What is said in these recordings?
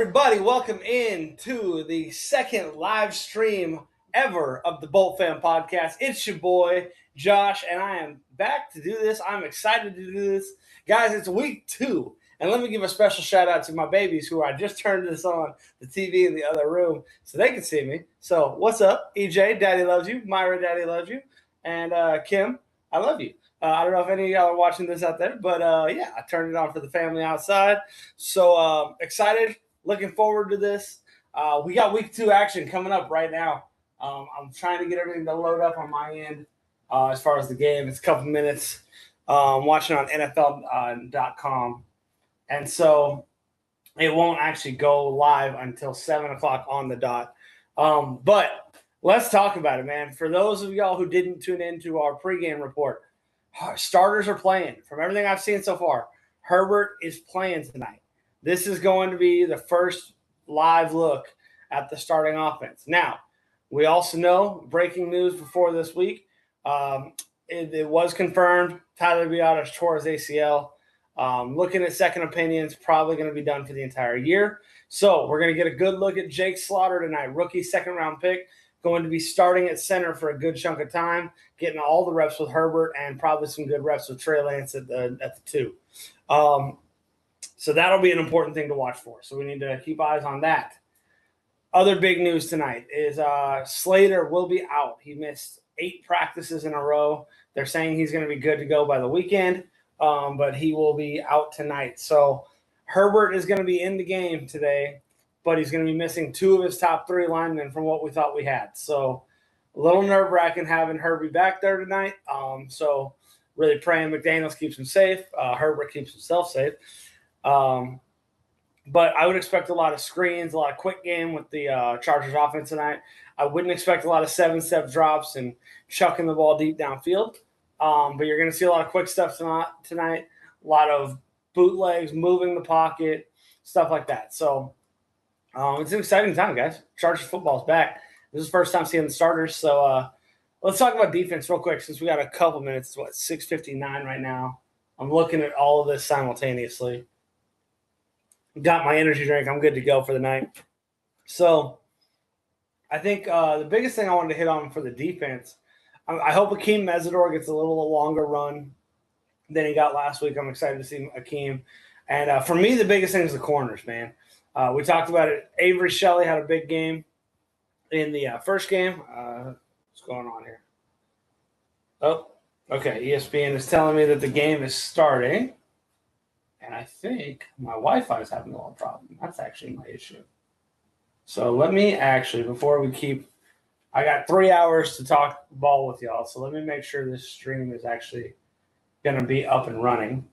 everybody? Welcome in to the second live stream ever of the Bolt Fan Podcast. It's your boy, Josh, and I am back to do this. I'm excited to do this. Guys, it's week 2, and let me give a special shout out to my babies who I just turned this on the TV in the other room so they can see me. So, what's up, EJ? Daddy loves you. Myra, Daddy loves you. And Kim, I love you. I don't know if any of y'all are watching this out there, but yeah, I turned it on for the family outside. So excited, looking forward to this. We got week 2 action coming up right now. I'm trying to get everything to load up on my end as far as the game. It's a couple minutes. Watching on NFL.com. And so it won't actually go live until 7 o'clock on the dot. But let's talk about it, man. For those of y'all who didn't tune into our pregame report, starters are playing. From everything I've seen so far, Herbert is playing tonight. This is going to be the first live look at the starting offense. Now, we also know, breaking news before this week, it was confirmed Tyler Biadasz tore his ACL. Looking at second opinions, probably going to be done for the entire year. So we're going to get a good look at Jake Slaughter tonight, rookie second-round pick. Going to be starting at center for a good chunk of time, getting all the reps with Herbert and probably some good reps with Trey Lance at the 2. So that'll be an important thing to watch for. So we need to keep eyes on that. Other big news tonight is Slater will be out. He missed 8 practices in a row. They're saying he's going to be good to go by the weekend, but he will be out tonight. So Herbert is going to be in the game today, but he's going to be missing 2 of his top 3 linemen from what we thought we had. So a little nerve-wracking having Herbie back there tonight. So really praying McDaniels keeps him safe. Herbert keeps himself safe. But I would expect a lot of screens, a lot of quick game with the Chargers offense tonight. I wouldn't expect a lot of 7-step drops and chucking the ball deep downfield. But you're going to see a lot of quick stuff tonight, a lot of bootlegs, moving the pocket, stuff like that. So it's an exciting time, guys. Chargers football's back. This is the first time seeing the starters. So let's talk about defense real quick since we got a couple minutes. It's 6:59 right now. I'm looking at all of this simultaneously. Got my energy drink. I'm good to go for the night. So I think the biggest thing I wanted to hit on for the defense, I hope Akeem Mesidor gets a little longer run than he got last week. I'm excited to see Akeem. And for me, the biggest thing is the corners, man. We talked about it. Avery Shelley had a big game in the first game. What's going on here? Oh, okay. ESPN is telling me that the game is starting. And I think my Wi-Fi is having a little problem. That's actually my issue. So let me actually, before we keep, I got 3 hours to talk ball with y'all. So let me make sure this stream is actually going to be up and running.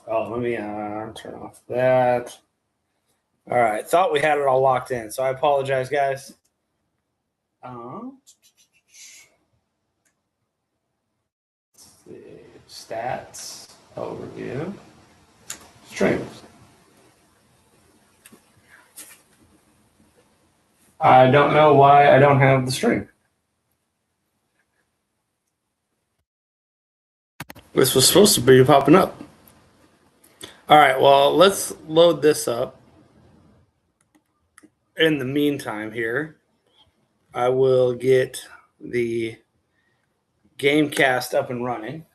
Oh, let me turn off that. All right. Thought we had it all locked in. So I apologize, guys. Stats, overview. Streams. I don't know why I don't have the stream. This was supposed to be popping up. All right, well, let's load this up. In the meantime here, I will get the Gamecast up and running.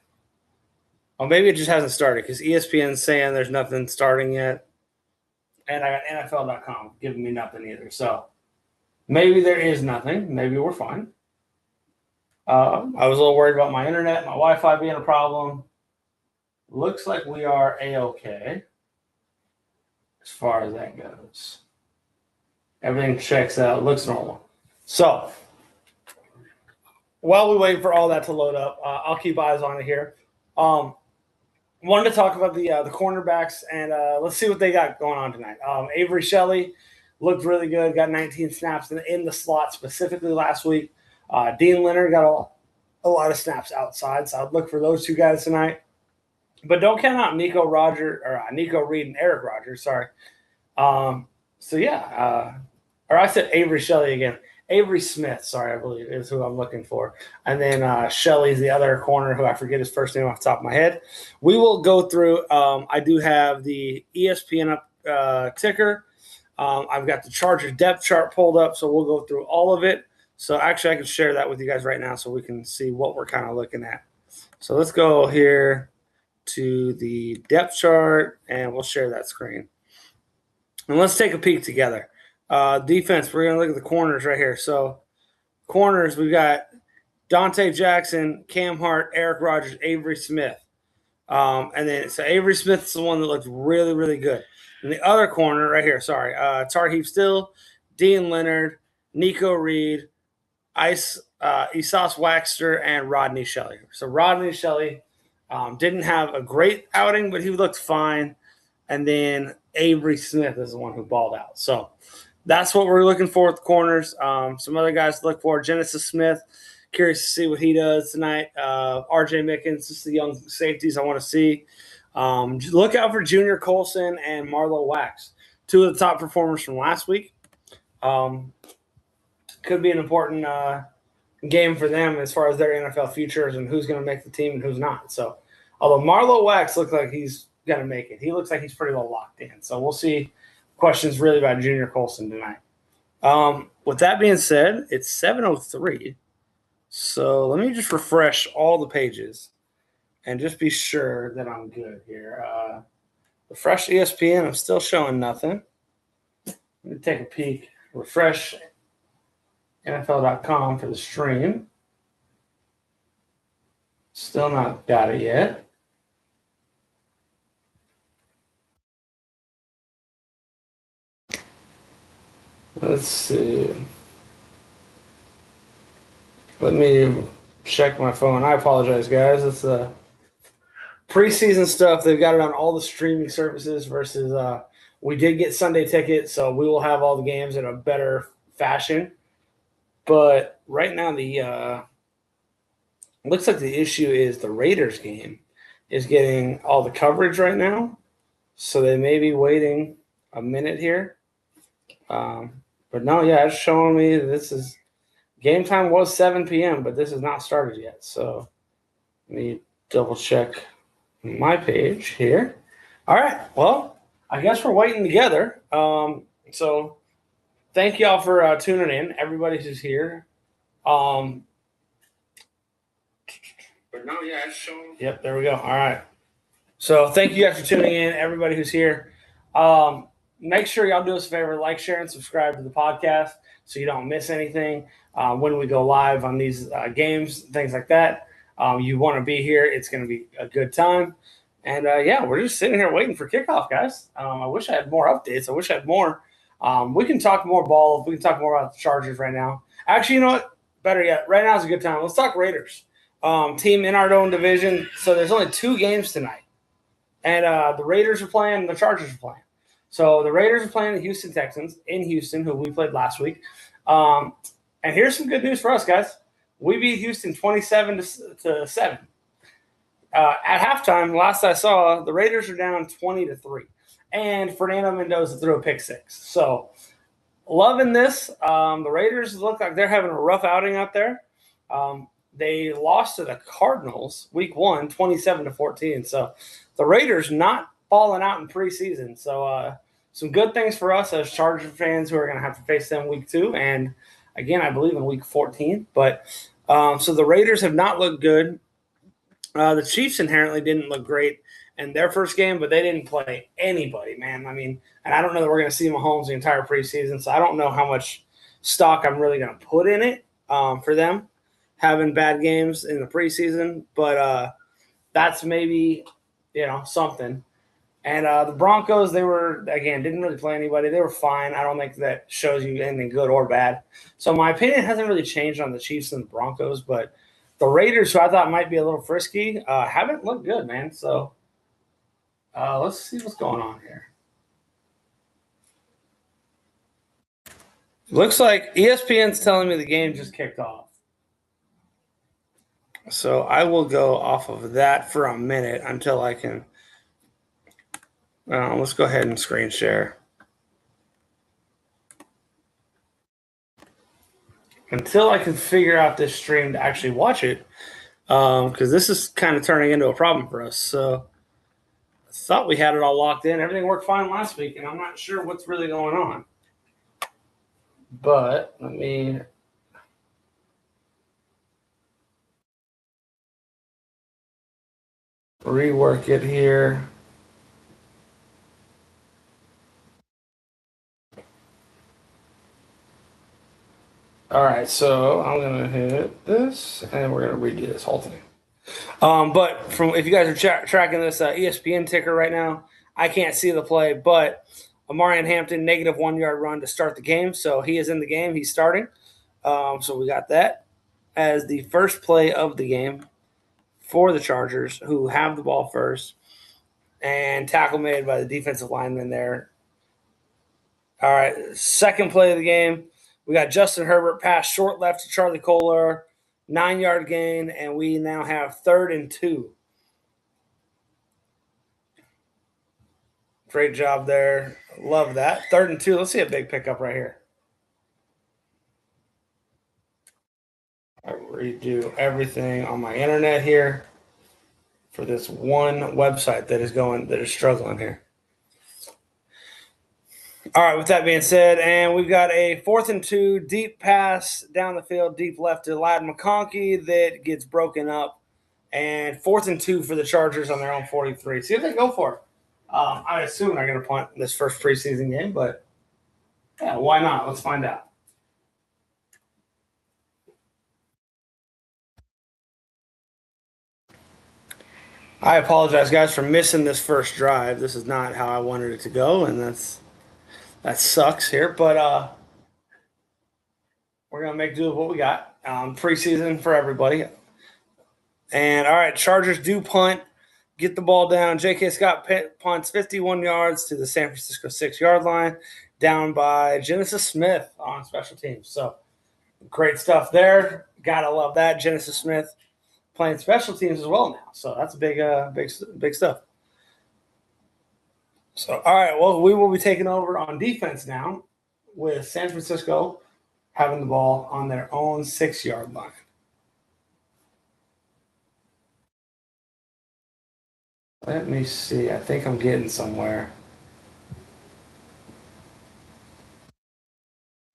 Oh, maybe it just hasn't started because ESPN's saying there's nothing starting yet. And I got NFL.com giving me nothing either. So maybe there is nothing. Maybe we're fine. I was a little worried about my internet, my Wi-Fi being a problem. Looks like we are A-okay as far as that goes. Everything checks out. Looks normal. So while we wait for all that to load up, I'll keep eyes on it here. Wanted to talk about the cornerbacks, and let's see what they got going on tonight. Avery Shelley looked really good, got 19 snaps in the slot specifically last week. Dean Leonard got a lot of snaps outside, so I'd look for those 2 guys tonight. But don't count out Nico Reed and Eric Rogers, sorry. So, yeah, or I said Avery Shelley again. Avery Smith, sorry, I believe is who I'm looking for. And then Shelley's the other corner who I forget his first name off the top of my head. We will go through. I do have the ESPN ticker. I've got the Chargers depth chart pulled up, so we'll go through all of it. So actually, I can share that with you guys right now so we can see what we're kind of looking at. So let's go here to the depth chart, and we'll share that screen. And let's take a peek together. Defense, we're going to look at the corners right here. So corners, we've got Dante Jackson, Cam Hart, Eric Rogers, Avery Smith. And then so Avery Smith's the one that looks really, really good. And the other corner right here, Tarheeb Still, Dean Leonard, Nico Reed, Isas Waxter, and Rodney Shelley. So Rodney Shelley didn't have a great outing, but he looked fine. And then Avery Smith is the one who balled out. So that's what we're looking for with the corners. Some other guys to look for. Genesis Smith, curious to see what he does tonight. RJ Mickens, just the young safeties I want to see. Look out for Junior Colson and Marlo Wax, two of the top performers from last week. Could be an important game for them as far as their NFL futures and who's going to make the team and who's not. So, although Marlo Wax looks like he's going to make it, he looks like he's pretty well locked in. So we'll see questions really about Junior Colson tonight. With that being said, it's 7:03. So let me just refresh all the pages and just be sure that I'm good here. Refresh ESPN. I'm still showing nothing. Let me take a peek. Refresh NFL.com for the stream. Still not got it yet. Let's see. Let me check my phone. I apologize, guys. It's preseason stuff. They've got it on all the streaming services versus we did get Sunday tickets, so we will have all the games in a better fashion. But right now, looks like the issue is the Raiders game is getting all the coverage right now. So they may be waiting a minute here. But no, yeah, it's showing me this is game time was 7 p.m., but this has not started yet. So let me double check my page here. All right. Well, I guess we're waiting together. So thank y'all for tuning in. Everybody who's here. But no, yeah, it's showing. Yep, there we go. All right. So thank you guys for tuning in. Everybody who's here. Make sure y'all do us a favor, like, share, and subscribe to the podcast so you don't miss anything when we go live on these games, things like that. You want to be here. It's going to be a good time. And, yeah, we're just sitting here waiting for kickoff, guys. I wish I had more updates. I wish I had more. We can talk more ball. We can talk more about the Chargers right now. Actually, you know what? Better yet, right now is a good time. Let's talk Raiders. Team in our own division. So there's only 2 games tonight. And the Raiders are playing, the Chargers are playing. So the Raiders are playing the Houston Texans in Houston, who we played last week. And here's some good news for us, guys. We beat Houston 27-7. At halftime, last I saw, the Raiders are down 20-3. And Fernando Mendoza threw a pick 6. So loving this. The Raiders look like they're having a rough outing out there. They lost to the Cardinals week 1, 27-14. So the Raiders not falling out in preseason. So some good things for us as Charger fans who are going to have to face them week 2. And again, I believe in week 14. But so the Raiders have not looked good. The Chiefs inherently didn't look great in their first game, but they didn't play anybody, man. I mean, and I don't know that we're going to see Mahomes the entire preseason. So I don't know how much stock I'm really going to put in it for them having bad games in the preseason. But that's maybe, something. And the Broncos, they were, again, didn't really play anybody. They were fine. I don't think that shows you anything good or bad. So my opinion hasn't really changed on the Chiefs and the Broncos. But the Raiders, who I thought might be a little frisky, haven't looked good, man. So let's see what's going on here. Looks like ESPN's telling me the game just kicked off. So I will go off of that for a minute until I can – let's go ahead and screen share. Until I can figure out this stream to actually watch it, because this is kind of turning into a problem for us. So thought we had it all locked in. Everything worked fine last week, and I'm not sure what's really going on. But let me rework it here. All right, so I'm going to hit this, and we're going to redo this whole thing. But if you guys are tracking this ESPN ticker right now, I can't see the play, but Amarian Hampton, negative 1 yard run to start the game. So he is in the game. He's starting. So we got that as the first play of the game for the Chargers, who have the ball first. And tackle made by the defensive lineman there. All right, second play of the game. We got Justin Herbert pass short left to Charlie Kolar, 9 yard gain, and we now have 3rd and 2. Great job there. Love that. 3rd and 2. Let's see a big pickup right here. I redo everything on my internet here for this one website that is struggling here. All right, with that being said, and we've got a 4th and 2 deep pass down the field, deep left to Ladd McConkey that gets broken up. And 4th and 2 for the Chargers on their own 43. See if they go for it. I assume they're going to punt this first preseason game, but yeah, why not? Let's find out. I apologize, guys, for missing this first drive. This is not how I wanted it to go, and that sucks here. But we're going to make do with what we got. Preseason for everybody. And, all right, Chargers do punt. Get the ball down. J.K. Scott punts 51 yards to the San Francisco 6-yard line, down by Genesis Smith on special teams. So great stuff there. Gotta love that. Genesis Smith playing special teams as well now. So that's big stuff. So, all right, well, we will be taking over on defense now with San Francisco having the ball on their own 6-yard line. Let me see. I think I'm getting somewhere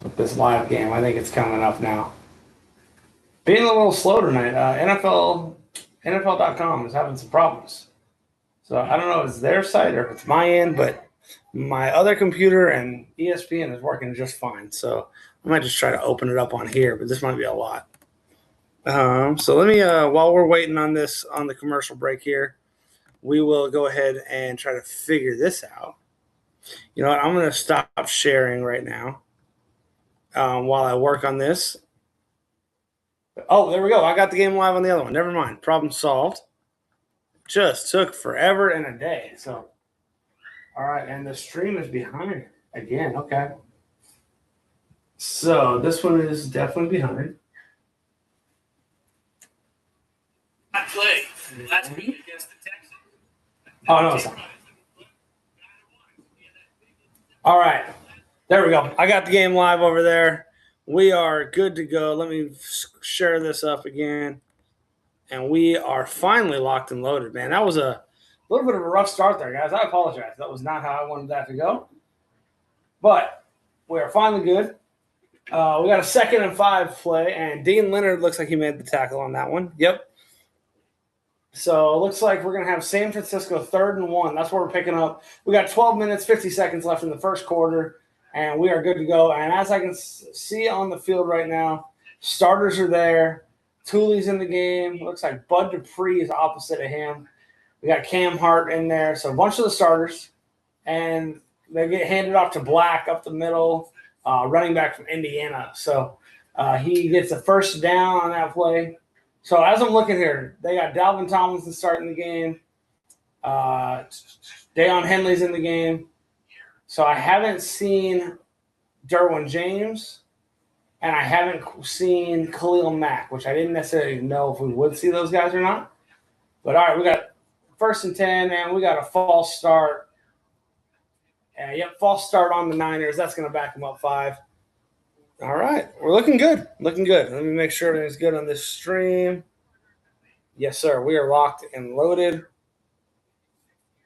with this live game. I think it's coming up now. Being a little slow tonight. NFL.com is having some problems. So I don't know if it's their site or if it's my end, but my other computer and ESPN is working just fine. So I might just try to open it up on here, but this might be a lot. So let me, while we're waiting on this on the commercial break here, we will go ahead and try to figure this out. You know what? I'm going to stop sharing right now while I work on this. Oh, there we go. I got the game live on the other one. Never mind. Problem solved. Just took forever and a day. So, all right. And the stream is behind again. Okay. So this one is definitely behind. That play last week against the Texans. Oh, no, it's not. All right. There we go. I got the game live over there. We are good to go. Let me share this up again. And we are finally locked and loaded, man. That was a little bit of a rough start there, guys. I apologize. That was not how I wanted that to go. But we are finally good. We got a 2nd and 5 play, and Dean Leonard looks like he made the tackle on that one. Yep. So it looks like we're going to have San Francisco 3rd and 1. That's what we're picking up. We got 12 minutes, 50 seconds left in the first quarter, and we are good to go. And as I can see on the field right now, starters are there. Tooley's in the game. Looks like Bud Dupree is opposite of him. We got Cam Hart in there. So a bunch of the starters. And they get handed off to Black up the middle, running back from Indiana. So he gets a first down on that play. So as I'm looking here, they got Dalvin Tomlinson starting the game. Deion Henley's in the game. So I haven't seen Derwin James, and I haven't seen Khalil Mack, which I didn't necessarily know if we would see those guys or not. But all right, we got 1st and 10, and we got a false start. False start on the Niners. That's going to back them up 5. All right, we're looking good. Looking good. Let me make sure everything's good on this stream. Yes, sir. We are locked and loaded.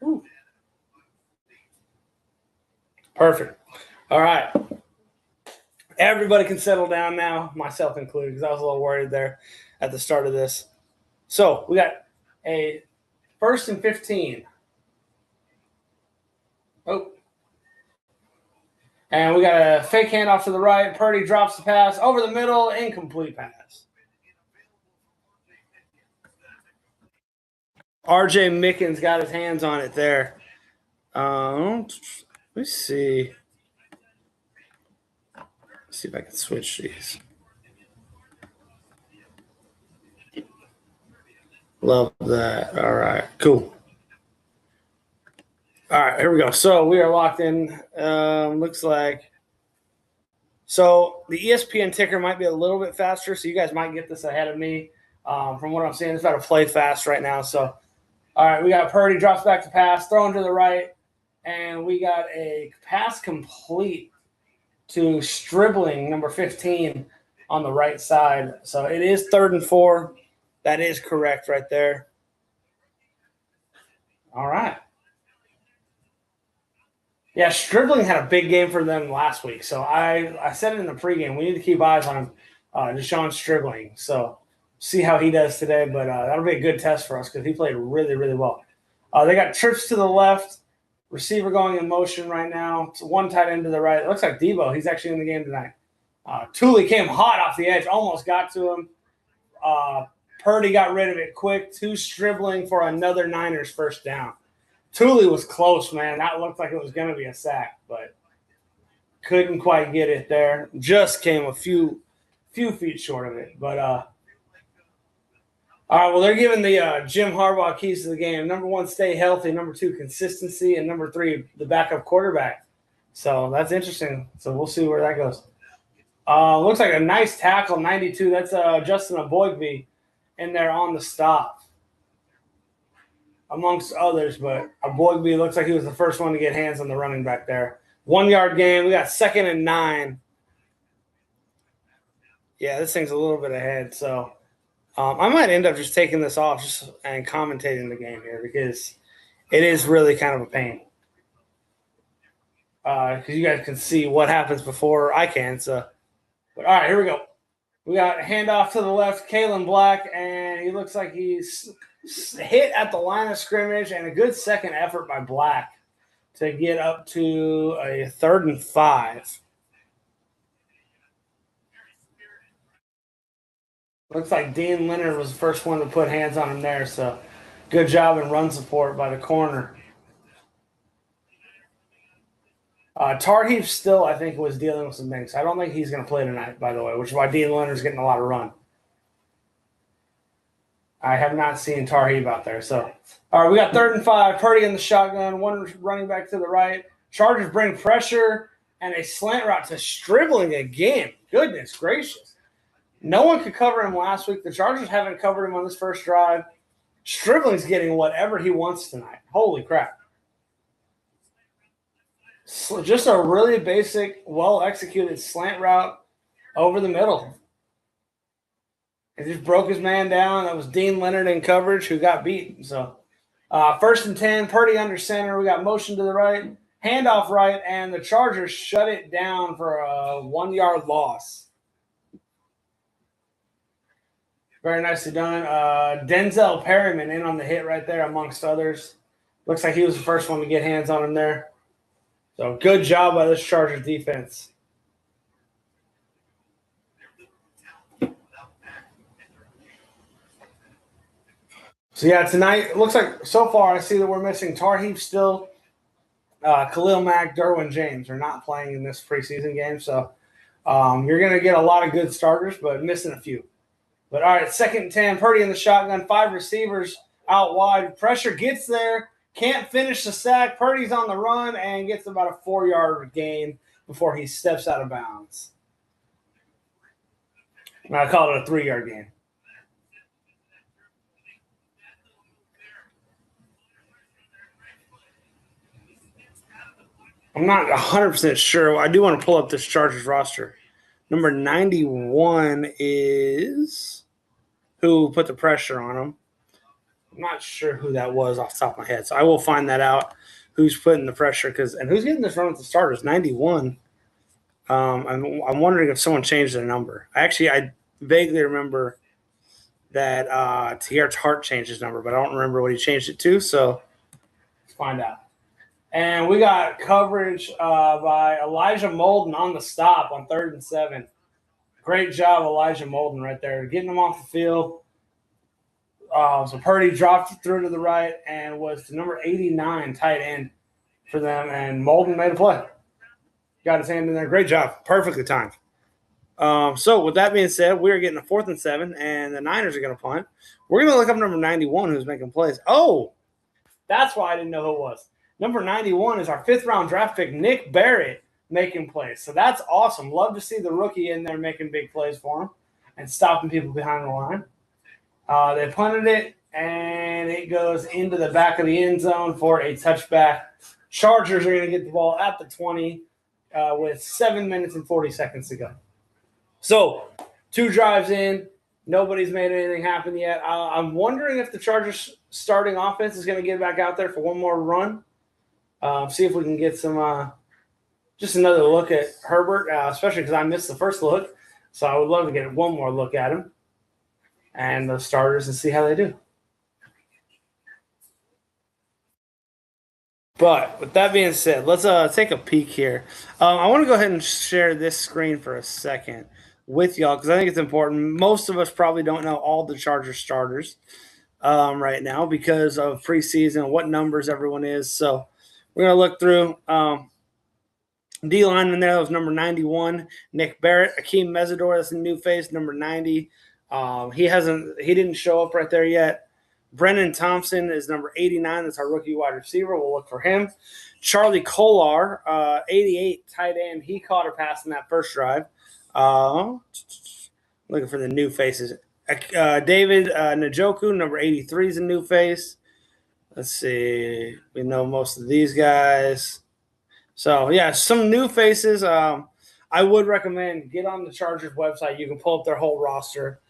Ooh, Perfect. All right. Everybody can settle down now, myself included, because I was a little worried there at the start of this. So we got a 1st and 15. Oh. And we got a fake handoff to the right. Purdy drops the pass over the middle. Incomplete pass. R.J. Mickens got his hands on it there. Let me see. Let's see if I can switch these. Love that. All right, cool. All right, here we go. So we are locked in. Looks like. So the ESPN ticker might be a little bit faster, so you guys might get this ahead of me. From what I'm seeing, it's about to play fast right now. So, all right, we got Purdy drops back to pass, throwing to the right, and we got a pass complete to Stribling, number 15, on the right side. So it is 3rd and 4. That is correct right there. All right. Yeah, Stribling had a big game for them last week. So I said it in the pregame. We need to keep eyes on him, Deshaun Stribling. So see how he does today. But that'll be a good test for us because he played really, really well. They got trips to the left, receiver going in motion right now. It's one tight end to the right. It looks like Debo. He's actually in the game tonight. Thule came hot off the edge, almost got to him. Purdy got rid of it quick. 2 Stribling for another Niners first down. Thule was close, man. That looked like it was going to be a sack, but couldn't quite get it there. Just came a few feet short of it. But all right, well, they're giving the Jim Harbaugh keys to the game. Number 1, stay healthy. Number 2, consistency. And number 3, the backup quarterback. So that's interesting. So we'll see where that goes. Looks like a nice tackle, 92. That's Justin Aboigbe in there on the stop, amongst others. But Aboigbe looks like he was the first one to get hands on the running back there. 1 yard gain. We got 2nd and 9. Yeah, this thing's a little bit ahead. So I might end up just taking this off and commentating the game here because it is really kind of a pain. Because you guys can see what happens before I can. So, but all right, here we go. We got a handoff to the left, Kalen Black, and he looks like he's hit at the line of scrimmage, and a good second effort by Black to get up to a 3rd and 5. Looks like Dean Leonard was the first one to put hands on him there, so good job in run support by the corner. Tarheeb still, I think, was dealing with some things. I don't think he's going to play tonight, by the way, which is why Dean Leonard's getting a lot of run. I have not seen Tarheeb out there. So, all right, we got 3rd and 5. Purdy in the shotgun, 1 running back to the right. Chargers bring pressure and a slant route to Stribling again. Goodness gracious. No one could cover him last week. The Chargers haven't covered him on this first drive. Stribling's getting whatever he wants tonight. Holy crap. Just a really basic, well-executed slant route over the middle. He just broke his man down. That was Dean Leonard in coverage who got beat. So 1st and 10, Purdy under center. We got motion to the right, handoff right, and the Chargers shut it down for a 1 yard loss. Very nicely done. Denzel Perryman in on the hit right there amongst others. Looks like he was the first one to get hands on him there. So good job by this Chargers defense. So, yeah, tonight, it looks like so far I see that we're missing Tarheeb still. Khalil Mack, Derwin James are not playing in this preseason game. So, you're going to get a lot of good starters, but missing a few. But, all right, 2nd and 10, Purdy in the shotgun, 5 receivers out wide. Pressure gets there, can't finish the sack. Purdy's on the run and gets about a 4 yard gain before he steps out of bounds. I call it a 3 yard gain. I'm not 100% sure. I do want to pull up this Chargers roster. Number 91 is who put the pressure on him. I'm not sure who that was off the top of my head, so I will find that out. who's putting the pressure and who's getting this run with the starters. 91. I'm wondering if someone changed their number. I vaguely remember that Tier's Hart changed his number, but I don't remember what he changed it to. So let's find out. And we got coverage by Elijah Molden on the stop on 3rd and 7. Great job, Elijah Molden, right there, getting him off the field. So Purdy dropped it through to the right and was the number 89 tight end for them, and Molden made a play. Got his hand in there. Great job. Perfectly timed. So with that being said, we're getting a 4th and 7, and the Niners are going to punt. We're going to look up number 91 who's making plays. Oh, that's why I didn't know who it was. Number 91 is our 5th-round draft pick, Nick Barrett, making plays. So that's awesome. Love to see the rookie in there making big plays for him and stopping people behind the line. They punted it, and it goes into the back of the end zone for a touchback. Chargers are going to get the ball at the 20 with 7 minutes and 40 seconds to go. So 2 drives in. Nobody's made anything happen yet. I'm wondering if the Chargers starting offense is going to get back out there for one more run. See if we can get some just another look at Herbert, especially because I missed the first look. So I would love to get one more look at him and the starters and see how they do. But with that being said, let's take a peek here. I want to go ahead and share this screen for a second with y'all because I think it's important. Most of us probably don't know all the Chargers starters right now because of preseason, what numbers everyone is. So we're going to look through D lineman there. That was number 91, Nick Barrett. Akeem Mesidor, that's a new face, number 90. He didn't show up right there yet. Brennan Thompson is number 89. That's our rookie wide receiver. We'll look for him. Charlie Kolar, 88, tight end. He caught a pass in that first drive. Looking for the new faces. David Njoku, number 83, is a new face. Let's see. We know most of these guys. So, yeah, some new faces. I would recommend get on the Chargers website. You can pull up their whole roster.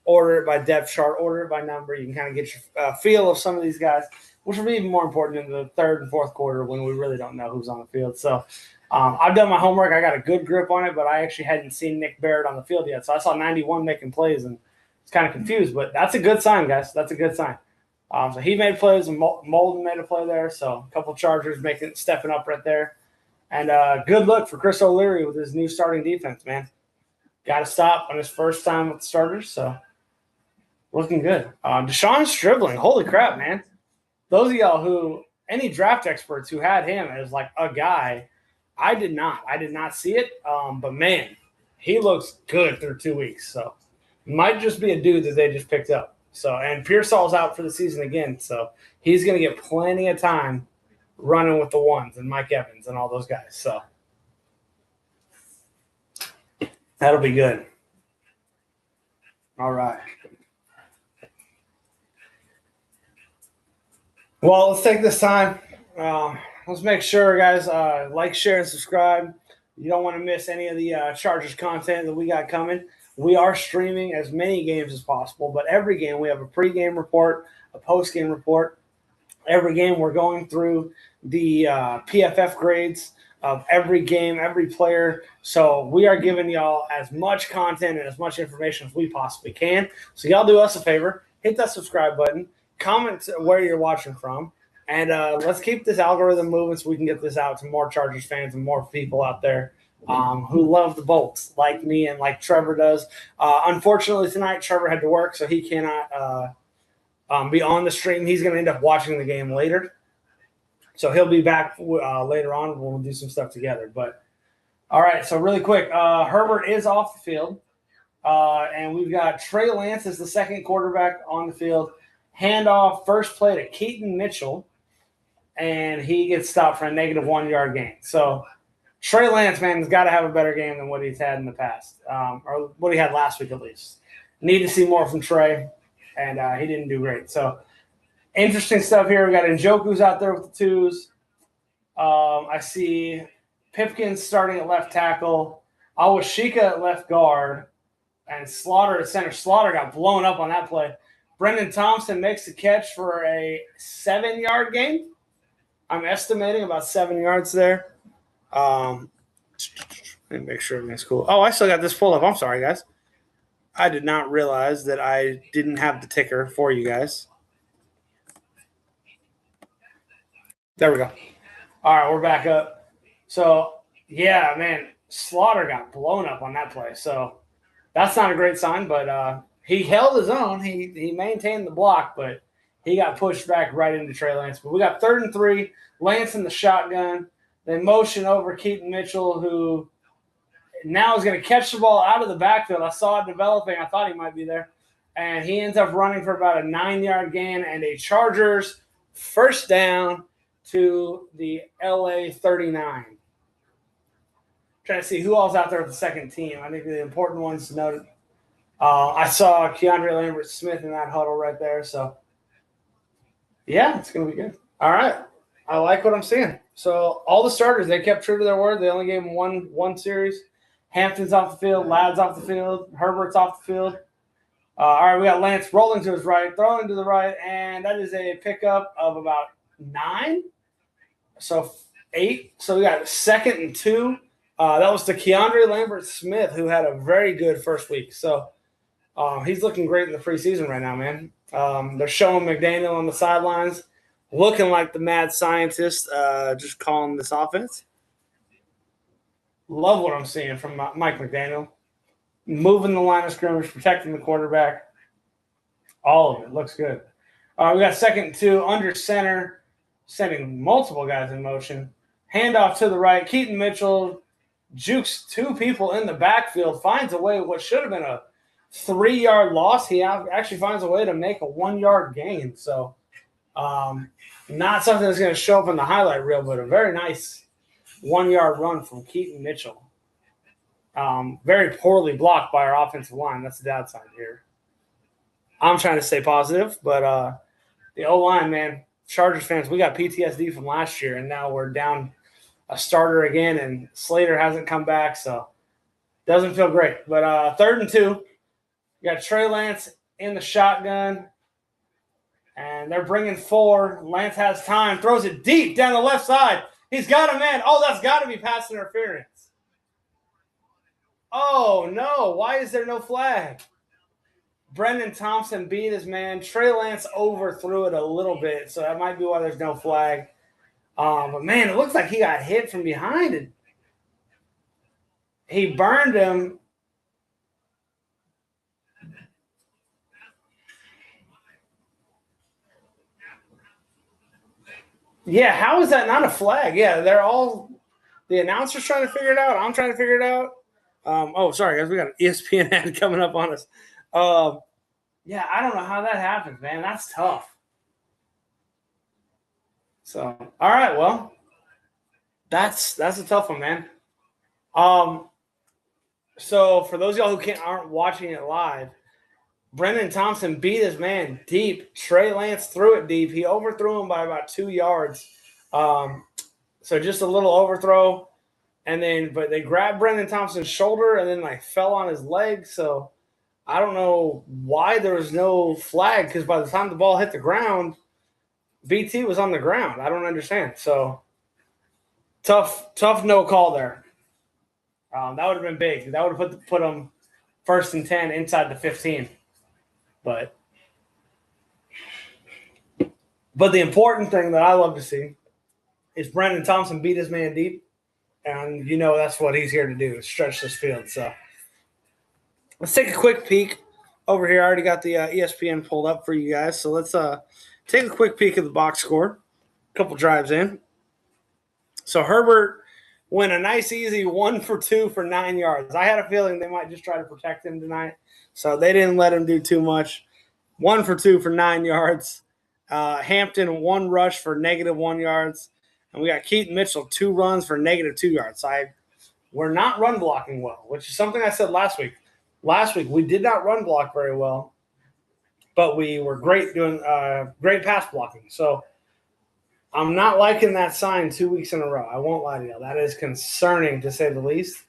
Order it by depth chart, order it by number. You can kind of get your feel of some of these guys, which will be even more important in the 3rd and 4th quarter when we really don't know who's on the field. So I've done my homework. I got a good grip on it, but I actually hadn't seen Nick Barrett on the field yet. So I saw 91 making plays and was kind of confused. But that's a good sign, guys. That's a good sign. So he made plays, and Molden made a play there. So a couple Chargers stepping up right there. And good look for Chris O'Leary with his new starting defense, man. Got to stop on his first time with the starters, so – looking good. Deshaun Stribling, holy crap, man. Those of y'all any draft experts who had him as like a guy, I did not see it. But man, he looks good through 2 weeks. So might just be a dude that they just picked up. So, and Pearsall's out for the season again. So he's going to get plenty of time running with the ones and Mike Evans and all those guys. So that'll be good. All right. Well, let's take this time. Let's make sure, guys, like, share, and subscribe. You don't want to miss any of the Chargers content that we got coming. We are streaming as many games as possible, but every game we have a pregame report, a postgame report. Every game we're going through the PFF grades of every game, every player. So we are giving y'all as much content and as much information as we possibly can. So y'all do us a favor. Hit that subscribe button. Comment where you're watching from, and let's keep this algorithm moving so we can get this out to more Chargers fans and more people out there who love the Bolts, like me and like Trevor does. Unfortunately, tonight Trevor had to work, so he cannot be on the stream. He's going to end up watching the game later, so he'll be back later on. We'll do some stuff together. But all right, so really quick, Herbert is off the field, and we've got Trey Lance as the second quarterback on the field. Handoff, first play to Keaton Mitchell, and he gets stopped for a -1 yard gain. So Trey Lance, man, has got to have a better game than what he's had in the past, or what he had last week at least. Need to see more from Trey, and he didn't do great. So interesting stuff here. We got Njoku's out there with the twos. I see Pipkins starting at left tackle, Awashika at left guard, and Slaughter at center. Slaughter got blown up on that play. Brendan Thompson makes the catch for a 7-yard gain. I'm estimating about 7 yards there. Let me make sure everything's cool. Oh, I still got this pulled up. I'm sorry, guys. I did not realize that I didn't have the ticker for you guys. There we go. All right, we're back up. So, yeah, man, Slaughter got blown up on that play. So that's not a great sign, but he held his own. He maintained the block, but he got pushed back right into Trey Lance. But we got 3rd and 3, Lance in the shotgun. They motion over Keaton Mitchell, who now is going to catch the ball out of the backfield. I saw it developing. I thought he might be there. And he ends up running for about a 9-yard gain and a Chargers first down to the LA 39. Trying to see who all's out there with the second team. I think the important ones to note. I saw Keandre Lambert-Smith in that huddle right there. So, yeah, it's going to be good. All right. I like what I'm seeing. So, all the starters, they kept true to their word. They only gave him one series. Hampton's off the field. Ladd's off the field. Herbert's off the field. All right, we got Lance rolling to his right, throwing to the right, and that is a pickup of about 9. So, 8. So, we got 2nd and 2. That was to Keandre Lambert-Smith, who had a very good first week. So, he's looking great in the preseason right now, man. They're showing McDaniel on the sidelines, looking like the mad scientist, just calling this offense. Love what I'm seeing from Mike McDaniel. Moving the line of scrimmage, protecting the quarterback. All of it looks good. We got 2nd and 2, under center, sending multiple guys in motion. Handoff to the right. Keaton Mitchell jukes 2 people in the backfield, finds a way, what should have been a 3-yard loss. He actually finds a way to make a 1-yard gain. So, not something that's going to show up in the highlight reel, but a very nice 1-yard run from Keaton Mitchell. Very poorly blocked by our offensive line. That's the downside here. I'm trying to stay positive, but the O-line, man, Chargers fans, we got PTSD from last year, and now we're down a starter again, and Slater hasn't come back, so doesn't feel great. But 3rd and 2, you got Trey Lance in the shotgun, and they're bringing 4. Lance has time, throws it deep down the left side. He's got a man. Oh, that's got to be pass interference. Oh, no. Why is there no flag? Brendan Thompson beat his man. Trey Lance overthrew it a little bit, so that might be why there's no flag. But, man, it looks like he got hit from behind it. He burned him. Yeah, how is that not a flag? Yeah, they're all – the announcer's trying to figure it out. I'm trying to figure it out. Sorry, guys. We got an ESPN ad coming up on us. Yeah, I don't know how that happens, man. That's tough. So, all right, well, that's a tough one, man. So for those of y'all who aren't watching it live, Brendan Thompson beat his man deep. Trey Lance threw it deep. He overthrew him by about 2 yards. So just a little overthrow. But they grabbed Brendan Thompson's shoulder and then fell on his leg. So I don't know why there was no flag, because by the time the ball hit the ground, BT was on the ground. I don't understand. So tough no call there. That would have been big. That would have put them 1st and 10 inside the 15. But the important thing that I love to see is Brendan Thompson beat his man deep. And that's what he's here to do, stretch this field. So let's take a quick peek over here. I already got the ESPN pulled up for you guys. So let's take a quick peek of the box score. A couple drives in. So Herbert went a nice, easy 1 for 2 for 9 yards. I had a feeling they might just try to protect him tonight, so they didn't let him do too much. 1 for 2 for 9 yards. Hampton, 1 rush for -1 yards. And we got Keaton Mitchell, 2 runs for -2 yards. We're not run blocking well, which is something I said last week. Last week, we did not run block very well, but we were great doing great pass blocking. So I'm not liking that sign 2 weeks in a row. I won't lie to you. That is concerning, to say the least.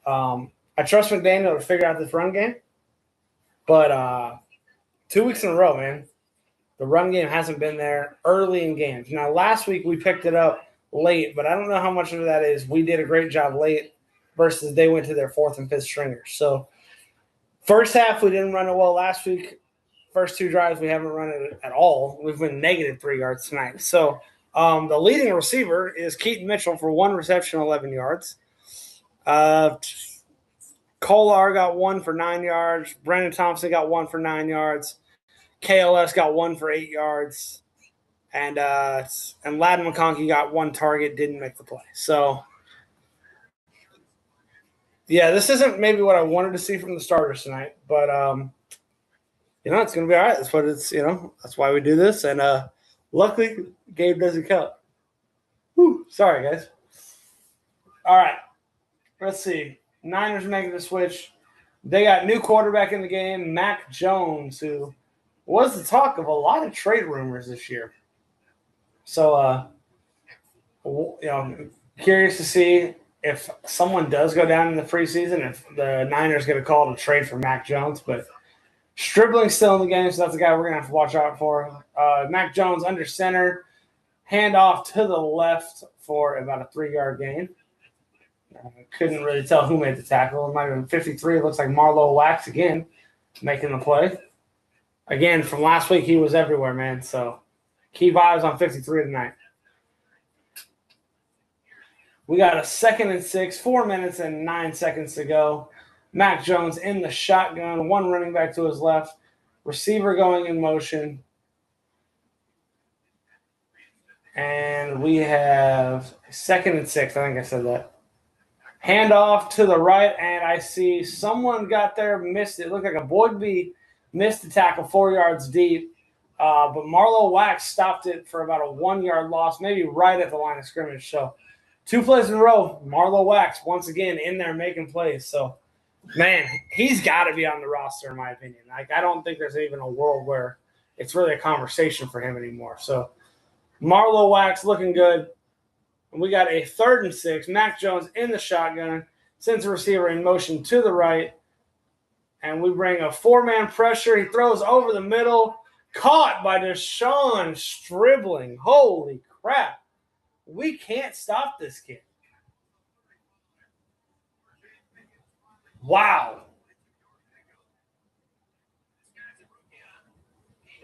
I trust McDaniel to figure out this run game, but 2 weeks in a row, man. The run game hasn't been there early in games. Now, last week we picked it up late, but I don't know how much of that is we did a great job late versus they went to their fourth and fifth stringers. So first half, we didn't run it well last week. First two drives, we haven't run it at all. We've been negative 3 yards tonight. So the leading receiver is Keaton Mitchell for 1 reception, 11 yards. Kolar got 1 for 9 yards. Brendan Thompson got 1 for 9 yards. KLS got 1 for 8 yards. And Ladin McConkey got 1 target, didn't make the play. So, yeah, this isn't maybe what I wanted to see from the starters tonight, but it's going to be all right. That's what it's, that's why we do this. And luckily, Gabe doesn't count. Whew, sorry, guys. All right. Let's see. Niners making the switch. They got new quarterback in the game, Mac Jones, who was the talk of a lot of trade rumors this year. So, curious to see if someone does go down in the preseason, if the Niners get a call to trade for Mac Jones. But Stribling's still in the game, so that's the guy we're going to have to watch out for. Mac Jones under center, handoff to the left for about a 3-yard gain. Couldn't really tell who made the tackle. It might have been 53. It looks like Marlowe Wax again making the play. Again, from last week, he was everywhere, man. So key vibes on 53 tonight. We got a 2nd and 6, 4 minutes and 9 seconds to go. Mac Jones in the shotgun, 1 running back to his left, receiver going in motion. And we have 2nd and 6. I think I said that. Handoff to the right, and I see someone got there, missed it. It looked like a Boydby missed the tackle 4 yards deep. But Marlowe Wax stopped it for about a 1-yard loss, maybe right at the line of scrimmage. So 2 plays in a row, Marlowe Wax once again in there making plays. So, man, he's got to be on the roster in my opinion. Like, I don't think there's even a world where it's really a conversation for him anymore. So Marlowe Wax looking good. And we got a 3rd and 6. Mac Jones in the shotgun, sends the receiver in motion to the right. And we bring a 4-man pressure. He throws over the middle. Caught by Deshaun Stribling. Holy crap. We can't stop this kid. Wow.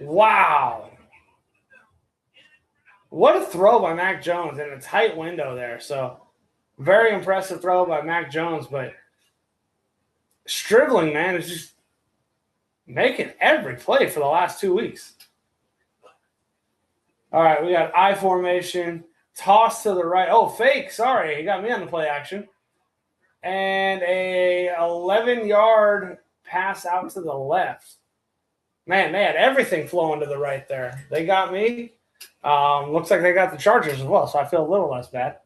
Wow. What a throw by Mac Jones in a tight window there. So, very impressive throw by Mac Jones. But Stribling, man, is just making every play for the last 2 weeks. All right, we got I formation. Toss to the right. Oh, fake. Sorry, he got me on the play action. And a 11-yard pass out to the left. Man, they had everything flowing to the right there. They got me. Looks like they got the Chargers as well, so I feel a little less bad.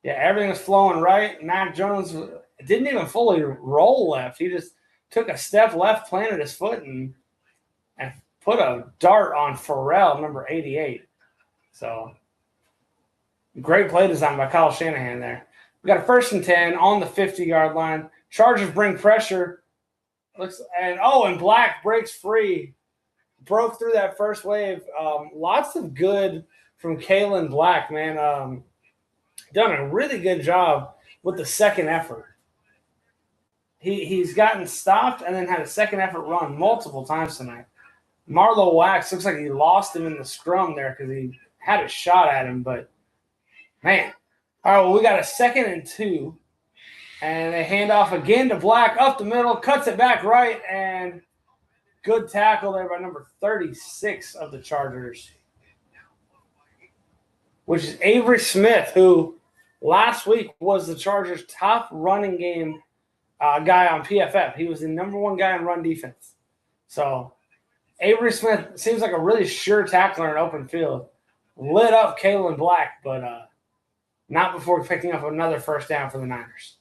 Yeah, everything was flowing right. Mac Jones didn't even fully roll left. He just took a step left, planted his foot, and put a dart on Pharrell, number 88. So, great play design by Kyle Shanahan there. We got a 1st and 10 on the 50-yard line. Chargers bring pressure. And Black breaks free. Broke through that first wave. Lots of good from Kalen Black, man. Done a really good job with the second effort. He's gotten stopped and then had a second effort run multiple times tonight. Marlowe Wax looks like he lost him in the scrum there because he had a shot at him, but man. All right, well, we got a 2nd and 2. And they hand off again to Black up the middle, cuts it back right, and good tackle there by number 36 of the Chargers, which is Avery Smith, who last week was the Chargers' top running game guy on PFF. He was the number 1 guy in run defense. So Avery Smith seems like a really sure tackler in open field. Lit up Kalen Black, but not before picking up another first down for the Niners.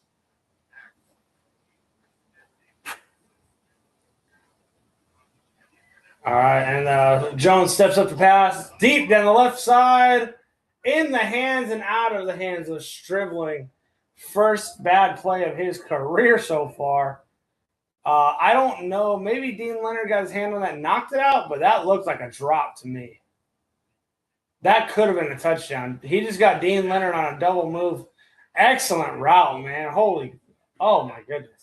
All right, and Jones steps up to pass deep down the left side, in the hands and out of the hands of Stribling. First bad play of his career so far. I don't know. Maybe Dean Leonard got his hand on that and knocked it out, but that looked like a drop to me. That could have been a touchdown. He just got Dean Leonard on a double move. Excellent route, man. Oh my goodness.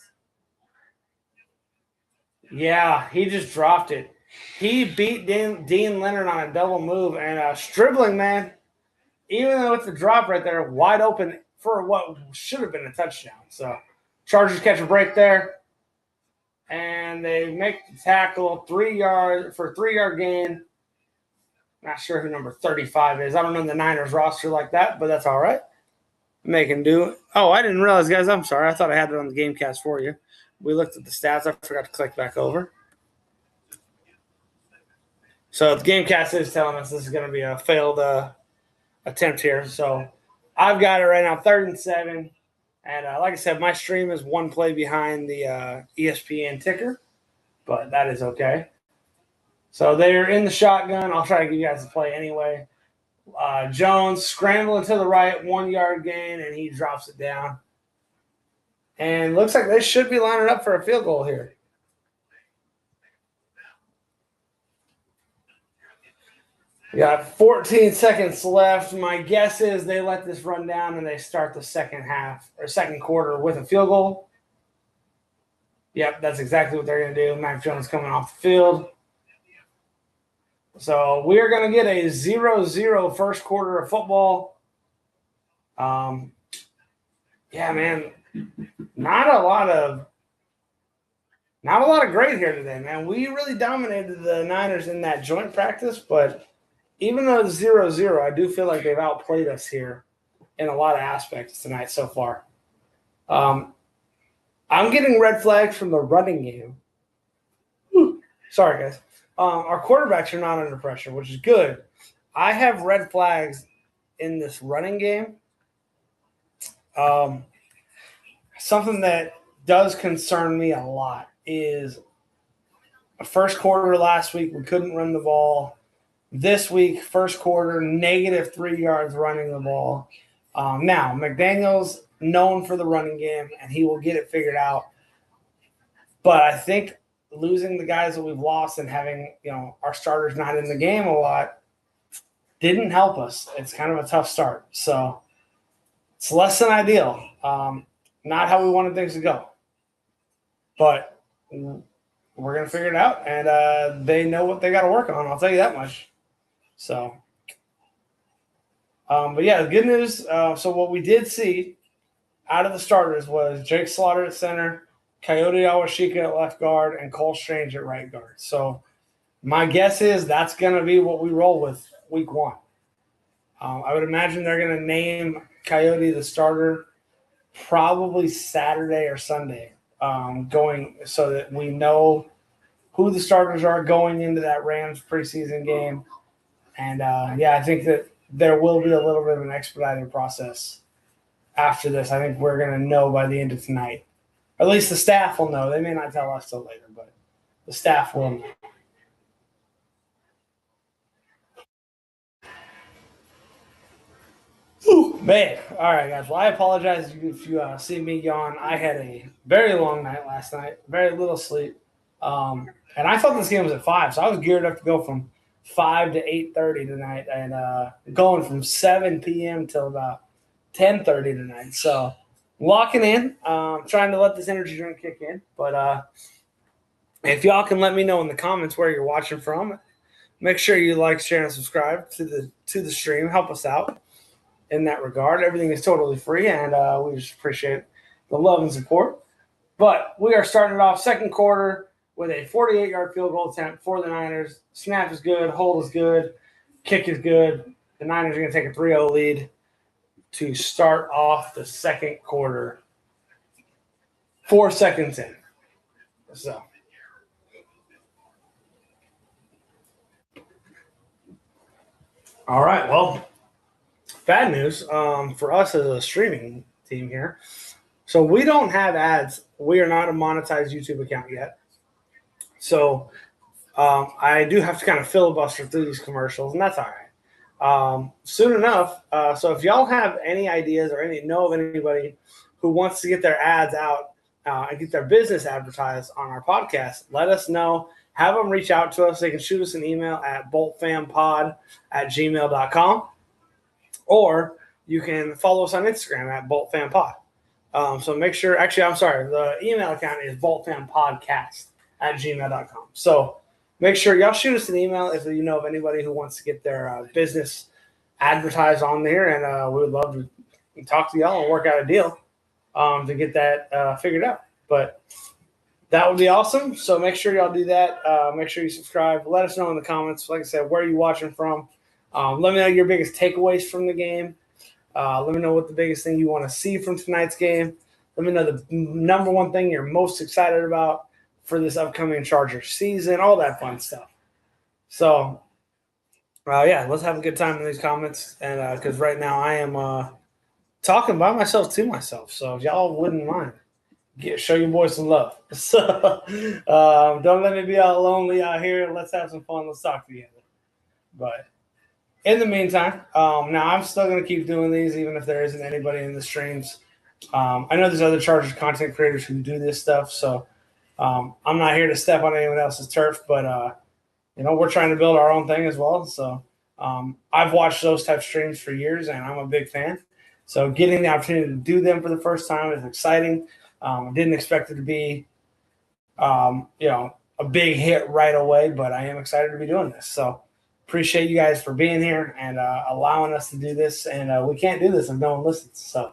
Yeah, he just dropped it. He beat Dean Leonard on a double move and dribbling, man. Even though it's a drop right there, wide open for what should have been a touchdown. So Chargers catch a break there. And they make the tackle 3 yard for a 3-yard gain. Not sure who number 35 is. I don't know the Niners roster like that, but that's all right. Making do. Oh, I didn't realize, guys. I'm sorry. I thought I had it on the Gamecast for you. We looked at the stats. I forgot to click back over. So the Gamecast is telling us this is going to be a failed attempt here. So I've got it right now, 3rd and 7. And like I said, my stream is one play behind the ESPN ticker, but that is okay. So they're in the shotgun. I'll try to give you guys the play anyway. Jones scrambling to the right, 1-yard gain, and he drops it down. And looks like they should be lining up for a field goal here. We got 14 seconds left. My guess is they let this run down and they start the second quarter with a field goal. Yep, that's exactly what they're going to do. Mac Jones coming off the field. So we're going to get a 0-0 first quarter of football. Yeah, man, not a lot of great here today, man. We really dominated the Niners in that joint practice, but even though it's 0-0, I do feel like they've outplayed us here in a lot of aspects tonight so far. I'm getting red flags from the running game. Sorry, guys. Our quarterbacks are not under pressure, which is good. I have red flags in this running game. Something that does concern me a lot is first quarter last week, we couldn't run the ball. This week, first quarter, -3 yards running the ball. Now, McDaniel's known for the running game, and he will get it figured out. But I think losing the guys that we've lost and having, our starters not in the game a lot didn't help us. It's kind of a tough start. So it's less than ideal. Not how we wanted things to go. But we're going to figure it out, and they know what they got to work on. I'll tell you that much. So, but yeah, the good news. So what we did see out of the starters was Jake Slaughter at center, Coyote Awashika at left guard, and Cole Strange at right guard. So my guess is that's going to be what we roll with week 1. I would imagine they're going to name Coyote the starter probably Saturday or Sunday, going so that we know who the starters are going into that Rams preseason game. And, I think that there will be a little bit of an expedited process after this. I think we're going to know by the end of tonight. Or at least the staff will know. They may not tell us till later, but the staff will know. Ooh, man. All right, guys. Well, I apologize if you see me yawn. I had a very long night last night, very little sleep. And I thought this game was at 5, so I was geared up to go from 5 to 8:30 tonight, and going from 7 p.m. till about 10:30 tonight. So locking in, trying to let this energy drink kick in. But if y'all can let me know in the comments where you're watching from, make sure you like, share, and subscribe to the stream. Help us out in that regard. Everything is totally free, and we just appreciate the love and support. But we are starting it off second quarter with a 48-yard field goal attempt for the Niners. Snap is good. Hold is good. Kick is good. The Niners are going to take a 3-0 lead to start off the second quarter. 4 seconds in. So. All right, well, bad news for us as a streaming team here. So we don't have ads. We are not a monetized YouTube account yet. So I do have to kind of filibuster through these commercials, and that's all right. Soon enough, so if y'all have any ideas or know of anybody who wants to get their ads out and get their business advertised on our podcast, let us know. Have them reach out to us. They can shoot us an email at boltfanpod@gmail.com, or you can follow us on Instagram at boltfanpod. So make sure, actually, I'm sorry, the email account is boltfanpodcast@gmail.com. So make sure y'all shoot us an email if you know of anybody who wants to get their business advertised on there, and we would love to talk to y'all and work out a deal to get that figured out. But that would be awesome. So make sure y'all do that. Make sure you subscribe. Let us know in the comments, like I said, where are you watching from. Let me know your biggest takeaways from the game. Let me know what the biggest thing you want to see from tonight's game. Let me know the number one thing you're most excited about for this upcoming Chargers season, all that fun stuff. So, yeah, let's have a good time in these comments. And because right now I am talking by myself to myself. So if y'all wouldn't mind, show your boys some love. So don't let me be all lonely out here. Let's have some fun. Let's talk together. But in the meantime, now I'm still going to keep doing these, even if there isn't anybody in the streams. I know there's other Chargers content creators who do this stuff, so I'm not here to step on anyone else's turf, but we're trying to build our own thing as well. So I've watched those type of streams for years, and I'm a big fan. So getting the opportunity to do them for the first time is exciting. I didn't expect it to be, a big hit right away, but I am excited to be doing this. So appreciate you guys for being here and allowing us to do this. And we can't do this if no one listens. So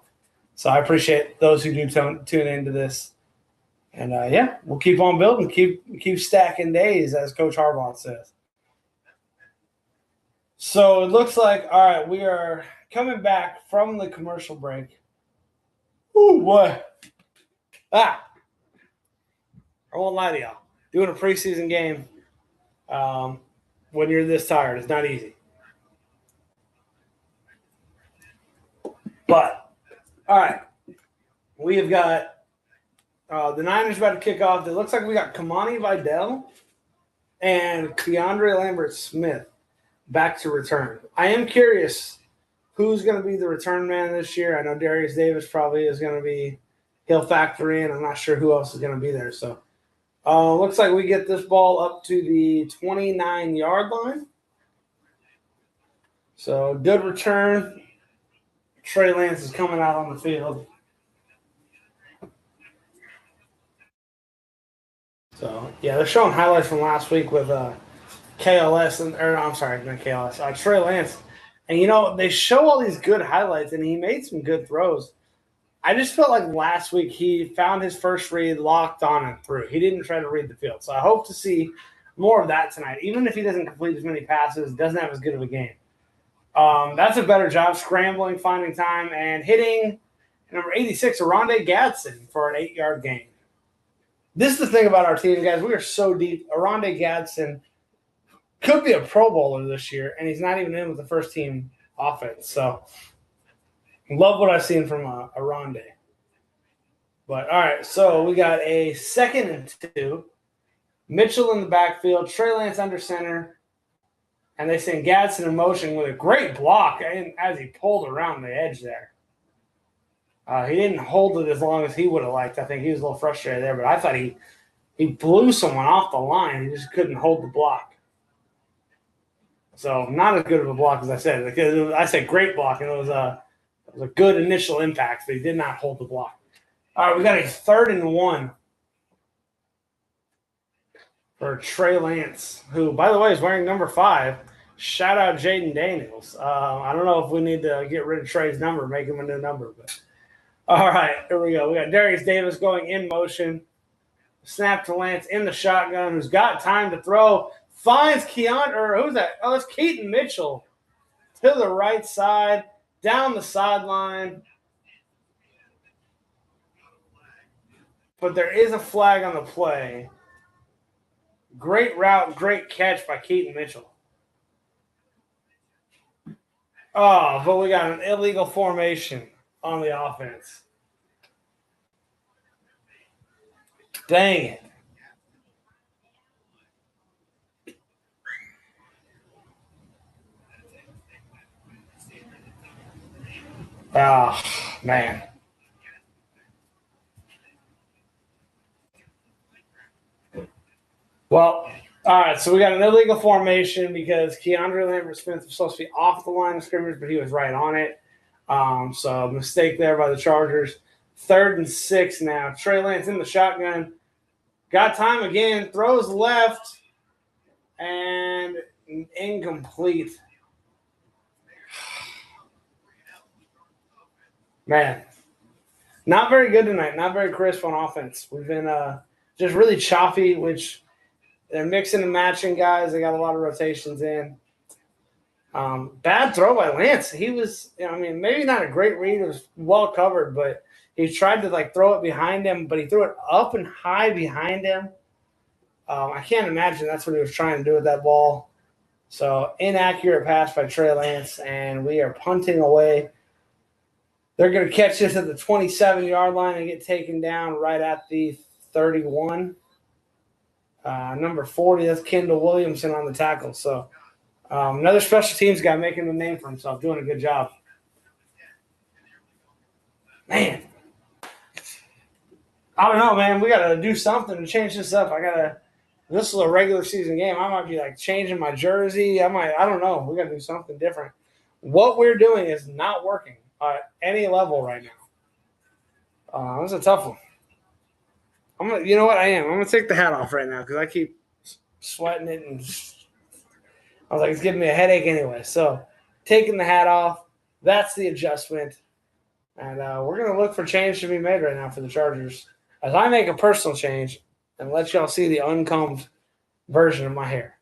I appreciate those who do tune into this. And we'll keep on building, keep stacking days, as Coach Harbaugh says. So it looks like, all right, we are coming back from the commercial break. Ooh, boy. I won't lie to y'all. Doing a preseason game when you're this tired is not easy. But, all right, we have got the Niners about to kick off. It looks like we got Kamani Vidal and Keandre Lambert-Smith back to return. I am curious who's going to be the return man this year. I know Darius Davis probably is going to be – he'll factor in. I'm not sure who else is going to be there. So, looks like we get this ball up to the 29-yard line. So, good return. Trey Lance is coming out on the field. So, yeah, they're showing highlights from last week with KLS Trey Lance. And, they show all these good highlights, and he made some good throws. I just felt like last week he found his first read, locked on, and threw. He didn't try to read the field. So I hope to see more of that tonight. Even if he doesn't complete as many passes, doesn't have as good of a game. That's a better job scrambling, finding time, and hitting number 86, Aronde Gadsden, for an 8-yard gain. This is the thing about our team, guys. We are so deep. Aronde Gadsden could be a Pro Bowler this year, and he's not even in with the first team offense. So love what I've seen from Aronde. But, all right, so we got a 2nd and 2. Mitchell in the backfield, Trey Lance under center, and they send Gadsden in motion with a great block as he pulled around the edge there. He didn't hold it as long as he would have liked. I think he was a little frustrated there, but I thought he blew someone off the line. He just couldn't hold the block. So not as good of a block as I said. I said great block, and it was a good initial impact, but he did not hold the block. All right, we got a 3rd and 1 for Trey Lance, who, by the way, is wearing number 5. Shout out Jaden Daniels. I don't know if we need to get rid of Trey's number, make him a new number. But all right, here we go. We got Darius Davis going in motion. Snap to Lance in the shotgun, who's got time to throw. Finds who's that? Oh, it's Keaton Mitchell to the right side, down the sideline. But there is a flag on the play. Great route, great catch by Keaton Mitchell. Oh, but we got an illegal formation on the offense. Dang it. Oh, man. Well, all right, so we got an illegal formation because Keandre Lambert-Smith was supposed to be off the line of scrimmage, but he was right on it. So mistake there by the Chargers. 3rd and 6 now. Trey Lance in the shotgun. Got time again. Throws left and incomplete. Man, not very good tonight. Not very crisp on offense. We've been just really choppy, which they're mixing and matching guys. They got a lot of rotations in. Bad throw by Lance. He was, maybe not a great read. It was well covered, but he tried to throw it behind him, but he threw it up and high behind him. I can't imagine that's what he was trying to do with that ball. So inaccurate pass by Trey Lance, and we are punting away. They're going to catch this at the 27-yard line and get taken down right at the 31. Number 40, that's Kendall Williamson on the tackle. So another special teams guy making a name for himself, doing a good job. Man. I don't know, man. We got to do something to change this up. This is a regular season game. I might be changing my jersey. I don't know. We got to do something different. What we're doing is not working at any level right now. That's a tough one. You know what I am? I'm going to take the hat off right now because I keep sweating it and I was it's giving me a headache anyway. So taking the hat off, that's the adjustment. And we're going to look for change to be made right now for the Chargers. As I make a personal change and let y'all see the uncombed version of my hair.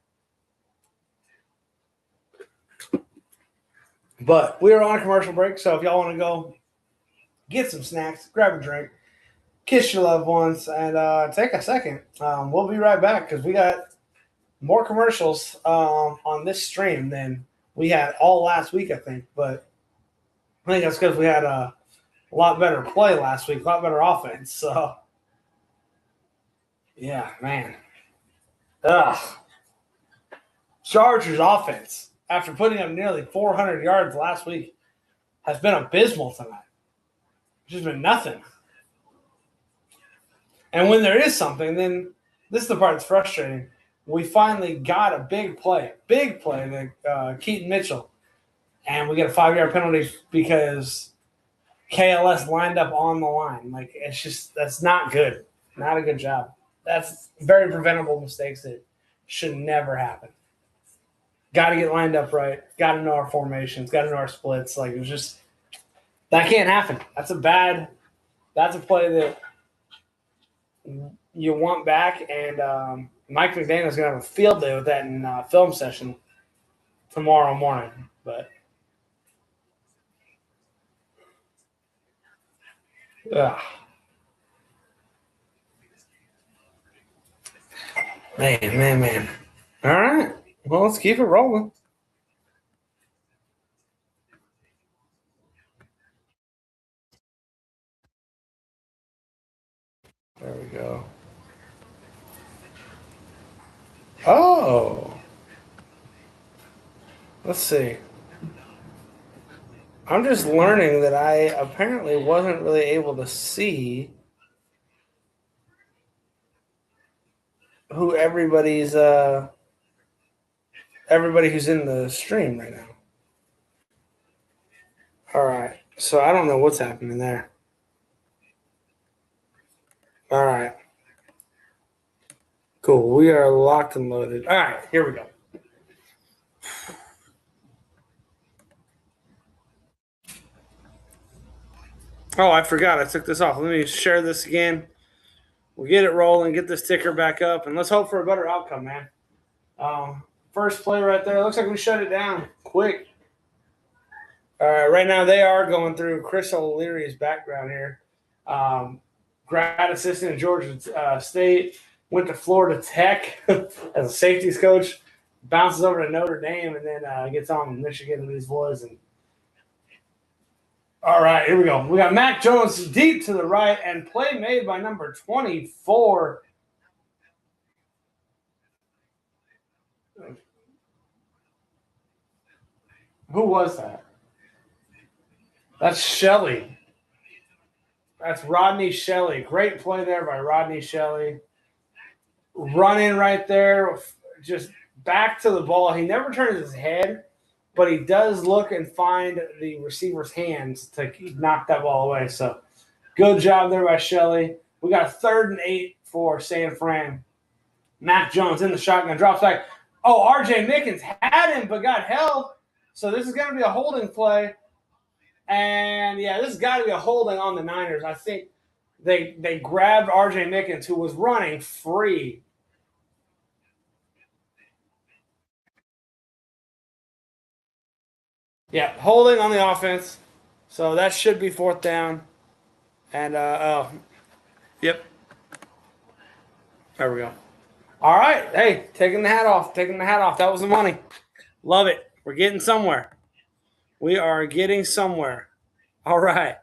But we are on a commercial break, so if y'all want to go get some snacks, grab a drink, kiss your loved ones, and take a second, we'll be right back because we got more commercials on this stream than we had all last week, I think. But I think that's because we had a lot better play last week, a lot better offense. So, yeah, man. Chargers offense, after putting up nearly 400 yards last week, has been abysmal tonight. It's just been nothing. And when there is something, then this is the part that's frustrating. We finally got a big play to Keaton Mitchell. And we get a 5-yard penalty because KLS lined up on the line. That's not good. Not a good job. That's very preventable mistakes that should never happen. Got to get lined up right. Got to know our formations. Got to know our splits. That can't happen. That's a play that you want back. And Mike McDaniel's going to have a field day with that in film session tomorrow morning. But man. All right. Well, let's keep it rolling. There we go. Oh. Let's see. I'm just learning that I apparently wasn't really able to see who everybody who's in the stream right now. All right. So I don't know what's happening there. All right. Cool. We are locked and loaded. All right. Here we go. Oh, I forgot. I took this off. Let me share this again. We'll get it rolling, get this ticker back up, and let's hope for a better outcome, man. First play right there. Looks like we shut it down quick. All right, right now they are going through Chris O'Leary's background here. Grad assistant at Georgia State, went to Florida Tech as a safeties coach, bounces over to Notre Dame, and then gets on with Michigan and these boys. And all right, here we go. We got Mac Jones deep to the right, and play made by number 24. Who was that? That's Shelley. That's Rodney Shelley. Great play there by Rodney Shelley. running right there, just back to the ball. He never turns his head, but he does look and find the receiver's hands to knock that ball away. So good job there by Shelley. We got 3rd and 8 for San Fran. Mac Jones in the shotgun, drops back. Oh, R.J. Mickens had him but got held. So this is going to be a holding play. And, yeah, this has got to be a holding on the Niners. I think they grabbed R.J. Mickens, who was running free. Yeah, holding on the offense. So that should be 4th down. And, yep. There we go. All right. Hey, taking the hat off. Taking the hat off. That was the money. Love it. We're getting somewhere. We are getting somewhere. All right.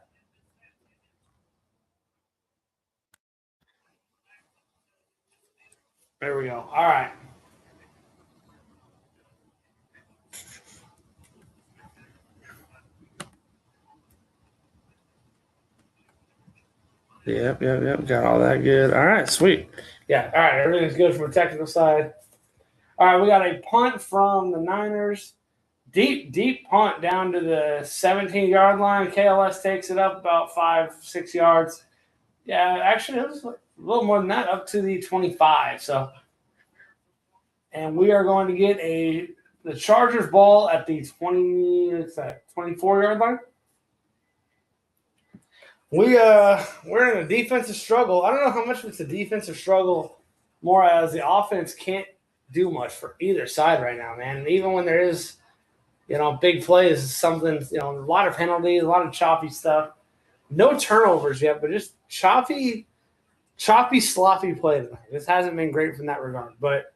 There we go. All right. Yep. Got all that good. All right. Sweet. Yeah. All right. Everything's good from the technical side. All right. We got a punt from the Niners. Deep punt down to the 17-yard line. KLS takes it up about 5-6 yards. Yeah, actually, it was a little more than that, up to the 25. So, and we are going to get the Chargers ball at the 24-yard line. We're in a defensive struggle. I don't know how much it's a defensive struggle, more as the offense can't do much for either side right now, man. And even when there is, big plays, something, a lot of penalties, a lot of choppy stuff. No turnovers yet, but just choppy, sloppy play tonight. This hasn't been great from that regard. But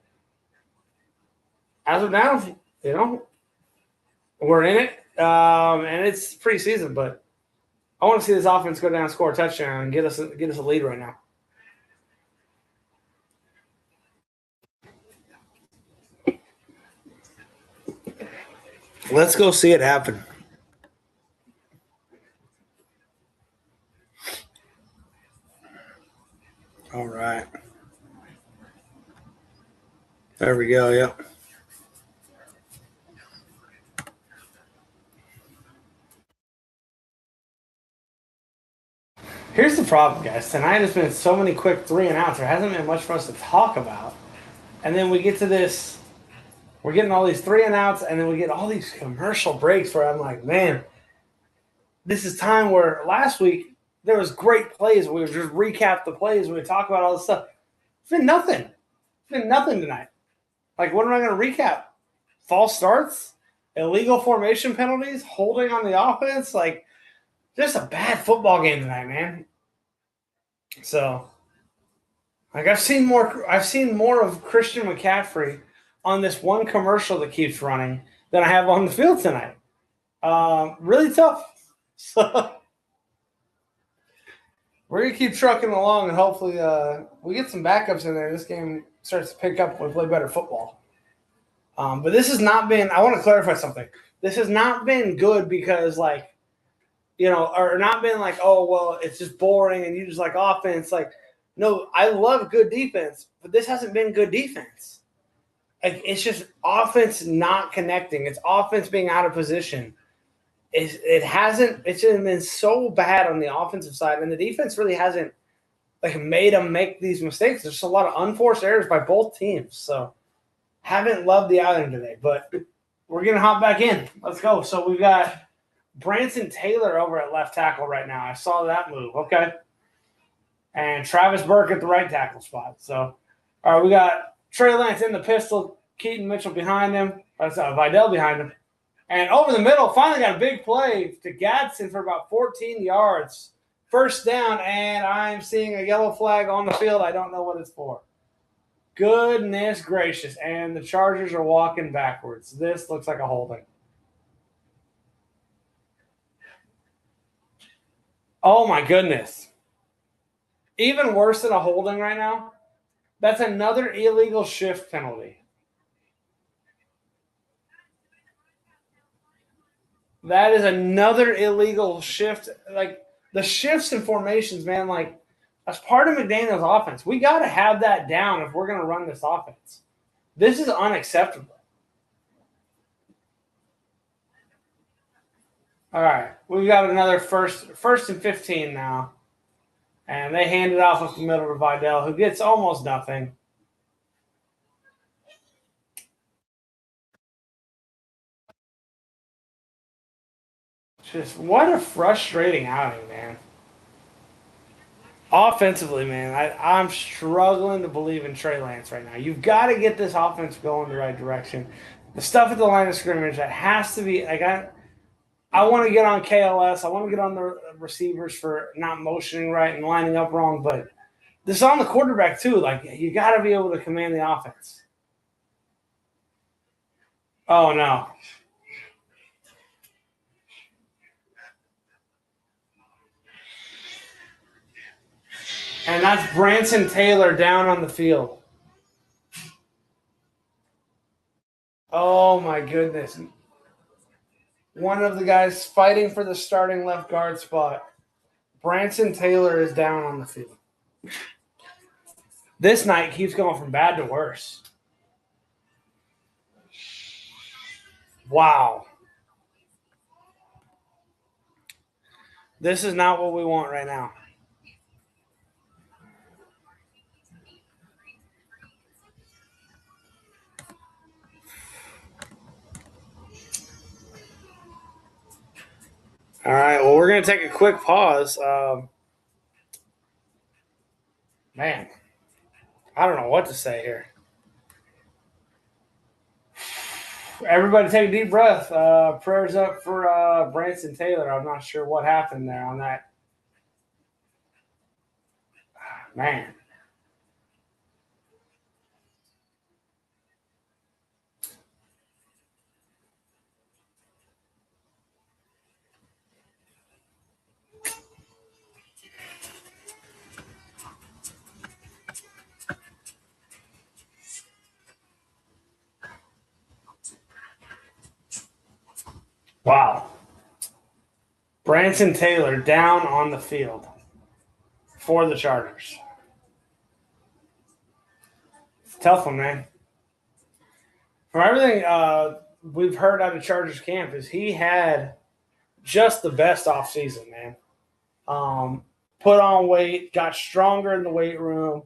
as of now, we're in it, and it's preseason. But I want to see this offense go down, score a touchdown, and get us a lead right now. Let's go see it happen. All right. There we go. Yep. Here's the problem, guys. Tonight has been so many quick 3-and-outs. There hasn't been much for us to talk about. And then we get to this. We're getting all these 3-and-outs, and then we get all these commercial breaks where I'm like, man, this is time where last week there was great plays. We would just recap the plays. We would talk about all this stuff. It's been nothing. It's been nothing tonight. Like, what am I going to recap? False starts? Illegal formation penalties? Holding on the offense? Like, just a bad football game tonight, man. So, like, I've seen more of Christian McCaffrey on this one commercial that keeps running than I have on the field tonight. Really tough. So we're gonna keep trucking along, and hopefully, we get some backups in there. This game starts to pick up when we play better football. But this has not been. I want to clarify something. This has not been good because, like, or not been like, oh well, it's just boring and you just like offense. Like, no, I love good defense, but this hasn't been good defense. Like, it's just offense not connecting. It's offense being out of position. It's been so bad on the offensive side, and the defense really hasn't made them make these mistakes. There's a lot of unforced errors by both teams. So haven't loved the outing today, but we're gonna hop back in. Let's go. So we've got Branson Taylor over at left tackle right now. I saw that move. Okay. And Travis Burke at the right tackle spot. So, all right, we got Trey Lance in the pistol, Keaton Mitchell behind him. That's Vidal behind him. And over the middle, finally got a big play to Gadsden for about 14 yards. First down, and I'm seeing a yellow flag on the field. I don't know what it's for. Goodness gracious. And the Chargers are walking backwards. This looks like a holding. Oh, my goodness. Even worse than a holding right now, that's another illegal shift penalty. That is another illegal shift. Like, the shifts and formations, man, like That's part of McDaniel's offense. We got to have that down if we're going to run this offense. This is unacceptable. All right, we've got another first and 15 now. And they hand it off up the middle to Vidal, who gets almost nothing. Just what a frustrating outing, man. Offensively, man, I'm struggling to believe in Trey Lance right now. You've got to get this offense going the right direction. The stuff at the line of scrimmage, that has to be like I want to get on KLS. I want to get on the receivers for not motioning right and lining up wrong, but this is on the quarterback too. Like you got to be able to command the offense. Oh no. And that's Branson Taylor down on the field. Oh my goodness. One of the guys fighting for the starting left guard spot. Branson Taylor is down on the field. This night keeps going from bad to worse. Wow. This is not what we want right now. All right, well, we're going to take a quick pause. Man, I don't know what to say here. Everybody take a deep breath. Prayers up for Branson Taylor. I'm not sure what happened there on that. Man. Wow. Branson Taylor down on the field for the Chargers. It's a tough one, man. From everything we've heard out of Chargers camp is he had just the best offseason, man. Put on weight, got stronger in the weight room,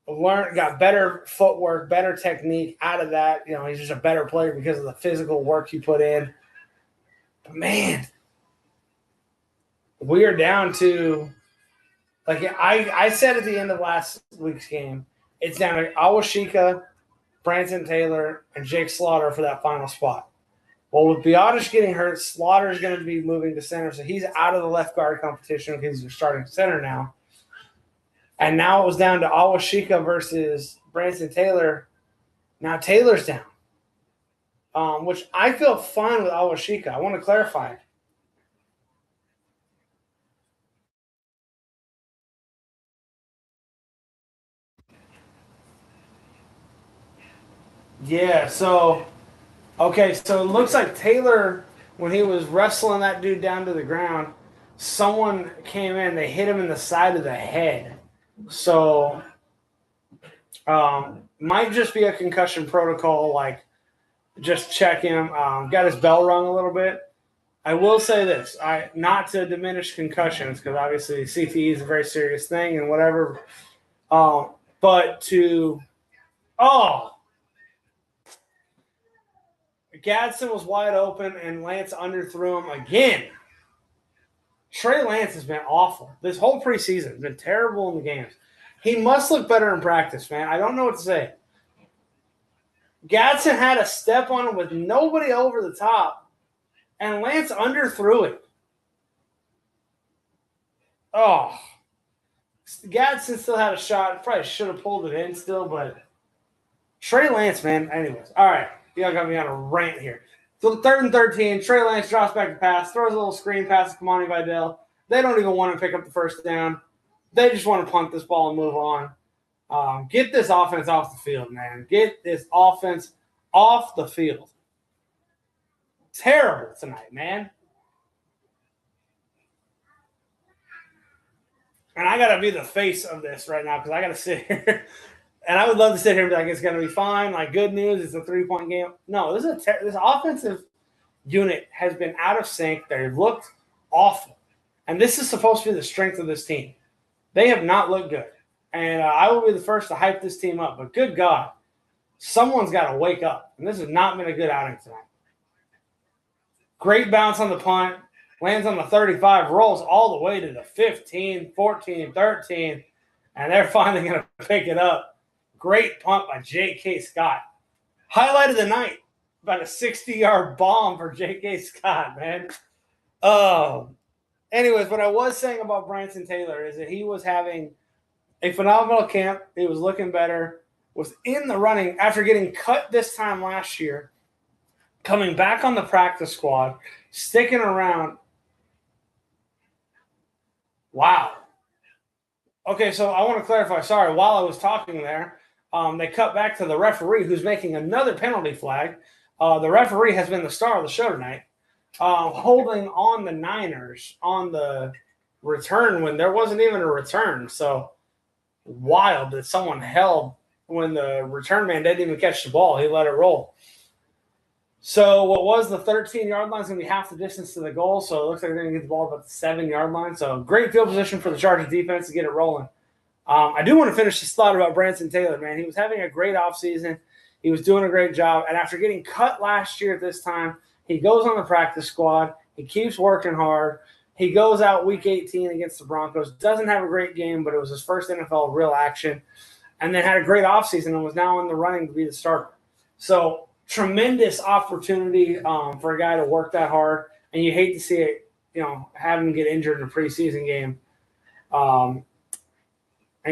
got better footwork, better technique out of that. You know, he's just a better player because of the physical work he put in. But man, we are down to, like I said at the end of last week's game, it's down to Awashika, Branson Taylor, and Jake Slaughter for that final spot. Well, with Biotish getting hurt, Slaughter is going to be moving to center, so he's out of the left guard competition because he's starting center now. And now it was down to Awashika versus Branson Taylor. Now Taylor's down, which I feel fine with Awashika. I want to clarify. Yeah, so it looks like Taylor, when he was wrestling that dude down to the ground, someone came in, they hit him in the side of the head. So might just be a concussion protocol, like just check him. Got his bell rung a little bit. I will say this, not to diminish concussions, because obviously CTE is a very serious thing and whatever. But Gadsden was wide open and Lance underthrew him again. Trey Lance has been awful. This whole preseason has been terrible in the games. He must look better in practice, man. I don't know what to say. Gadsden had a step on him with nobody over the top, and Lance underthrew it. Oh. Gadsden still had a shot. Probably should have pulled it in still, but Trey Lance, man. Anyways, all right. Y'all got me on a rant here. So 3rd and 13, Trey Lance drops back to pass, throws a little screen pass to Kamani Vidal. They don't even want to pick up the first down. They just want to punt this ball and move on. Get this offense off the field, man. Get this offense off the field. Terrible tonight, man. and I got to be the face of this right now because I got to sit here. And I would love to sit here and be like, it's going to be fine. Like, good news, it's a 3-point game. No, this offensive unit has been out of sync. They've looked awful. And this is supposed to be the strength of this team. They have not looked good. And I will be the first to hype this team up. But good God, someone's got to wake up. And this has not been a good outing tonight. Great bounce on the punt. Lands on the 35, rolls all the way to the 15, 14, 13. And they're finally going to pick it up. Great punt by J.K. Scott. Highlight of the night. About a 60-yard bomb for J.K. Scott, man. Anyways, what I was saying about Branson Taylor is that he was having a phenomenal camp. He was looking better. Was in the running after getting cut this time last year. Coming back on the practice squad. Sticking around. Wow. Okay, so I want to clarify. Sorry, while I was talking there, they cut back to the referee who's making another penalty flag. The referee has been the star of the show tonight, holding on the Niners on the return when there wasn't even a return. So wild that someone held when the return man didn't even catch the ball. He let it roll. So what was the 13-yard line is going to be half the distance to the goal. So it looks like they're going to get the ball about the 7-yard line. So great field position for the Chargers defense to get it rolling. I do want to finish this thought about Branson Taylor, man. He was having a great offseason. He was doing a great job. And after getting cut last year at this time, he goes on the practice squad. He keeps working hard. He goes out week 18 against the Broncos. Doesn't have a great game, but it was his first NFL real action. And then had a great offseason and was now in the running to be the starter. So tremendous opportunity for a guy to work that hard. And you hate to see it, have him get injured in a preseason game. And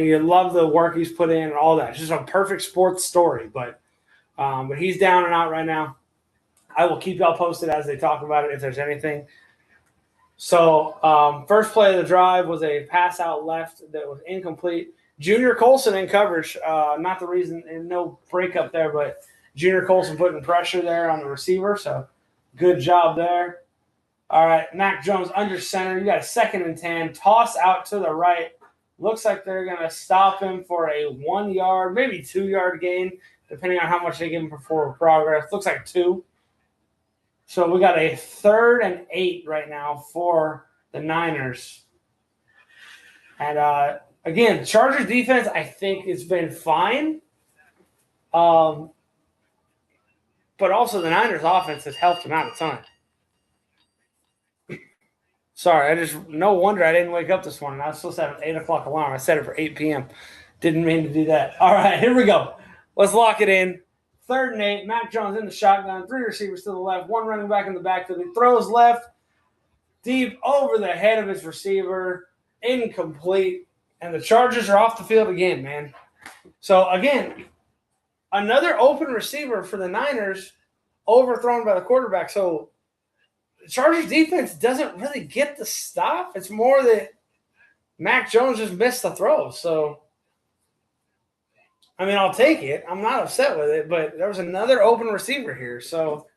you love the work he's put in and all that. It's just a perfect sports story. But he's down and out right now. I will keep y'all posted as they talk about it if there's anything. So first play of the drive was a pass out left that was incomplete. Junior Colson in coverage. Not the reason, and no breakup there, but Junior Colson putting pressure there on the receiver. So good job there. All right, Mac Jones under center. You got a 2nd and 10. Toss out to the right. Looks like they're going to stop him for a 1-yard, maybe 2-yard gain, depending on how much they give him for forward progress. Looks like 2. So we got a 3rd and 8 right now for the Niners. And, again, Chargers defense, I think, has been fine. But also the Niners offense has helped them out a ton. Sorry, no wonder I didn't wake up this morning. I was supposed to have an 8 o'clock alarm. I set it for 8 p.m. Didn't mean to do that. All right, here we go. Let's lock it in. 3rd and 8. Mac Jones in the shotgun. 3 receivers to the left. 1 running back in the backfield. He throws left, deep over the head of his receiver. Incomplete. And the Chargers are off the field again, man. So, again, another open receiver for the Niners overthrown by the quarterback. So, the Chargers defense doesn't really get the stop. It's more that Mac Jones just missed the throw. So, I mean, I'll take it. I'm not upset with it, but there was another open receiver here. So,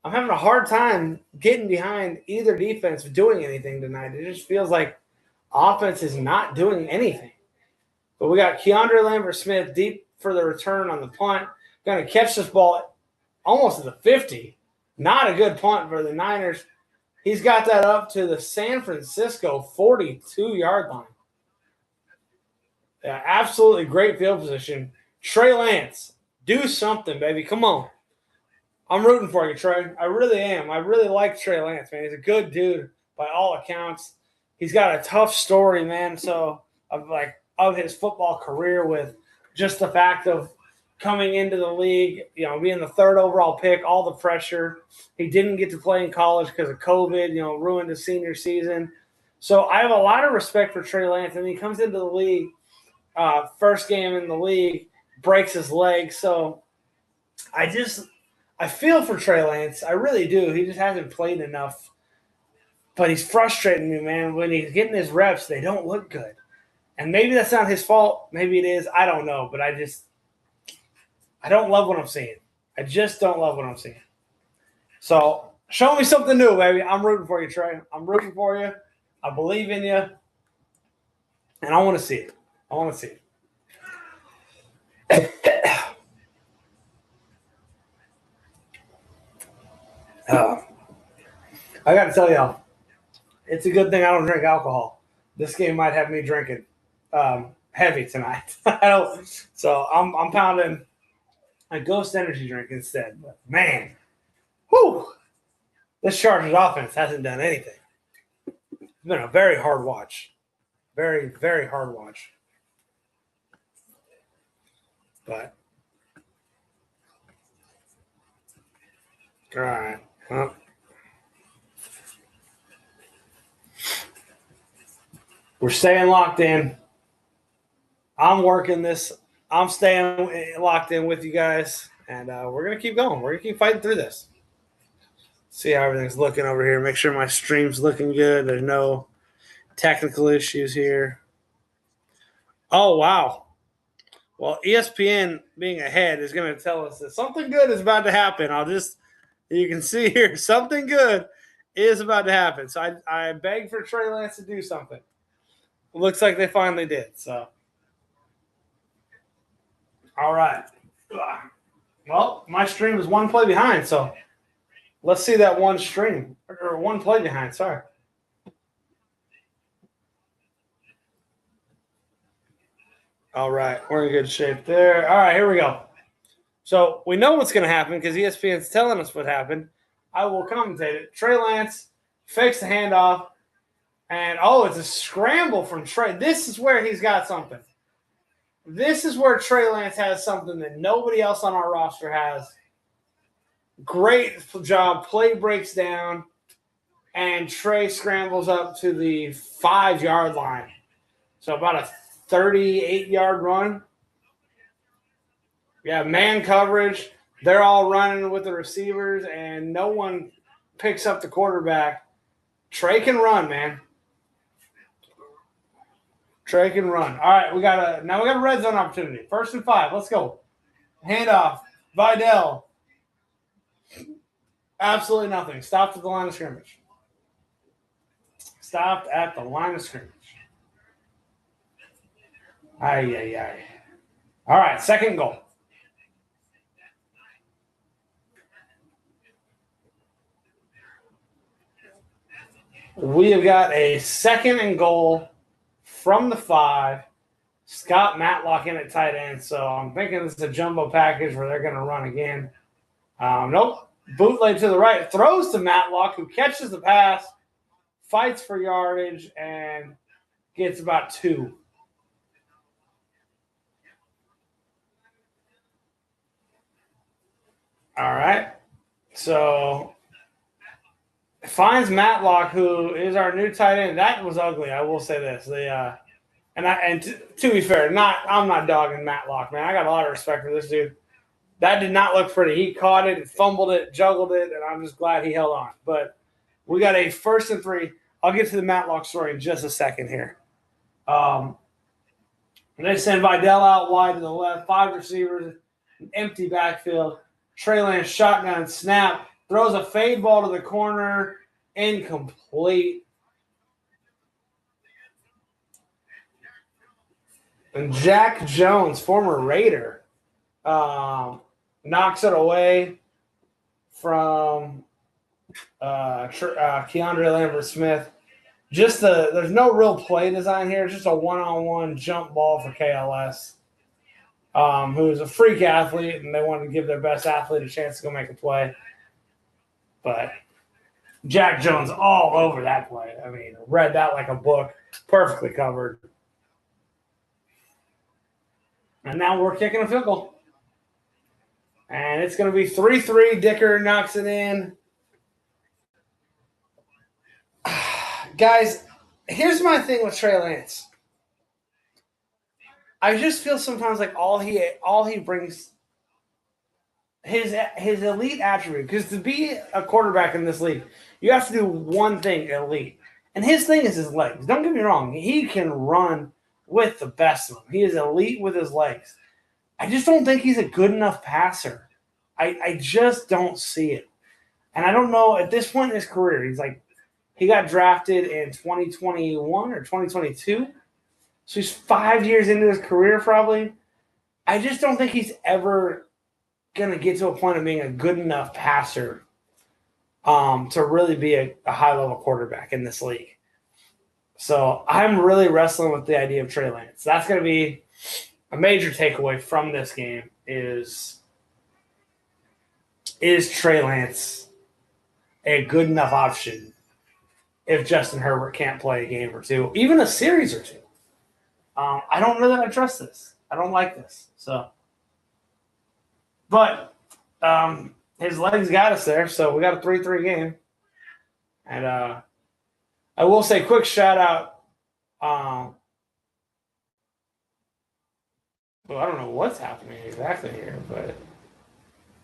I'm having a hard time getting behind either defense doing anything tonight. It just feels like offense is not doing anything. But we got Keandre Lambert-Smith deep for the return on the punt. Going to catch this ball almost at the 50. Not a good punt for the Niners. He's got that up to the San Francisco 42-yard line. Yeah, absolutely great field position. Trey Lance, do something, baby. Come on. I'm rooting for you, Trey. I really am. I really like Trey Lance, man. He's a good dude by all accounts. He's got a tough story, man. So of his football career with just the fact of coming into the league, being the 3rd overall pick, all the pressure. He didn't get to play in college because of COVID, ruined his senior season. So I have a lot of respect for Trey Lance. And he comes into the league, first game in the league, breaks his leg. So I feel for Trey Lance. I really do. He just hasn't played enough. But he's frustrating me, man. When he's getting his reps, they don't look good. And maybe that's not his fault. Maybe it is. I don't know. But I don't love what I'm seeing. I just don't love what I'm seeing. So show me something new, baby. I'm rooting for you, Trey. I'm rooting for you. I believe in you. And I want to see it. I got to tell y'all, it's a good thing I don't drink alcohol. This game might have me drinking heavy tonight. So I'm pounding a Ghost energy drink instead. But man, whew, this Chargers offense hasn't done anything. It's been a very hard watch. Very, very hard watch. But all right. Well, we're staying locked in. I'm working this. I'm staying locked in with you guys, and we're gonna keep going. We're gonna keep fighting through this. See how everything's looking over here. Make sure my stream's looking good. There's no technical issues here. Oh wow. Well, ESPN being ahead is going to tell us that something good is about to happen. You can see here, something good is about to happen. So I begged for Trey Lance to do something. It looks like they finally did. So, all right. Well, my stream is one play behind. So let's see that one stream or one play behind. Sorry. All right. We're in good shape there. All right. Here we go. So we know what's going to happen because ESPN's telling us what happened. I will commentate it. Trey Lance fakes the handoff, and it's a scramble from Trey. This is where he's got something. This is where Trey Lance has something that nobody else on our roster has. Great job. Play breaks down, and Trey scrambles up to the 5-yard line. So about a 38-yard run. Yeah, man coverage. They're all running with the receivers, and no one picks up the quarterback. Trey can run, man. Trey can run. All right, we got a red zone opportunity. 1st and 5. Let's go. Handoff. Vidal. Absolutely nothing. Stopped at the line of scrimmage. Ay. All right, 2nd goal. We have got a 2nd and goal from the 5. Scott Matlock in at tight end. So I'm thinking this is a jumbo package where they're going to run again. Nope. Bootleg to the right. Throws to Matlock, who catches the pass, fights for yardage, and gets about 2. All right. So finds Matlock, who is our new tight end. That was ugly. I will say this. To be fair, I'm not dogging Matlock, man. I got a lot of respect for this dude. That did not look pretty. He caught it, fumbled it, juggled it, and I'm just glad he held on. But we got a 1st and 3. I'll get to the Matlock story in just a second here. They send Vidal out wide to the left, 5 receivers, an empty backfield. Trey Lance shotgun snap, throws a fade ball to the corner, incomplete. And Jack Jones, former Raider, knocks it away from Keandre Lambert-Smith. There's no real play design here. It's just a one-on-one jump ball for KLS, who's a freak athlete, and they wanted to give their best athlete a chance to go make a play. But Jack Jones all over that play. I mean, read that like a book, perfectly covered. And now we're kicking a field goal. And it's going to be 3-3. Dicker knocks it in. Guys, here's my thing with Trey Lance. I just feel sometimes like all he brings his elite attribute, because to be a quarterback in this league, you have to do one thing elite. And his thing is his legs. Don't get me wrong. He can run with the best of them. He is elite with his legs. I just don't think he's a good enough passer. I just don't see it. And I don't know, at this point in his career, he got drafted in 2021 or 2022. So he's 5 years into his career probably. I just don't think he's ever going to get to a point of being a good enough passer to really be a high-level quarterback in this league. So I'm really wrestling with the idea of Trey Lance. That's going to be a major takeaway from this game is Trey Lance a good enough option if Justin Herbert can't play a game or two, even a series or two? I don't know that I trust this. I don't like this. So, but his legs got us there, so we got a 3-3 game. And I will say, quick shout out. Well, I don't know what's happening exactly here, but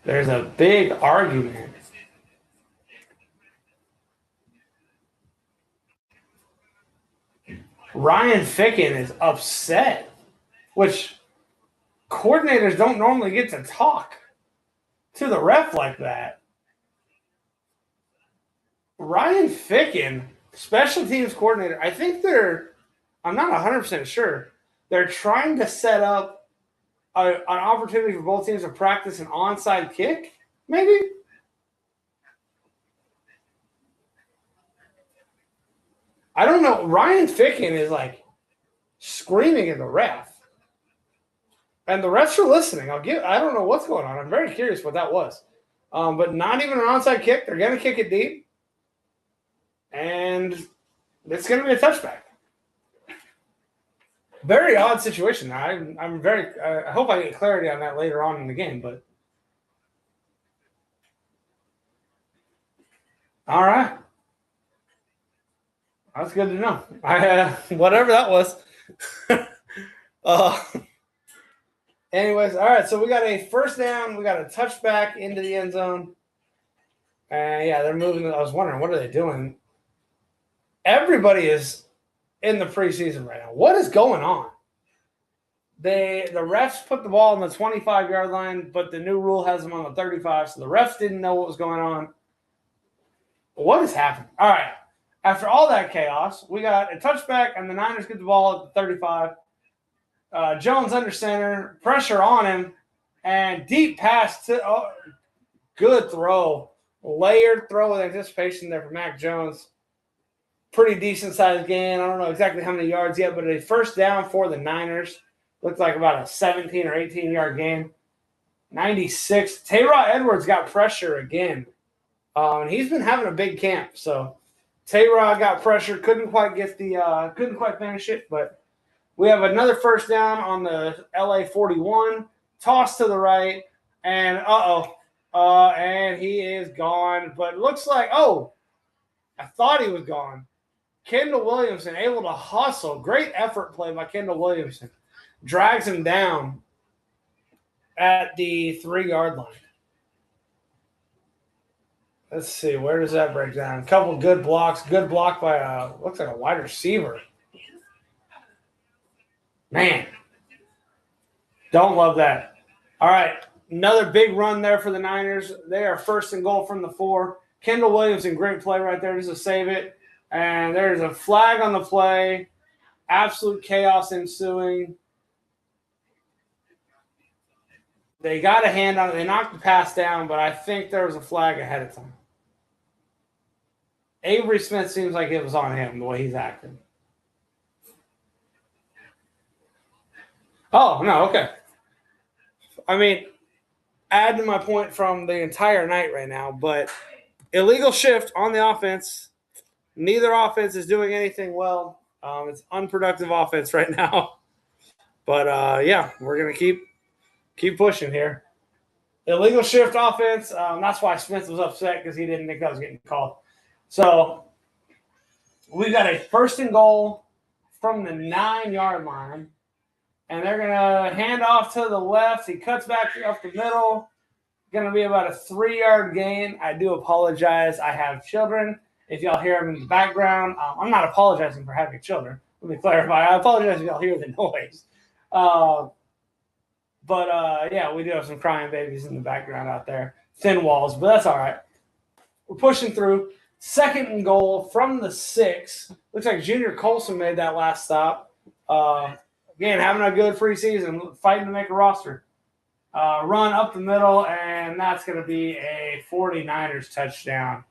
there's a big argument. Ryan Ficken is upset, which coordinators don't normally get to talk to the ref like that. Ryan Ficken, special teams coordinator, I think I'm not 100% sure, they're trying to set up an opportunity for both teams to practice an onside kick, maybe? I don't know. Ryan Ficken is like screaming at the ref. And the refs are listening. I don't know what's going on. I'm very curious what that was. But not even an onside kick. They're going to kick it deep. And it's going to be a touchback. Very odd situation. I hope I get clarity on that later on in the game. But all right. That's good to know. Whatever that was. Anyways, all right. So we got a first down. We got a touchback into the end zone. And yeah, they're moving. I was wondering, what are they doing? Everybody is in the preseason right now. What is going on? The refs put the ball on the 25-yard line, but the new rule has them on the 35, so the refs didn't know what was going on. What is happening? All right. After all that chaos, we got a touchback, and the Niners get the ball at the 35. Jones under center, pressure on him, and deep pass to good throw. Layered throw with anticipation there for Mac Jones. Pretty decent sized gain. I don't know exactly how many yards yet, but a first down for the Niners. Looked like about a 17 or 18-yard gain. 96. Tyrod Edwards got pressure again. And he's been having a big camp. So Tyrod got pressure, couldn't quite finish it, but we have another first down on the LA 41. Toss to the right, and and he is gone. But it looks like, I thought he was gone. Kendall Williamson able to hustle. Great effort play by Kendall Williamson. Drags him down at the 3-yard line. Let's see, where does that break down? A couple good blocks. Good block by looks like a wide receiver. Man, don't love that. All right, another big run there for the Niners. They are first and goal from the 4. Kendall Williamson, great play right there just to save it. And there's a flag on the play. Absolute chaos ensuing. They got a hand on it. They knocked the pass down, but I think there was a flag ahead of time. Avery Smith seems like it was on him, the way he's acting. Oh, no, okay. I mean, add to my point from the entire night right now, but illegal shift on the offense. Neither offense is doing anything well. It's unproductive offense right now. But, yeah, we're going to keep pushing here. Illegal shift offense. That's why Smith was upset, because he didn't think that was getting called. So we got a first and goal from the 9-yard line. And they're going to hand off to the left. He cuts back up the middle. Going to be about a 3-yard gain. I do apologize. I have children. If y'all hear them in the background, I'm not apologizing for having children. Let me clarify. I apologize if y'all hear the noise. Yeah, we do have some crying babies in the background out there. Thin walls, but that's all right. We're pushing through. Second and goal from the 6. Looks like Junior Colson made that last stop. Again, having a good preseason, fighting to make a roster. Run up the middle, and that's going to be a 49ers touchdown.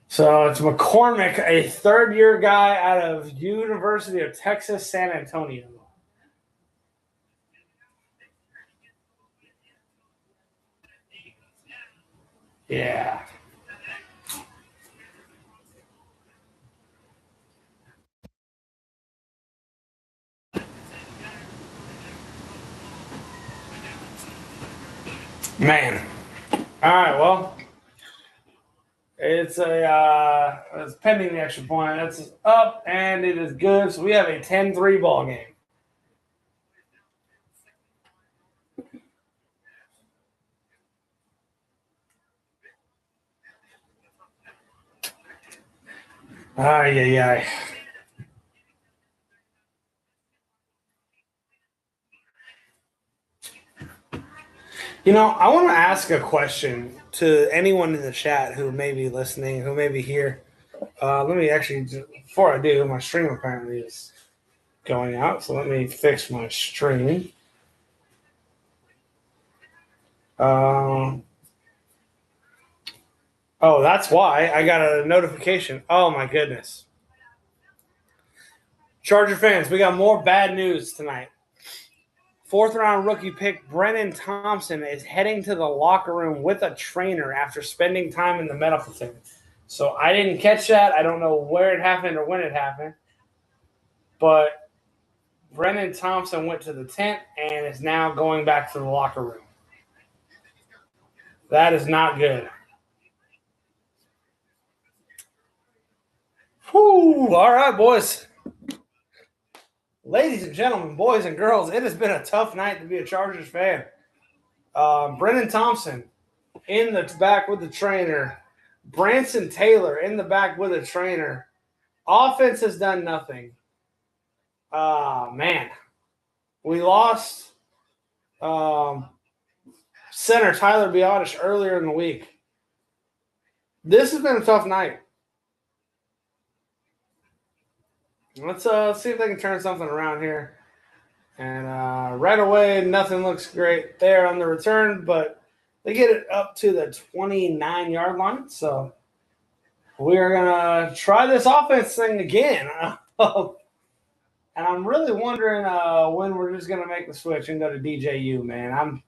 So it's McCormick, a third-year guy out of University of Texas, San Antonio. Yeah. Man. All right, well, it's it's pending the extra point. It's up, and it is good. So we have a 10-3 ball game. Ay, ay, ay. You know, I want to ask a question to anyone in the chat who may be listening, who may be here. Let me actually, before I do, my stream apparently is going out, so let me fix my stream. Oh, that's why I got a notification. Oh my goodness. Charger fans, we got more bad news tonight. 4th-round rookie pick Brennan Thompson is heading to the locker room with a trainer after spending time in the medical tent. So I didn't catch that. I don't know where it happened or when it happened. But Brennan Thompson went to the tent and is now going back to the locker room. That is not good. Whew. All right, boys. Ladies and gentlemen, boys and girls, it has been a tough night to be a Chargers fan. Brennan Thompson in the back with the trainer. Branson Taylor in the back with a trainer. Offense has done nothing. Man. We lost center Tyler Biadasz earlier in the week. This has been a tough night. Let's see if they can turn something around here. And right away, nothing looks great there on the return, but they get it up to the 29-yard line. So we are going to try this offense thing again. And I'm really wondering when we're just going to make the switch and go to DJU, man.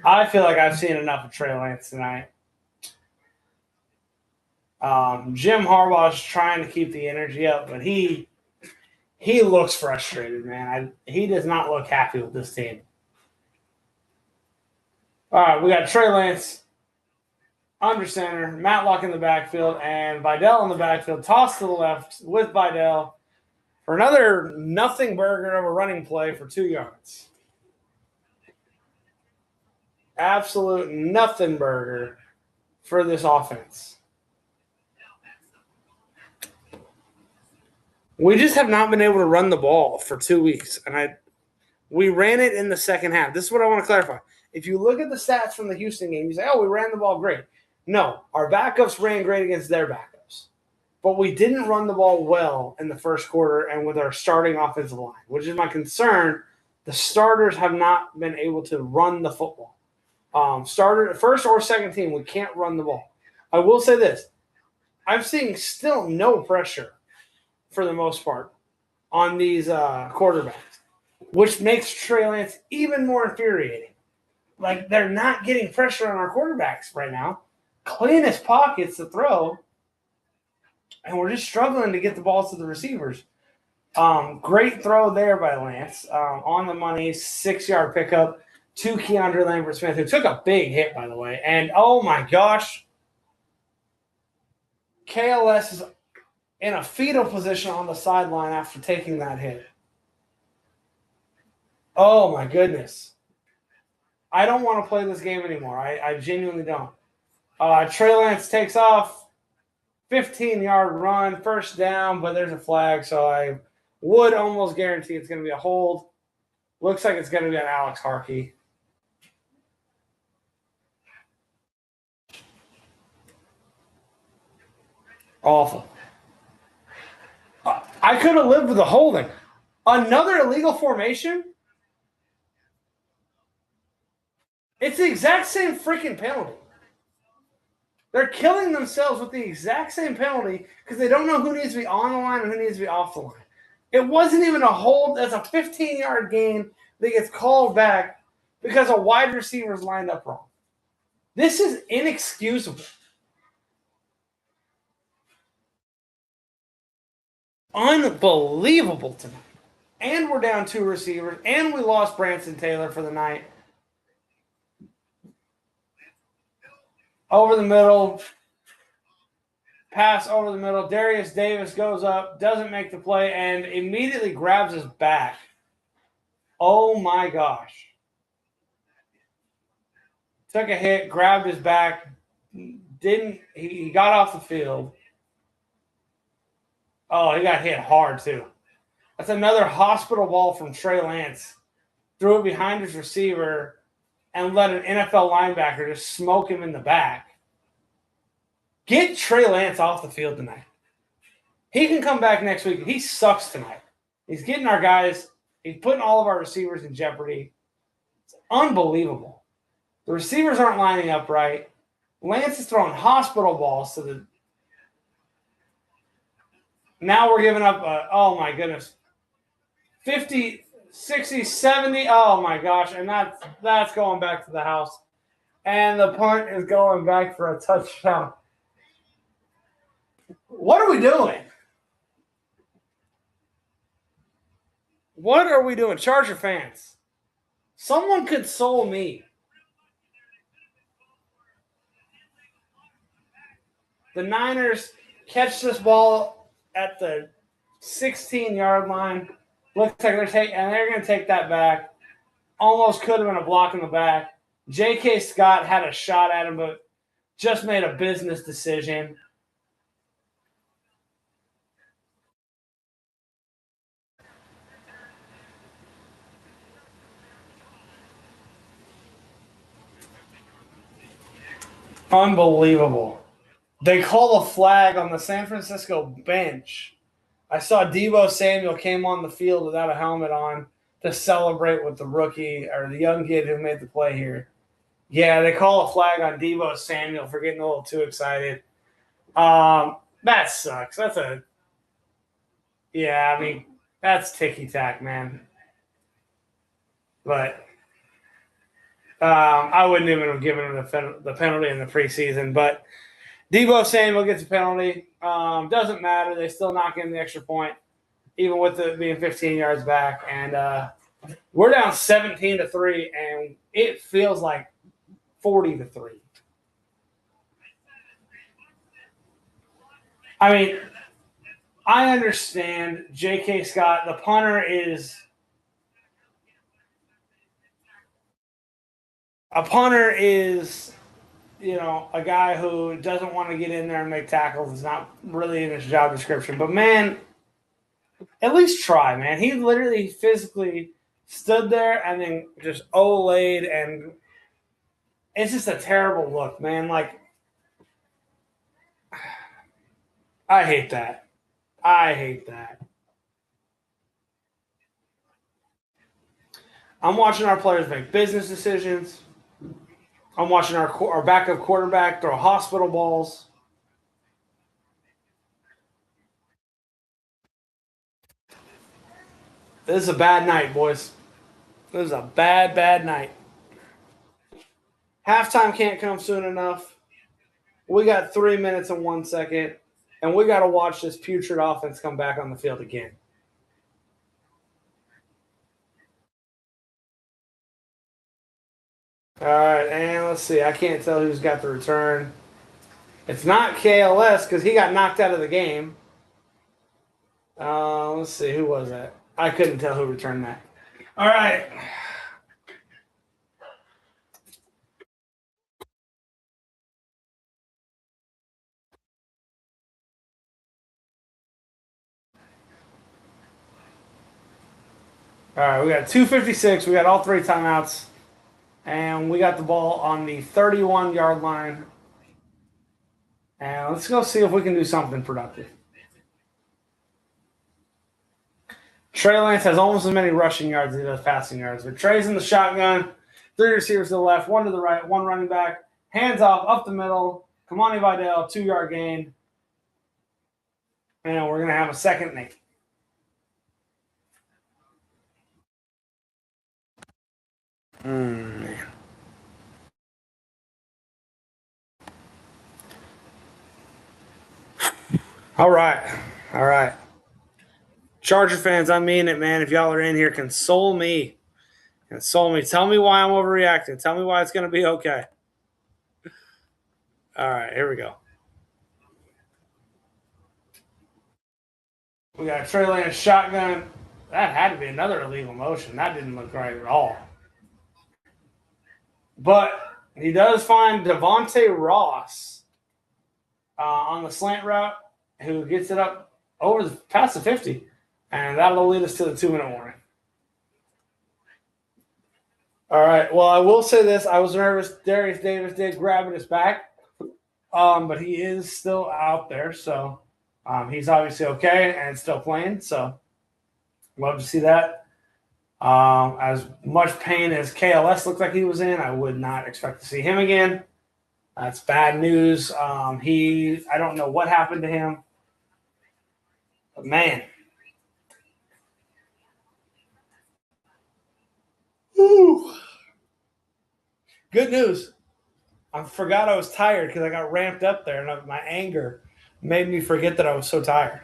I feel like I've seen enough of Trey Lance tonight. Jim Harbaugh's trying to keep the energy up, but he looks frustrated, man. He does not look happy with this team. All right, we got Trey Lance under center, Matlock in the backfield, and Vidal in the backfield. Toss to the left with Vidal for another nothing burger of a running play for 2 yards. Absolute nothing burger for this offense. We just have not been able to run the ball for 2 weeks, and we ran it in the second half. This is what I want to clarify. If you look at the stats from the Houston game, you say, oh, we ran the ball great. No, our backups ran great against their backups. But we didn't run the ball well in the first quarter and with our starting offensive line, which is my concern. The starters have not been able to run the football. Starter, first or second team, we can't run the ball. I will say this. I'm seeing still no pressure for the most part on these quarterbacks, which makes Trey Lance even more infuriating. Like, they're not getting pressure on our quarterbacks right now. Cleanest pockets to throw, and we're just struggling to get the balls to the receivers. Great throw there by Lance. On the money, 6-yard pickup to Keandre Lambert-Smith, who took a big hit, by the way. And, oh, my gosh, KLS is in a fetal position on the sideline after taking that hit. Oh, my goodness. I don't want to play this game anymore. I genuinely don't. Trey Lance takes off, 15-yard run, first down, but there's a flag, so I would almost guarantee it's going to be a hold. Looks like it's going to be an Alex Harkey. Awful. I could have lived with the holding. Another illegal formation? It's the exact same freaking penalty. They're killing themselves with the exact same penalty because they don't know who needs to be on the line and who needs to be off the line. It wasn't even a hold. That's a 15-yard gain that gets called back because a wide receiver is lined up wrong. This is inexcusable. Unbelievable tonight. And we're down 2 receivers, and we lost Branson Taylor for the night. Over the middle. Pass over the middle. Darius Davis goes up, doesn't make the play, and immediately grabs his back. Oh, my gosh. Took a hit, grabbed his back. He got off the field. Oh, he got hit hard, too. That's another hospital ball from Trey Lance. Threw it behind his receiver and let an NFL linebacker just smoke him in the back. Get Trey Lance off the field tonight. He can come back next week. He sucks tonight. He's getting our guys. He's putting all of our receivers in jeopardy. It's unbelievable. The receivers aren't lining up right. Lance is throwing hospital balls to the. Now we're giving up, oh my goodness, 50, 60, 70. Oh my gosh. And that's going back to the house. And the punt is going back for a touchdown. What are we doing? What are we doing? Charger fans, someone console me. The Niners catch this ball at the 16-yard line. Looks like they're going to take that back. Almost could have been a block in the back. J.K. Scott had a shot at him, but just made a business decision. Unbelievable. They call a flag on the San Francisco bench. I saw Deebo Samuel came on the field without a helmet on to celebrate with the rookie or the young kid who made the play here. Yeah, they call a flag on Deebo Samuel for getting a little too excited. That sucks. That's ticky-tack, man. But I wouldn't even have given him the penalty in the preseason. But Deebo Samuel gets a penalty. Doesn't matter. They still knock in the extra point, even with it being 15 yards back. And we're down 17-3, and it feels like 40-3. I mean, I understand J.K. Scott. The punter is a guy who doesn't want to get in there and make tackles. It's not really in his job description. But, man, at least try, man. He literally physically stood there and then just olayed, and it's just a terrible look, man. Like, I hate that. I'm watching our players make business decisions. I'm watching our backup quarterback throw hospital balls. This is a bad night, boys. This is a bad, bad night. Halftime can't come soon enough. We got 3 minutes and 1 second, and we got to watch this putrid offense come back on the field again. All right, and let's see. I can't tell who's got the return. It's not KLS because he got knocked out of the game. Let's see. Who was that? I couldn't tell who returned that. All right. All right, we got 2:56. We got all 3 timeouts. And we got the ball on the 31-yard line. And let's go see if we can do something productive. Trey Lance has almost as many rushing yards as he does passing yards. But Trey's in the shotgun. 3 receivers to the left, 1 to the right, 1 running back. Hands off, up the middle. Kamani Vidal, 2-yard gain. And we're going to have a 2nd and 8. Man. All right. Charger fans, I mean it, man. If y'all are in here, console me. Tell me why I'm overreacting. Tell me why it's going to be okay. All right, here we go. We got Trey Lance shotgun. That had to be another illegal motion. That didn't look right at all. But he does find Devontae Ross on the slant route, who gets it up past the 50. And that'll lead us to the 2-minute warning. All right. Well, I will say this. I was nervous. Darius Davis did grab at his back, but he is still out there. So he's obviously okay and still playing. So love to see that. As much pain as KLS looked like he was in, I would not expect to see him again. That's bad news. I don't know what happened to him. But man. Whew. Good news. I forgot I was tired because I got ramped up there, and my anger made me forget that I was so tired.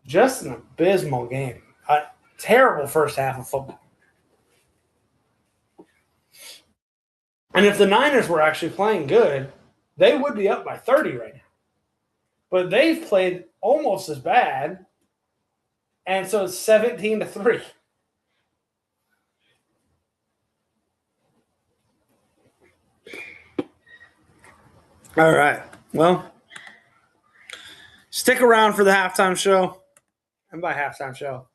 Just an abysmal game. A terrible first half of football. And if the Niners were actually playing good, they would be up by 30 right now. But they've played almost as bad, and so it's 17-3. All right. Well, stick around for the halftime show. And by halftime show,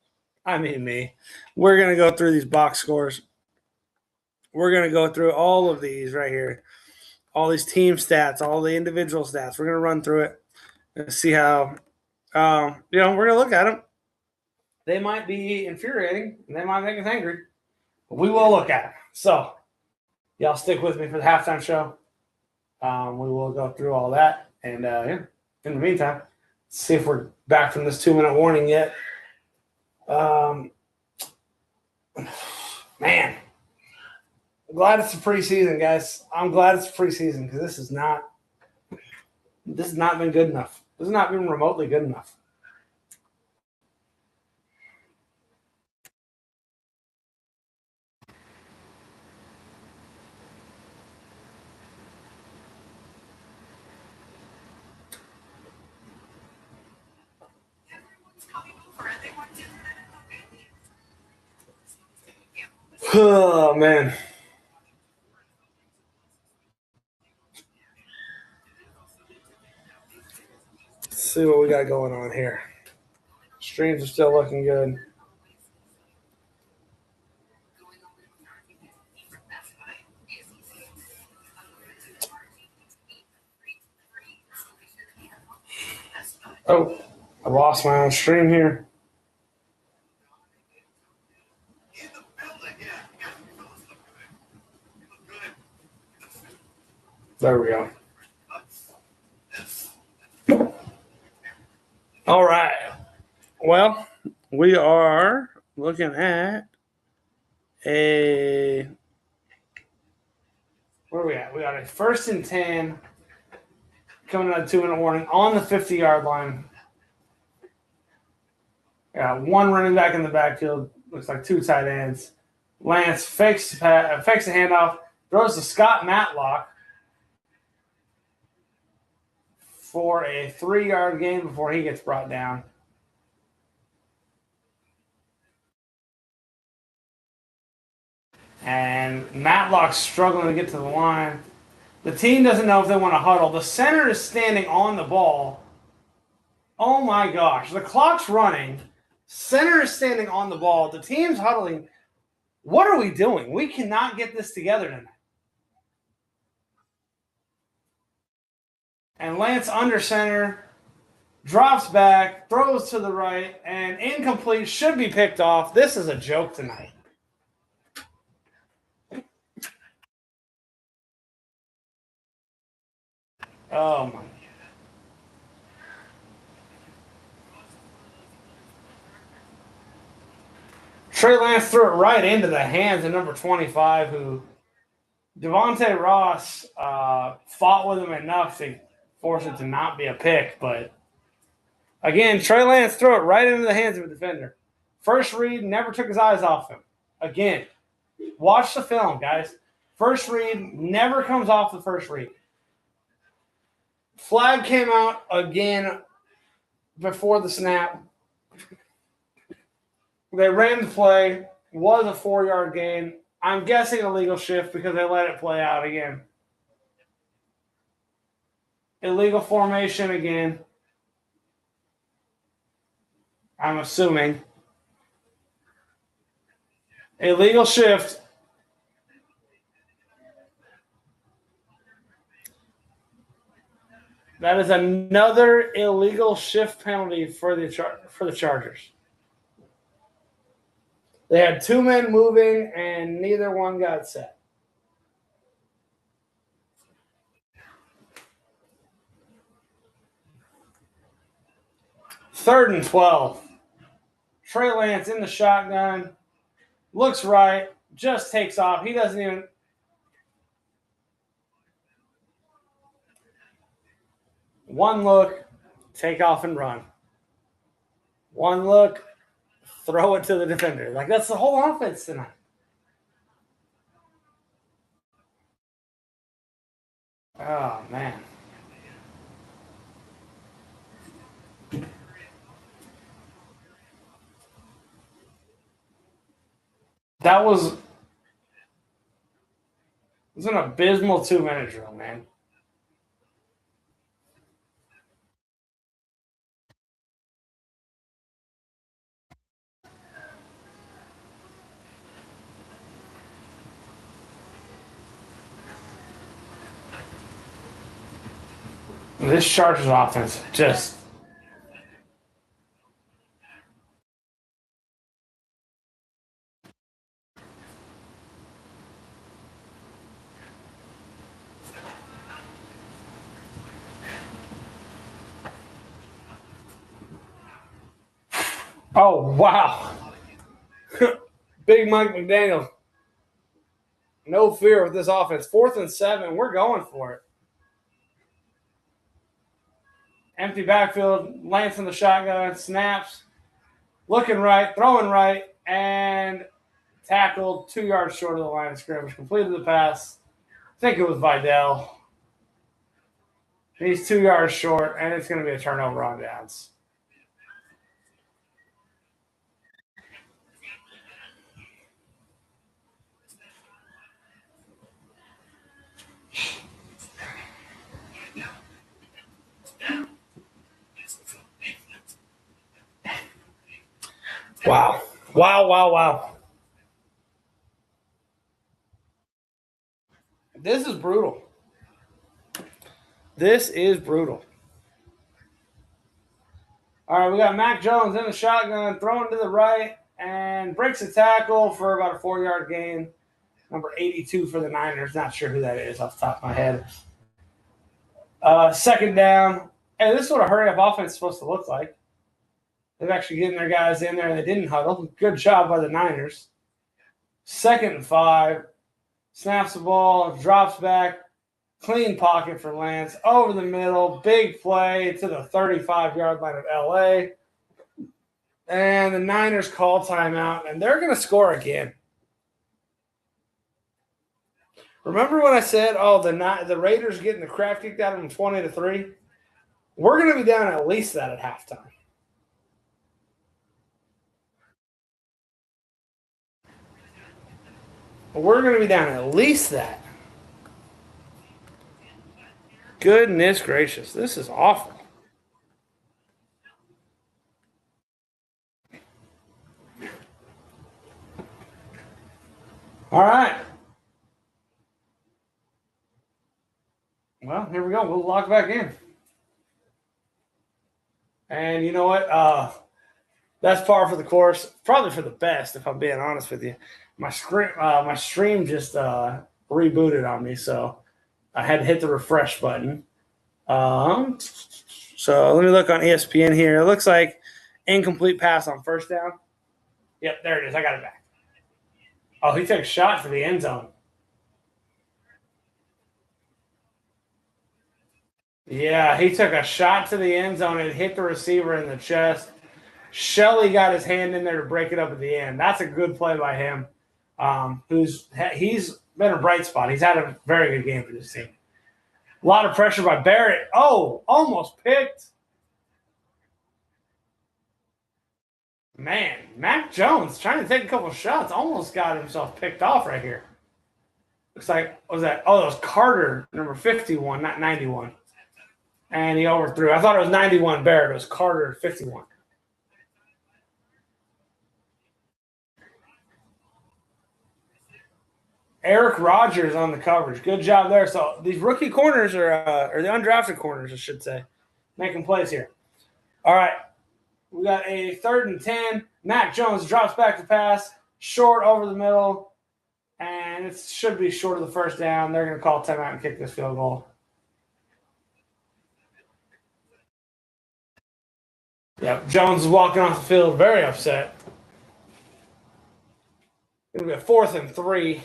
I mean me. We're going to go through these box scores. We're going to go through all of these right here. All these team stats, all the individual stats. We're going to run through it and see how, we're going to look at them. They might be infuriating, and they might make us angry. But we will look at them. So, y'all stick with me for the halftime show. We will go through all that. And, in the meantime, see if we're back from this 2-minute warning yet. Man, I'm glad it's a preseason, guys. I'm glad it's a preseason because this has not been good enough. This has not been remotely good enough. Oh, man. Let's see what we got going on here. Streams are still looking good. Oh, I lost my own stream here. There we go. All right. Well, we are looking at where are we at? We got a 1st and 10 coming out of 2-minute warning on the 50-yard line. Got 1 running back in the backfield. Looks like 2 tight ends. Lance fakes a handoff, throws to Scott Matlock for a 3-yard gain before he gets brought down. And Matlock's struggling to get to the line. The team doesn't know if they want to huddle. The center is standing on the ball. Oh my gosh. The clock's running. Center is standing on the ball. The team's huddling. What are we doing? We cannot get this together tonight. And Lance under center, drops back, throws to the right, and incomplete, should be picked off. This is a joke tonight. Oh, my. Trey Lance threw it right into the hands of number 25, who Devontae Ross fought with him enough to force it to not be a pick. But again, Trey Lance threw it right into the hands of a defender. First read, never took his eyes off him. Again, watch the film, guys. First read never comes off the first read. Flag came out again before the snap. They ran the play, was a 4-yard gain. I'm guessing illegal shift because they let it play out again. Illegal formation again. I'm assuming. Illegal shift. That is another illegal shift penalty for the Chargers. They had 2 men moving, and neither one got set. Third and 12. Trey Lance in the shotgun. Looks right. Just takes off. He doesn't even... One look, take off and run. One look, throw it to the defender. Like, that's the whole offense tonight. Oh, man. That was an abysmal 2-minute drill, man. This Chargers offense just... Oh, wow. Big Mike McDaniel. No fear with this offense. 4th and 7. We're going for it. Empty backfield. Lance in the shotgun. Snaps. Looking right. Throwing right. And tackled 2 yards short of the line of scrimmage. Completed the pass. I think it was Vidal. He's 2 yards short, and it's going to be a turnover on downs. Wow. Wow. This is brutal. All right, we got Mac Jones in the shotgun, throwing to the right, and breaks a tackle for about a 4-yard gain. Number 82 for the Niners. Not sure who that is off the top of my head. Second down. Hey, this is what a hurry-up offense is supposed to look like. They're actually getting their guys in there, and they didn't huddle. Good job by the Niners. 2nd and 5. Snaps the ball, drops back. Clean pocket for Lance. Over the middle. Big play to the 35-yard line of L.A. And the Niners call timeout, and they're going to score again. Remember when I said, the Raiders getting the crap kicked out of them 20-3? We're going to be down at least that at halftime. We're going to be down at least that. Goodness gracious. This is awful. All right. Well, here we go. We'll lock back in. And you know what? That's par for the course. Probably for the best, if I'm being honest with you. My stream just rebooted on me, so I had to hit the refresh button. So let me look on ESPN here. It looks like incomplete pass on first down. Yep, there it is. I got it back. Oh, he took a shot for the end zone. Yeah, he took a shot to the end zone and hit the receiver in the chest. Shelley got his hand in there to break it up at the end. That's a good play by him. He's been a bright spot. He's had a very good game for this team. A lot of pressure by Barrett. Oh, almost picked. Man, Mac Jones trying to take a couple shots, almost got himself picked off right here. Looks like, what was that? Oh, that was Carter, number 51, not 91. And he overthrew. I thought it was 91 Barrett. It was Carter, 51. Eric Rogers on the coverage. Good job there. So these rookie corners or the undrafted corners, I should say, making plays here. All right. We got a 3rd and 10. Mac Jones drops back to pass, short over the middle, and it should be short of the first down. They're going to call timeout and kick this field goal. Yep, Jones is walking off the field very upset. It's going to be a 4th and 3,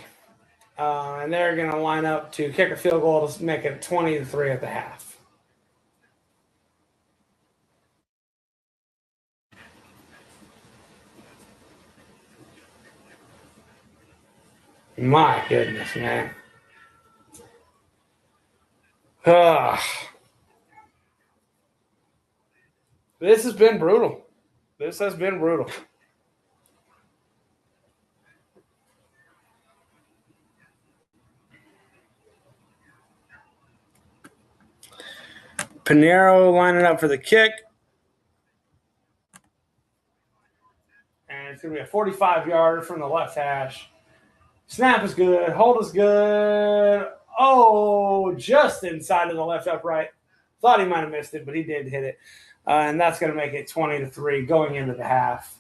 and they're going to line up to kick a field goal to make it 20-3 at the half. My goodness, man. This has been brutal. This has been brutal. Pinheiro lining up for the kick. And it's going to be a 45-yarder from the left hash. Snap is good. Hold is good. Oh, just inside of the left upright. Thought he might have missed it, but he did hit it. And that's going to make it 20-3 going into the half.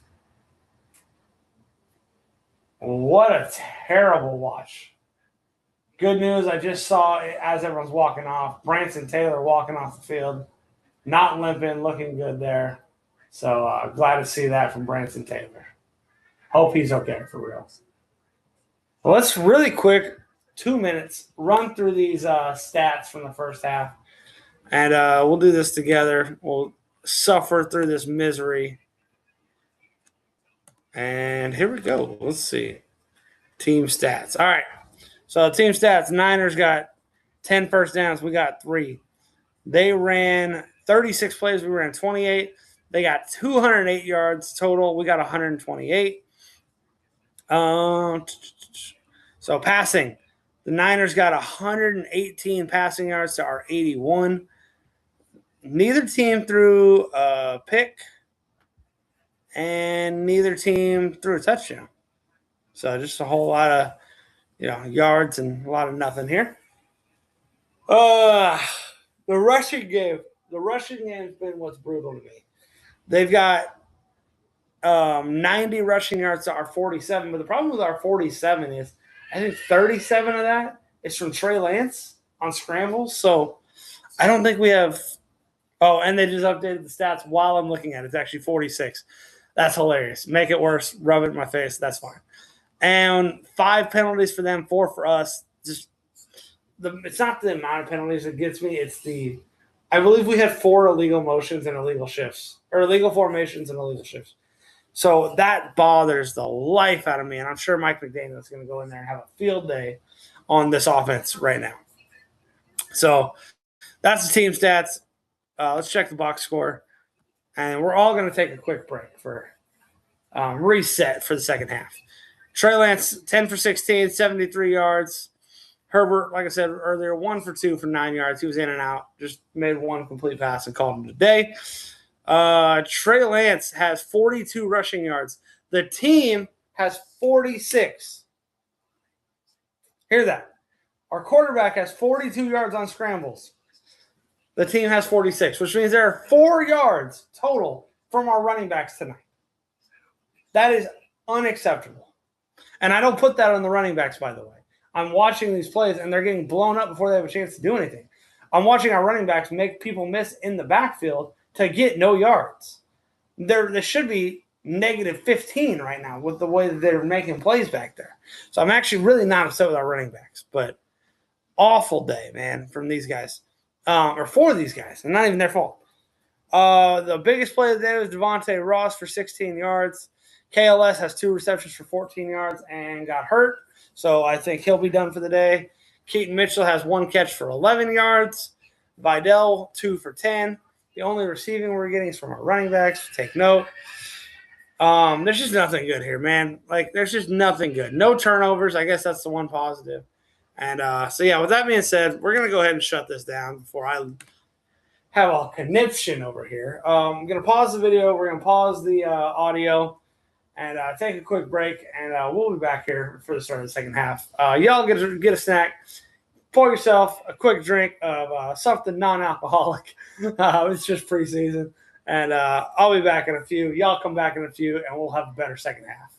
What a terrible watch. Good news, I just saw it as everyone's walking off. Branson Taylor walking off the field. Not limping, looking good there. So glad to see that from Branson Taylor. Hope he's okay for real. Well, let's really quick, 2 minutes, run through these stats from the first half. And we'll do this together. We'll suffer through this misery. And here we go. Let's see. Team stats. All right. So team stats, Niners got 10 first downs. We got 3. They ran 36 plays. We ran 28. They got 208 yards total. We got 128. So passing, the Niners got 118 passing yards to our 81. Neither team threw a pick, and neither team threw a touchdown. So just a whole lot of, yards and a lot of nothing here. The rushing game has been what's brutal to me. They've got 90 rushing yards to our 47, but the problem with our 47 is I think 37 of that is from Trey Lance on scrambles. So I don't think we have – and they just updated the stats while I'm looking at it. It's actually 46. That's hilarious. Make it worse. Rub it in my face. That's fine. And 5 penalties for them, 4 for us. It's not the amount of penalties that gets me. It's I believe we had 4 illegal motions and illegal shifts, or illegal formations and illegal shifts. So that bothers the life out of me, and I'm sure Mike McDaniel is going to go in there and have a field day on this offense right now. So that's the team stats. Let's check the box score, and we're all going to take a quick break for reset for the second half. Trey Lance, 10 for 16, 73 yards. Herbert, like I said earlier, 1 for 2 for 9 yards. He was in and out, just made 1 complete pass and called him today. Trey Lance has 42 rushing yards. The team has 46. Hear that. Our quarterback has 42 yards on scrambles. The team has 46, which means there are 4 yards total from our running backs tonight. That is unacceptable. And I don't put that on the running backs, by the way. I'm watching these plays, and they're getting blown up before they have a chance to do anything. I'm watching our running backs make people miss in the backfield to get no yards. There should be negative 15 right now with the way that they're making plays back there. So I'm actually really not upset with our running backs, but awful day, man, from these guys, or for these guys, and not even their fault. The biggest play of the day was Devontae Ross for 16 yards. KLS has 2 receptions for 14 yards and got hurt, so I think he'll be done for the day. Keaton Mitchell has 1 catch for 11 yards. Vidal, 2 for 10. The only receiving we're getting is from our running backs. Take note. There's just nothing good here, man. Like, there's just nothing good. No turnovers. I guess that's the one positive. And so, yeah, with that being said, we're going to go ahead and shut this down before I have a conniption over here. I'm going to pause the video. We're going to pause the audio and take a quick break. And we'll be back here for the start of the second half. Y'all get a snack. Pour yourself a quick drink of something non-alcoholic. It's just preseason. And I'll be back in a few. Y'all come back in a few, and we'll have a better second half.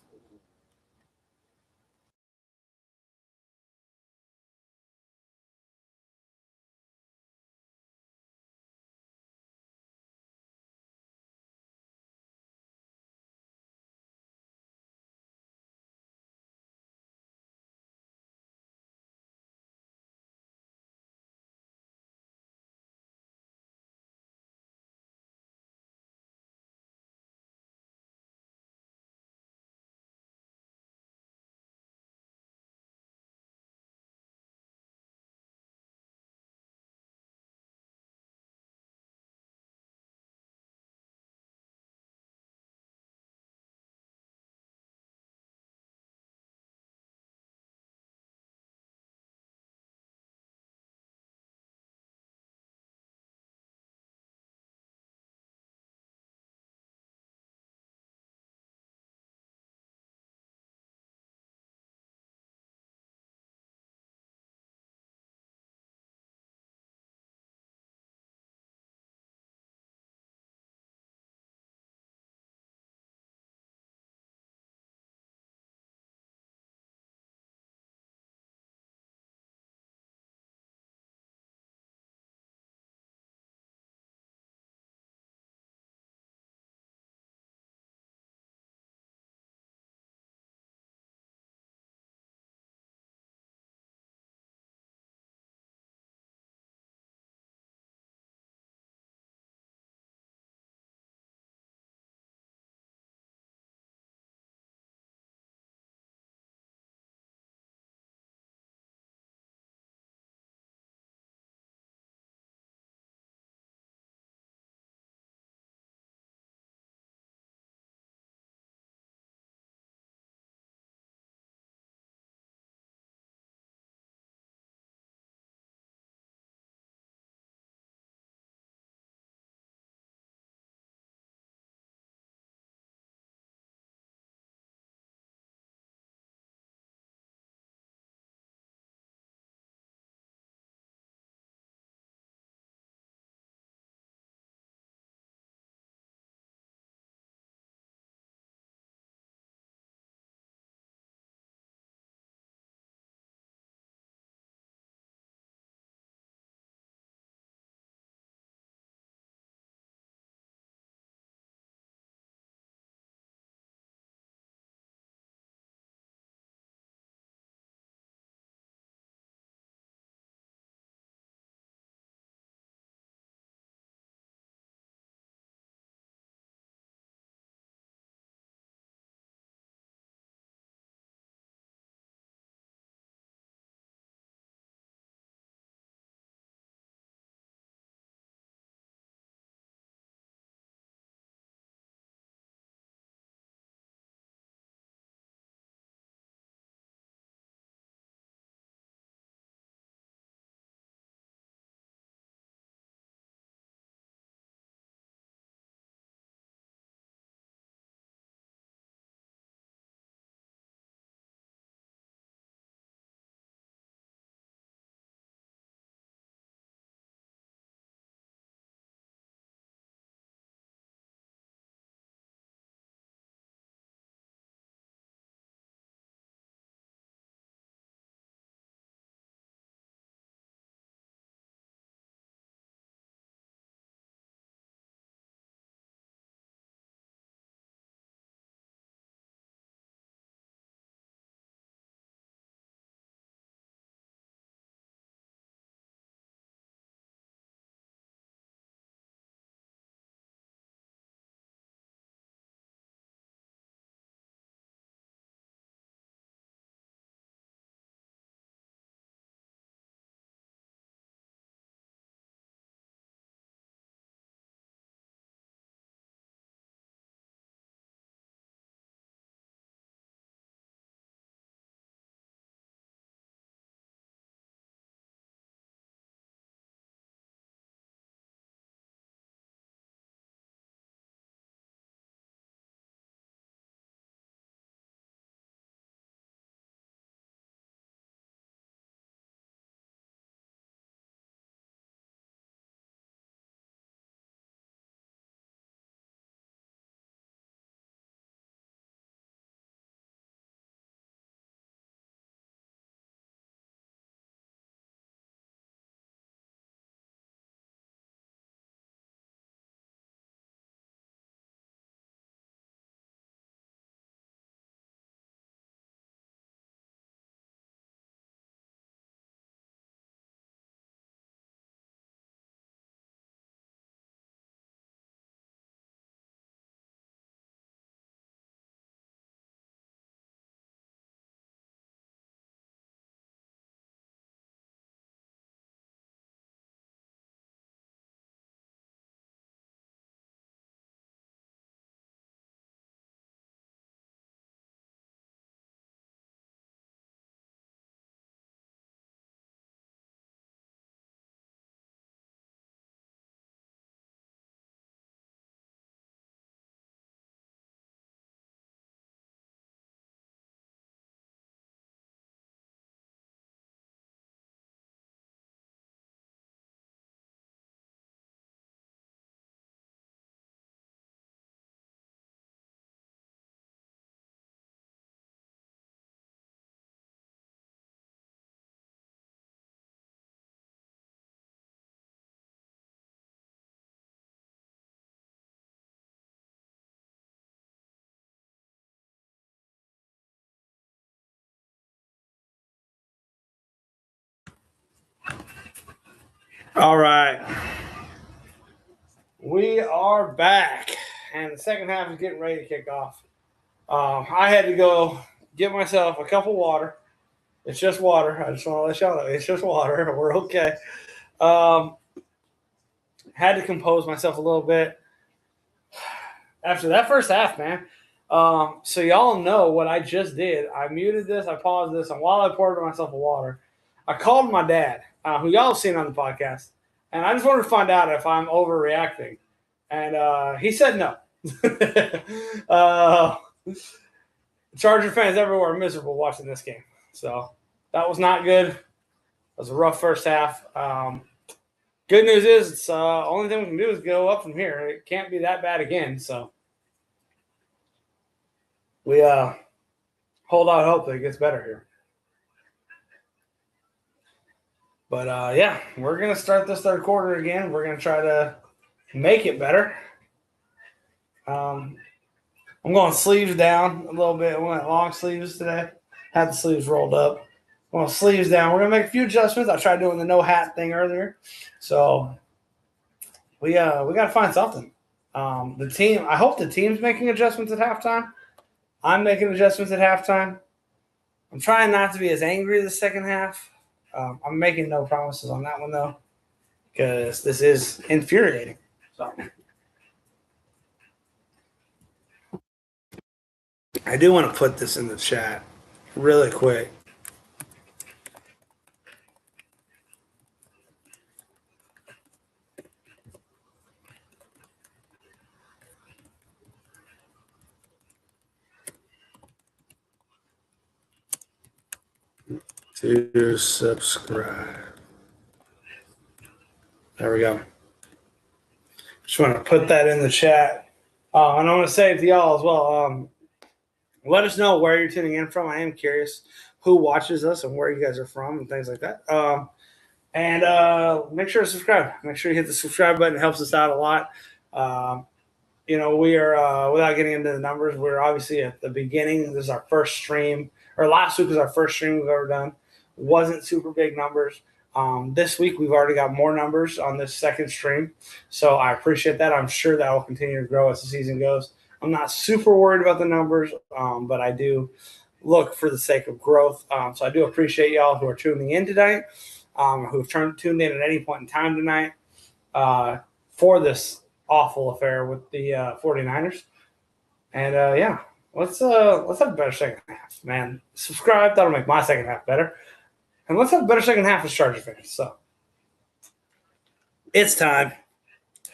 All right. We are back, and the second half is getting ready to kick off. I had to go get myself a cup of water. It's just water. I just want to let y'all know it's just water. We're okay. Um, had to compose myself a little bit after that first half, man. So y'all know what I just did. I muted this, I paused this, and while I poured myself a water, I called my dad, who y'all have seen on the podcast, and I just wanted to find out if I'm overreacting. And he said no. Charger fans everywhere are miserable watching this game. So that was not good. It was a rough first half. Good news is, it's only thing we can do is go up from here. It can't be that bad again. So we hold out hope that it gets better here. But yeah, we're gonna start this third quarter again. We're gonna try to make it better. I'm going sleeves down a little bit. We went long sleeves today. Had the sleeves rolled up. Well, sleeves down. We're gonna make a few adjustments. I tried doing the no hat thing earlier, so we got to find something. The team. I hope the team's making adjustments at halftime. I'm making adjustments at halftime. I'm trying not to be as angry the second half. I'm making no promises on that one though, because this is infuriating. So I do want to put this in the chat really quick. To subscribe. There we go. Just want to put that in the chat. And I want to say to y'all as well, let us know where you're tuning in from. I am curious who watches us and where you guys are from and things like that. And make sure to subscribe. Make sure you hit the subscribe button. It helps us out a lot. We are, without getting into the numbers, we're obviously at the beginning. This is our first stream, or last week was our first stream we've ever done. Wasn't super big numbers. This week we've already got more numbers on this second stream, so I appreciate that. I'm sure that will continue to grow as the season goes. I'm not super worried about the numbers, but I do look for the sake of growth. So I do appreciate y'all who are tuning in tonight, who've tuned in at any point in time tonight for this awful affair with the 49ers. And yeah, let's have a better second half, man. Subscribe. That'll make my second half better. And let's have a better second half as Charger fans. So it's time.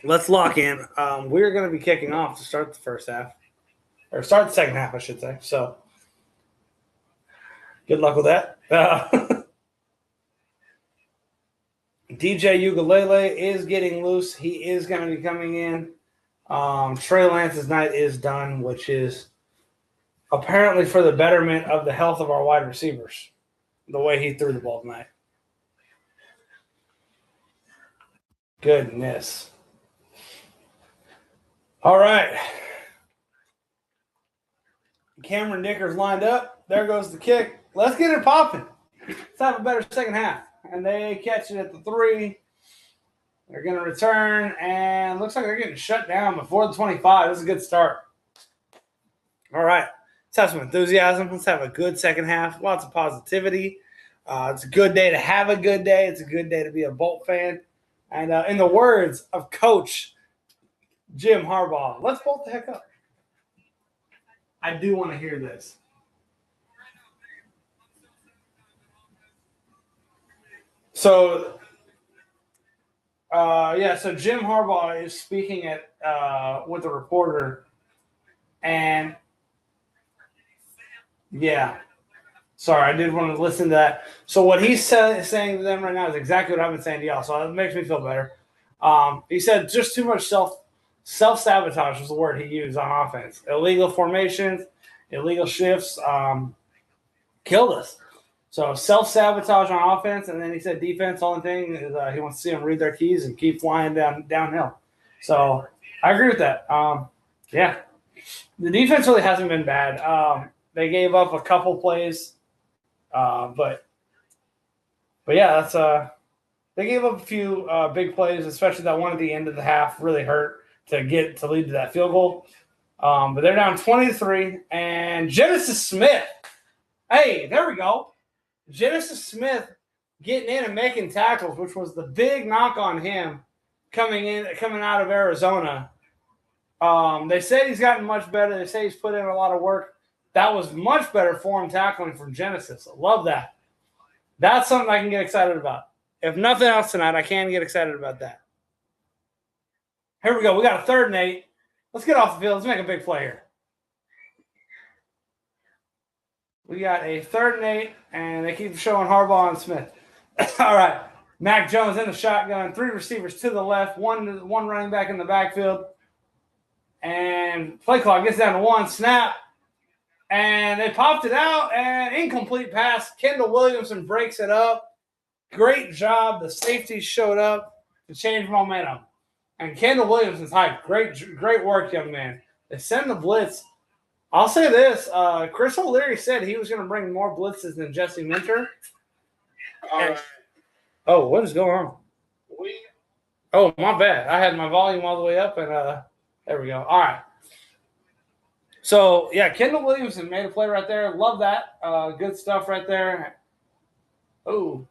Let's lock in. We're going to be kicking off to start the first half. Or start the second half, I should say. So good luck with that. DJ Ukulele is getting loose. He is going to be coming in. Trey Lance's night is done, which is apparently for the betterment of the health of our wide receivers, the way he threw the ball tonight. Goodness. All right. Cameron Dicker's lined up. There goes the kick. Let's get it popping. Let's have a better second half. And they catch it at the 3. They're going to return, and looks like they're getting shut down before the 25. This is a good start. All right. Let's have some enthusiasm. Let's have a good second half. Lots of positivity. It's a good day to have a good day. It's a good day to be a Bolt fan. And in the words of Coach Jim Harbaugh, let's bolt the heck up. I do want to hear this. So, so Jim Harbaugh is speaking at with a reporter, and yeah, sorry, I did want to listen to that. So what he's saying to them right now is exactly what I've been saying to y'all. So it makes me feel better. He said just too much self-sabotage was the word he used on offense. Illegal formations, illegal shifts, killed us. So self-sabotage on offense, and then he said defense, only thing is he wants to see them read their keys and keep flying downhill. So I agree with that. Yeah. The defense really hasn't been bad. They gave up a couple plays, but yeah, They gave up a few big plays, especially that one at the end of the half really hurt to lead to that field goal. But they're down 20-3, and Genesis Smith. Hey, there we go. Genesis Smith getting in and making tackles, which was the big knock on him coming out of Arizona. They say he's gotten much better. They say he's put in a lot of work. That was much better for him tackling from Genesis. I love that. That's something I can get excited about. If nothing else tonight, I can get excited about that. Here we go. We got a 3rd and 8. Let's get off the field. Let's make a big play here. We got a 3rd and 8, and they keep showing Harbaugh and Smith. All right. Mac Jones in the shotgun. 3 receivers to the left. One running back in the backfield. And play clock gets down to 1. Snap. And they popped it out, and incomplete pass. Kendall Williamson breaks it up. Great job. The safety showed up to change momentum. And Kendall Williamson's hyped. Great work, young man. They send the blitz. I'll say this. Chris O'Leary said he was going to bring more blitzes than Jesse Minter. Oh, what is going on? Oh, my bad. I had my volume all the way up, and there we go. All right. So, yeah, Kendall Williamson made a play right there. Love that. Good stuff right there. Oh.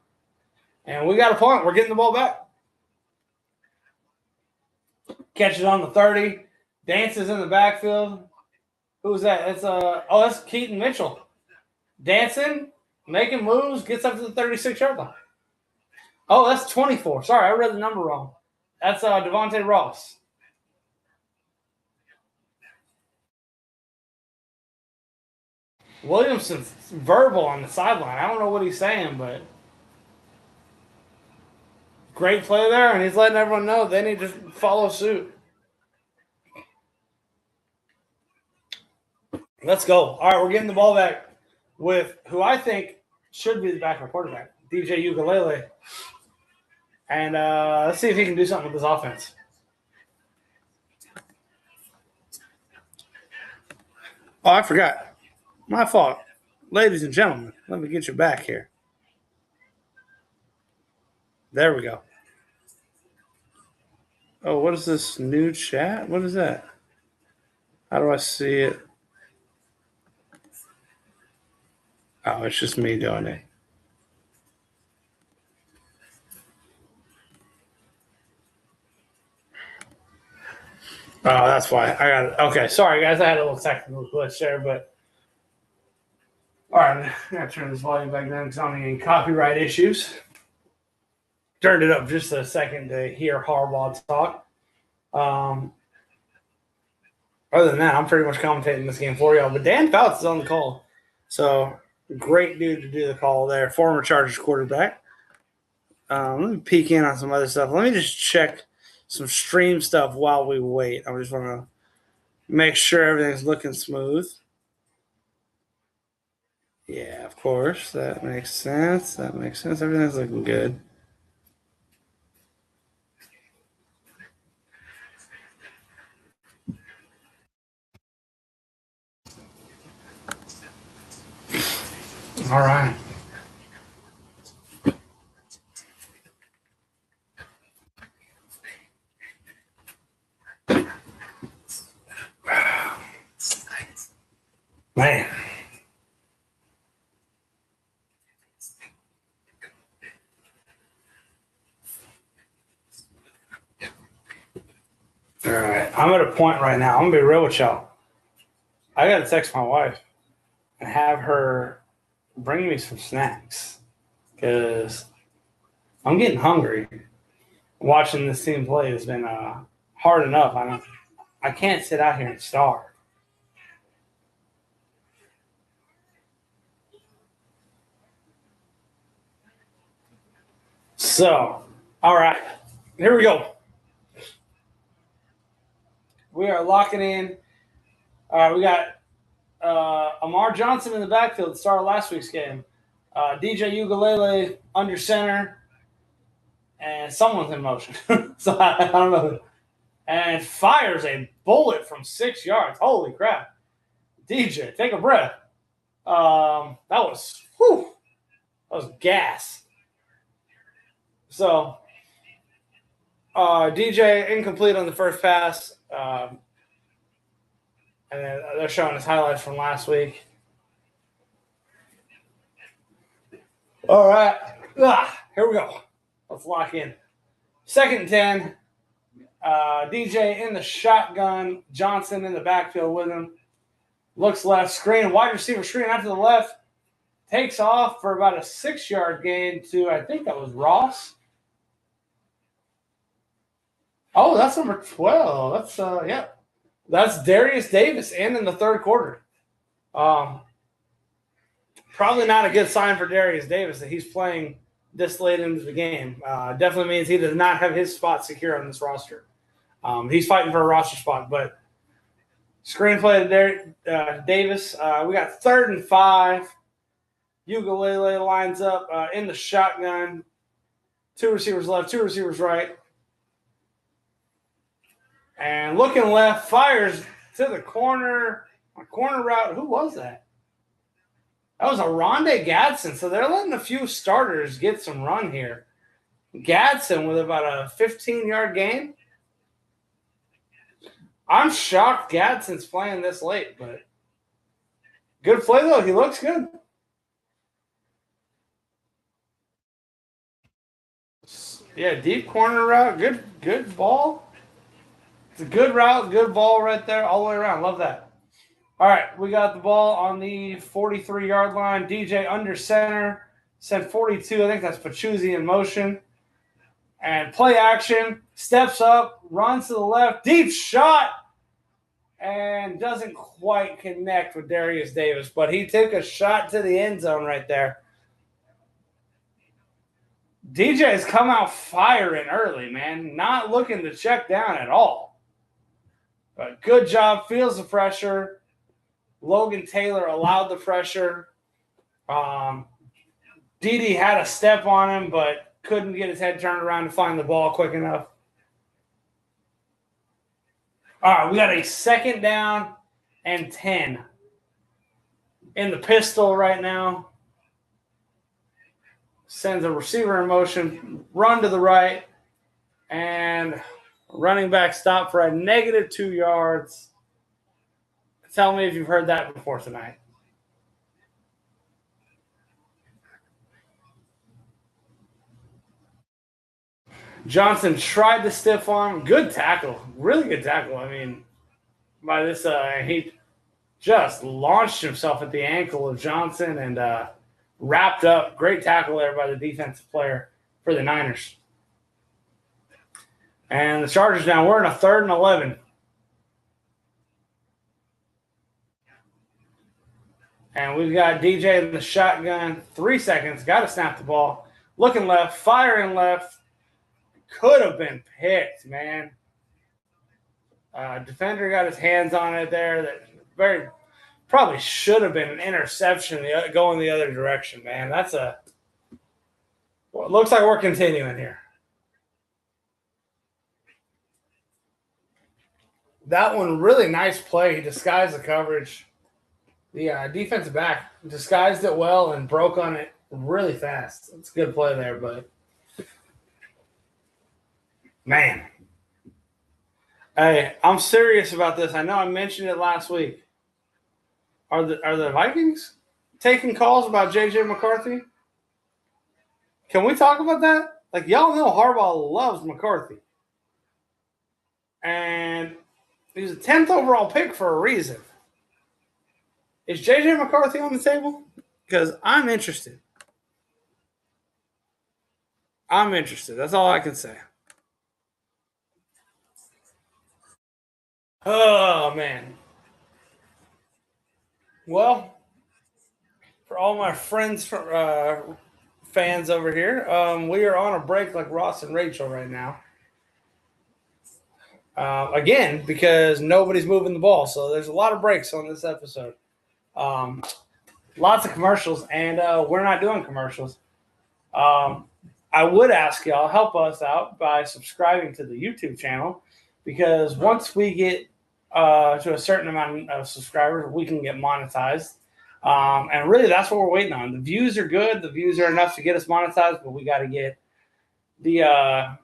And we got a punt. We're getting the ball back. Catches on the 30. Dances in the backfield. Who's that? That's Keaton Mitchell. Dancing, making moves, gets up to the 36-yard line. Oh, that's 24. Sorry, I read the number wrong. That's Devontae Ross. Williamson's verbal on the sideline. I don't know what he's saying, but great play there, and he's letting everyone know they need to follow suit. Let's go. All right, we're getting the ball back with who I think should be the backup quarterback, DJ Ukulele. And let's see if he can do something with this offense. Oh, I forgot. My fault. Ladies and gentlemen, let me get you back here. There we go. Oh, what is this new chat? What is that? How do I see it? Oh, it's just me doing it. Oh, that's why. I got it. Okay, sorry, guys. I had a little technical glitch there, but all right. I'm going to turn this volume back down because I don't need any copyright issues. Turned it up just a second to hear Harbaugh talk. Other than that, I'm pretty much commentating this game for y'all. But Dan Fouts is on the call. So, great dude to do the call there. Former Chargers quarterback. Let me peek in on some other stuff. Let me just check some stream stuff while we wait. I just want to make sure everything's looking smooth. Yeah, of course. That makes sense. Everything's looking good. All right. Man. All right. I'm at a point right now. I'm going to be real with y'all. I got to text my wife and have her bring me some snacks because I'm getting hungry. Watching this team play has been hard enough. I can't sit out here and starve. So, all right, here we go. We are locking in. All right, we got Amar Johnson in the backfield, started last week's game. DJ Ukulele under center, and someone's in motion. So I don't know. And fires a bullet from 6 yards. Holy crap. DJ, take a breath. That was gas. So DJ incomplete on the first pass. And then they're showing us highlights from last week. All right. Here we go. Let's lock in. 2nd and 10. DJ in the shotgun. Johnson in the backfield with him. Looks left. Screen. Wide receiver screen out to the left. Takes off for about a 6-yard gain to, I think that was Ross. Oh, that's number 12. That's, yeah. That's Darius Davis and in the third quarter. Probably not a good sign for Darius Davis that he's playing this late into the game. Definitely means he does not have his spot secure on this roster. He's fighting for a roster spot, but screenplay to Davis. We got 3rd and 5. Ukulele lines up in the shotgun. 2 receivers left, 2 receivers right. And looking left, fires to the corner. A corner route. Who was that? That was a Rondé Gadsden. So they're letting a few starters get some run here. Gadsden with about a 15-yard gain. I'm shocked Gadsden's playing this late, but good play, though. He looks good. Yeah, deep corner route. Good ball. It's a good route, good ball right there all the way around. Love that. All right, we got the ball on the 43-yard line. DJ under center. Sent 42. I think that's Pachuzzi in motion. And play action. Steps up. Runs to the left. Deep shot. And doesn't quite connect with Darius Davis. But he took a shot to the end zone right there. DJ has come out firing early, man. Not looking to check down at all. But good job. Feels the pressure. Logan Taylor allowed the pressure. Dede had a step on him, but couldn't get his head turned around to find the ball quick enough. All right, we got a 2nd down and 10 in the pistol right now. Sends a receiver in motion, run to the right, and running back stop for a negative 2 yards. Tell me if you've heard that before tonight. Johnson tried to stiff arm. Good tackle. Really good tackle. I mean, by this, he just launched himself at the ankle of Johnson and wrapped up. Great tackle there by the defensive player for the Niners. And the Chargers now, we're in a 3rd and 11. And we've got DJ in the shotgun. 3 seconds. Got to snap the ball. Looking left. Firing left. Could have been picked, man. Defender got his hands on it there. That probably should have been an interception going the other direction, man. Well, it looks like we're continuing here. That one, really nice play. He disguised the coverage. The defensive back disguised it well and broke on it really fast. It's a good play there, but man. Hey, I'm serious about this. I know I mentioned it last week. Are the Vikings taking calls about J.J. McCarthy? Can we talk about that? Like, y'all know Harbaugh loves McCarthy. And he's a 10th overall pick for a reason. Is J.J. McCarthy on the table? Because I'm interested. That's all I can say. Oh, man. Well, for all my friends, fans over here, we are on a break like Ross and Rachel right now. Again, because nobody's moving the ball. So there's a lot of breaks on this episode. Lots of commercials, and we're not doing commercials. I would ask y'all, help us out by subscribing to the YouTube channel, because once we get to a certain amount of subscribers, we can get monetized. And really, that's what we're waiting on. The views are good. The views are enough to get us monetized, but we got to get the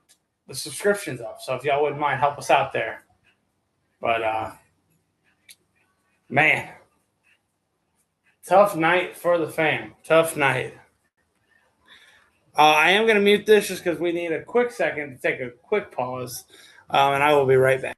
subscriptions up. So if y'all wouldn't mind, help us out there. But man, tough night for the fam. Tough night. I am going to mute this just because we need a quick second to take a quick pause, and I will be right back.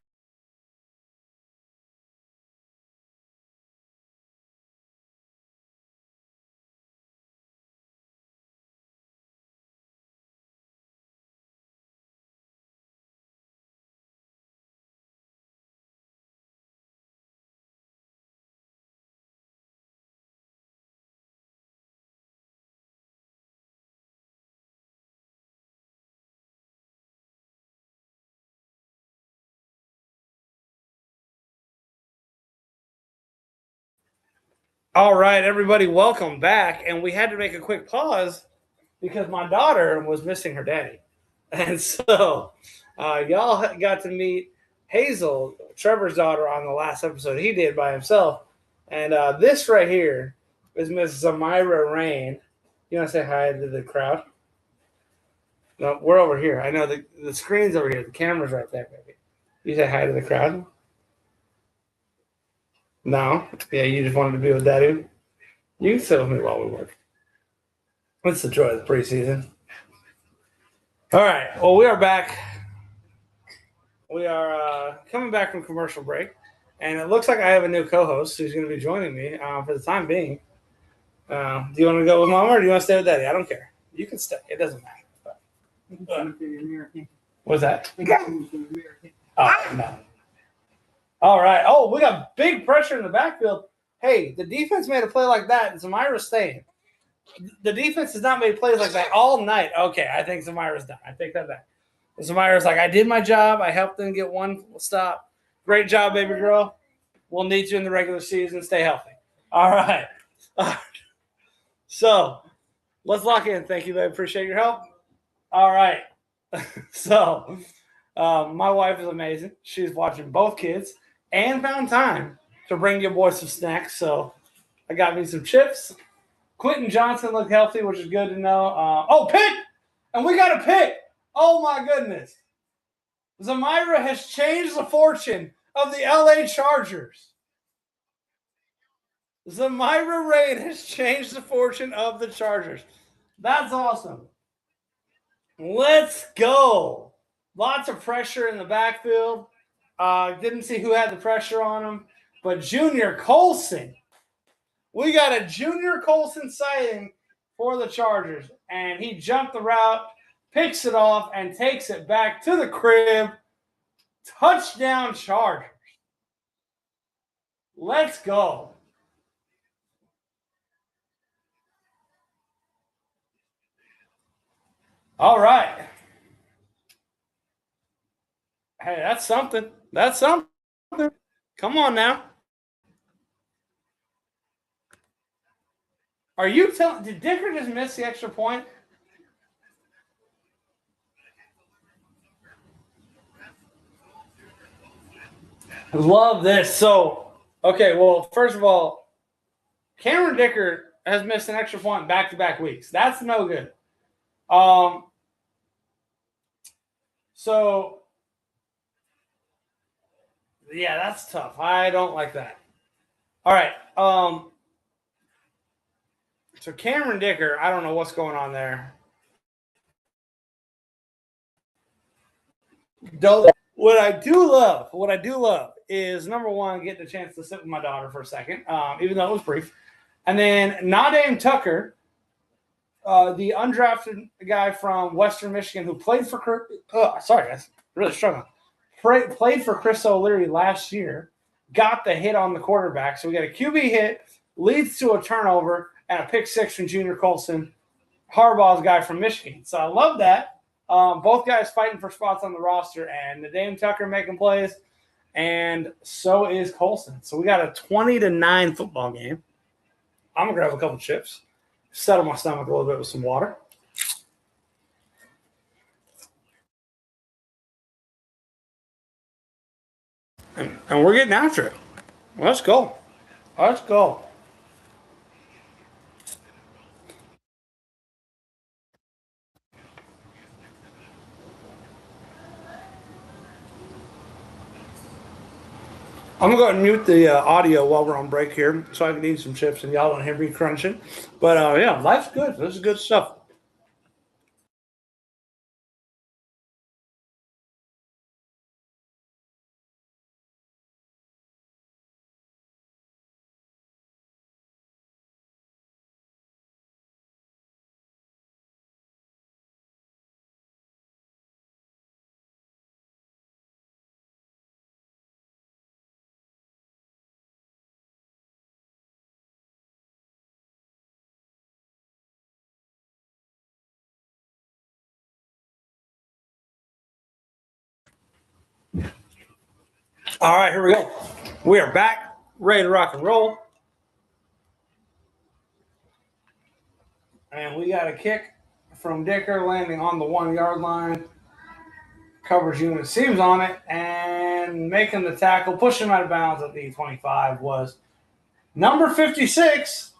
All right, everybody, welcome back. And we had to make a quick pause because my daughter was missing her daddy. And so y'all got to meet Hazel, Trevor's daughter, on the last episode he did by himself. And this right here is Miss Zamira Rain. You want to say hi to the crowd? No, we're over here. I know the screen's over here. The camera's right there, baby. You say hi to the crowd? No? Yeah, you just wanted to be with Daddy? You can sit with me while we work. What's the joy of the preseason? All right. Well, we are back. We are coming back from commercial break. And it looks like I have a new co-host who's going to be joining me for the time being. Do you want to go with Mama or do you want to stay with Daddy? I don't care. You can stay. It doesn't matter. What's that? Oh, no. All right. Oh, we got big pressure in the backfield. Hey, the defense made a play like that, and Zamira's staying. The defense has not made plays like that all night. Okay, I think Zamira's done. I take that back. Zamira's like, I did my job. I helped them get one stop. Great job, baby girl. We'll need you in the regular season. Stay healthy. All right. So let's lock in. Thank you, babe. Appreciate your help. All right. So my wife is amazing. She's watching both kids and found time to bring your boy some snacks. So I got me some chips. Quentin Johnson looked healthy, which is good to know. Pick! And we got a pick. Oh, my goodness. Zamira has changed the fortune of the LA Chargers. Zamira Rain has changed the fortune of the Chargers. That's awesome. Let's go. Lots of pressure in the backfield. Didn't see who had the pressure on him, but Junior Colson. We got a Junior Colson sighting for the Chargers, and he jumped the route, picks it off, and takes it back to the crib. Touchdown Chargers. Let's go. All right. Hey, that's something. That's something. Come on now. Are you telling? Did Dicker just miss the extra point? Love this. So, okay, well, first of all, Cameron Dicker has missed an extra point back-to-back weeks. That's no good. So, yeah, that's tough. I don't like that. All right. So Cameron Dicker, I don't know what's going on there. What I do love is, number one, getting a chance to sit with my daughter for a second, even though it was brief. And then Nadeem Tucker, the undrafted guy from Western Michigan who played for sorry guys, really struggling. Played for Chris O'Leary last year, got the hit on the quarterback. So we got a QB hit, leads to a turnover, and a pick six from Junior Colson, Harbaugh's guy from Michigan. So I love that. Both guys fighting for spots on the roster, and Nadeem Tucker making plays, and so is Colson. So we got a 20-9 football game. I'm going to grab a couple chips, settle my stomach a little bit with some water. And we're getting after it. Let's go. Let's go. I'm gonna go ahead and mute the audio while we're on break here, so I can eat some chips and y'all don't hear me crunching. But yeah, life's good. This is good stuff. All right, here we go. We are back, ready to rock and roll. And we got a kick from Dicker landing on the 1 yard line. Coverage unit seems on it and making the tackle, pushing him out of bounds at the 25 was number 56.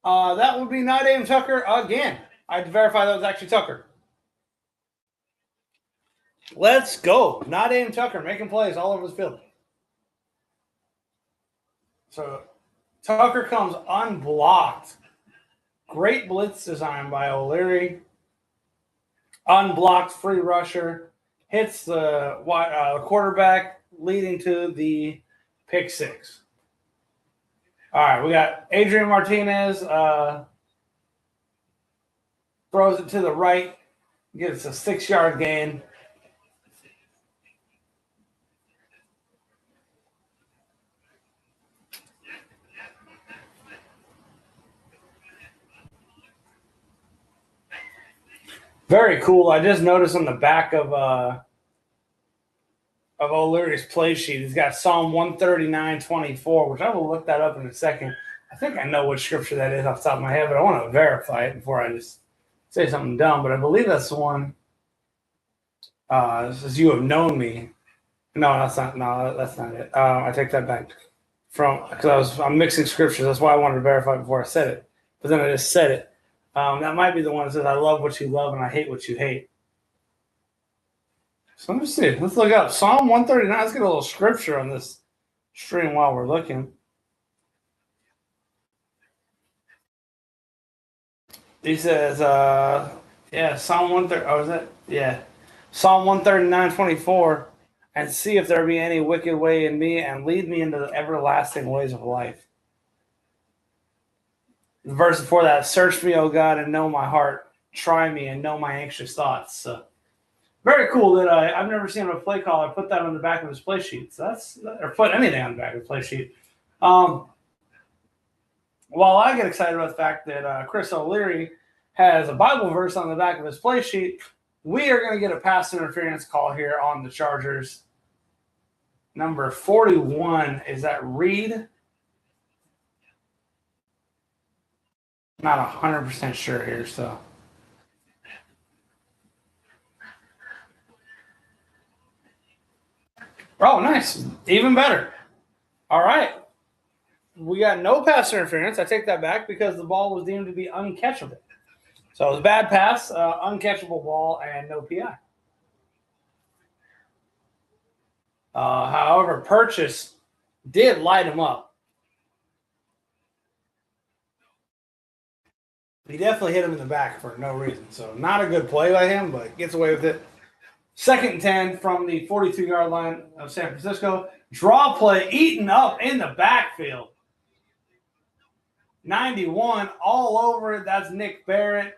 That would be Nadeem Tucker again. I had to verify that was actually Tucker. Let's go. Nadeem Tucker making plays all over the field. So Tucker comes unblocked. Great blitz design by O'Leary. Unblocked free rusher. Hits the quarterback, leading to the pick six. All right, we got Adrian Martinez throws it to the right, gets a 6-yard gain. Very cool. I just noticed on the back of O'Leary's play sheet, he's got Psalm 139:24, which I will look that up in a second. I think I know what scripture that is off the top of my head, but I want to verify it before I just say something dumb. But I believe that's the one. This is "You have known me." No, that's not. No, that's not it. I take that back. Because I'm mixing scriptures. That's why I wanted to verify before I said it. But then I just said it. That might be the one that says, "I love what you love and I hate what you hate." So let me see. Let's look up Psalm 139. Let's get a little scripture on this stream while we're looking. He says, Psalm 130. Oh, is that? Yeah. Psalm 139:24. And see if there be any wicked way in me and lead me into the everlasting ways of life. The verse before that, search me, O God, and know my heart. Try me and know my anxious thoughts. So, very cool that I've never seen him a play caller put that on the back of his play sheet. So or put anything on the back of the play sheet. While I get excited about the fact that Chris O'Leary has a Bible verse on the back of his play sheet, we are going to get a pass interference call here on the Chargers. Number 41, is that Reed? Not 100% sure here, so. Oh, nice. Even better. All right. We got no pass interference. I take that back because the ball was deemed to be uncatchable. So it was a bad pass, uncatchable ball, and no PI. However, Purchase did light him up. He definitely hit him in the back for no reason. So not a good play by him, but gets away with it. 2nd and 10 from the 42-yard line of San Francisco. Draw play eaten up in the backfield. 91 all over it. That's Nick Barrett.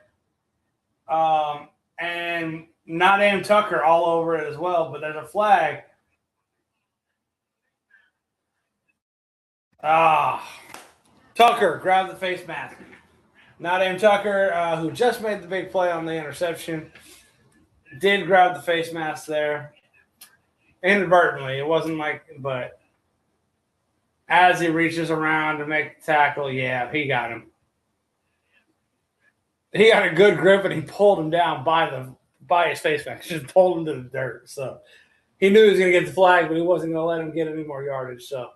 And Nadeem Tucker all over it as well, but there's a flag. Tucker grabbed the face mask. Nadeem Tucker, who just made the big play on the interception, did grab the face mask there. Inadvertently. It wasn't but as he reaches around to make the tackle, yeah, he got him. He got a good grip and he pulled him down by his face mask. Just pulled him to the dirt. So he knew he was going to get the flag, but he wasn't going to let him get any more yardage. So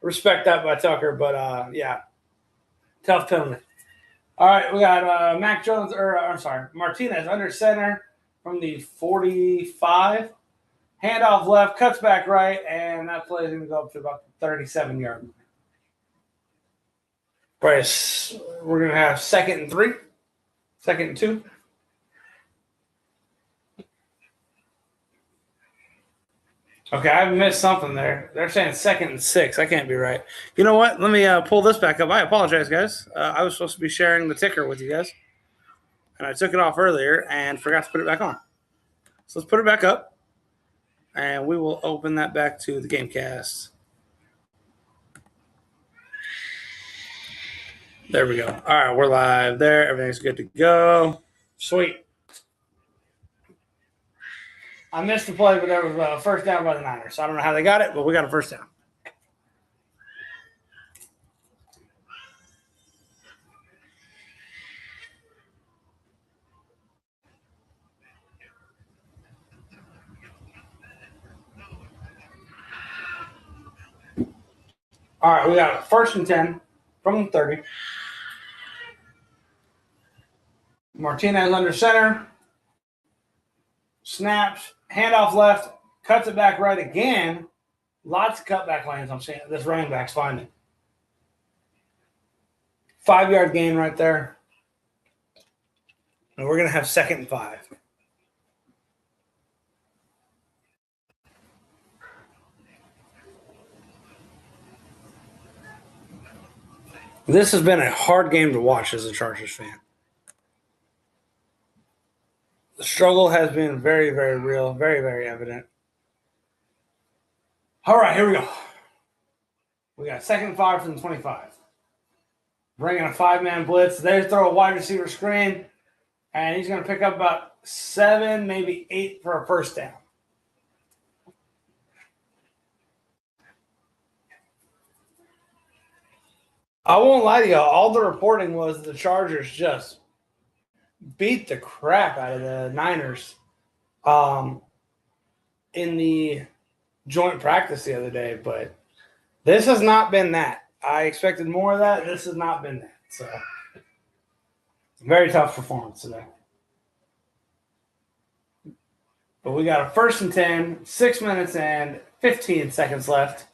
respect that by Tucker, but yeah, tough penalty. All right, we got Martinez under center from the 45. Handoff left, cuts back right, and that play is going to go up to about the 37-yard line. Bryce, we're going to have 2nd and 3, 2nd and 2. Okay, I've missed something there. They're saying 2nd and 6. I can't be right. You know what? Let me pull this back up. I apologize, guys. I was supposed to be sharing the ticker with you guys, and I took it off earlier and forgot to put it back on. So let's put it back up, and we will open that back to the Gamecast. There we go. All right, we're live there. Everything's good to go. Sweet. I missed the play, but there was a first down by the Niners. So I don't know how they got it, but we got a first down. All right, we got a 1st and 10 from the 30. Martinez under center. Snaps, handoff left, cuts it back right again. Lots of cutback lanes I'm seeing. This running back's finding. 5-yard gain right there. And we're going to have 2nd and 5. This has been a hard game to watch as a Chargers fan. The struggle has been very, very real, very, very evident. All right, here we go. We got 2nd and 5 from the 25. Bringing a 5-man blitz. They throw a wide receiver screen, and he's going to pick up about 7, maybe 8 for a first down. I won't lie to you. All the reporting was the Chargers just beat the crap out of the Niners in the joint practice the other day, but this has not been that. I expected more of that. This has not been that. So, very tough performance today. But we got a 1st and 10, 6 minutes and 15 seconds left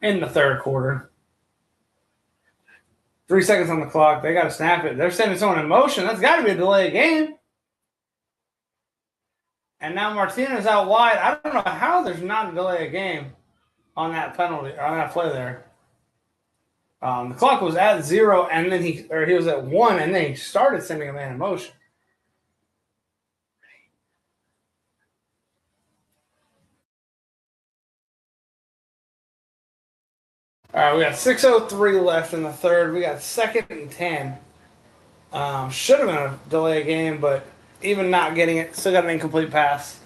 in the 3rd quarter. 3 seconds on the clock. They got to snap it. They're sending someone in motion. That's got to be a delay of game. And now Martinez out wide. I don't know how there's not a delay of game on that penalty, on that play there. The clock was at 0, and then he was at 1, and then he started sending a man in motion. All right, we got 6:03 left in the 3rd. We got 2nd and 10. Should have been a delay game, but even not getting it, still got an incomplete pass.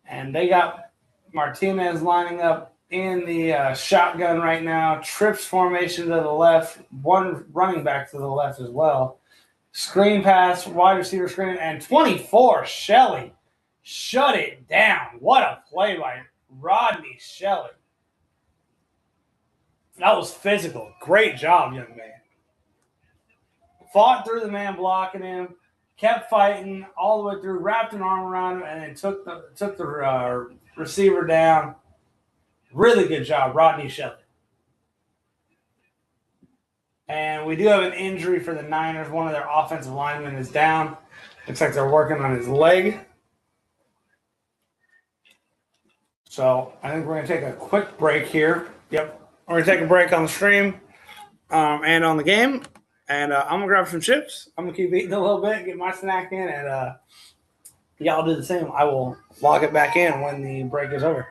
And they got Martinez lining up in the shotgun right now. Trips formation to the left. One running back to the left as well. Screen pass, wide receiver screen, and 24, Shelley. Shut it down. What a play by Rodney Shelley. That was physical. Great job, young man. Fought through the man blocking him, kept fighting all the way through, wrapped an arm around him, and then took the receiver down. Really good job, Rodney Shelley. And we do have an injury for the Niners. One of their offensive linemen is down. Looks like they're working on his leg. So I think we're going to take a quick break here. Yep. We're going to take a break on the stream and on the game. And I'm going to grab some chips. I'm going to keep eating a little bit, get my snack in, and y'all do the same. I will log it back in when the break is over.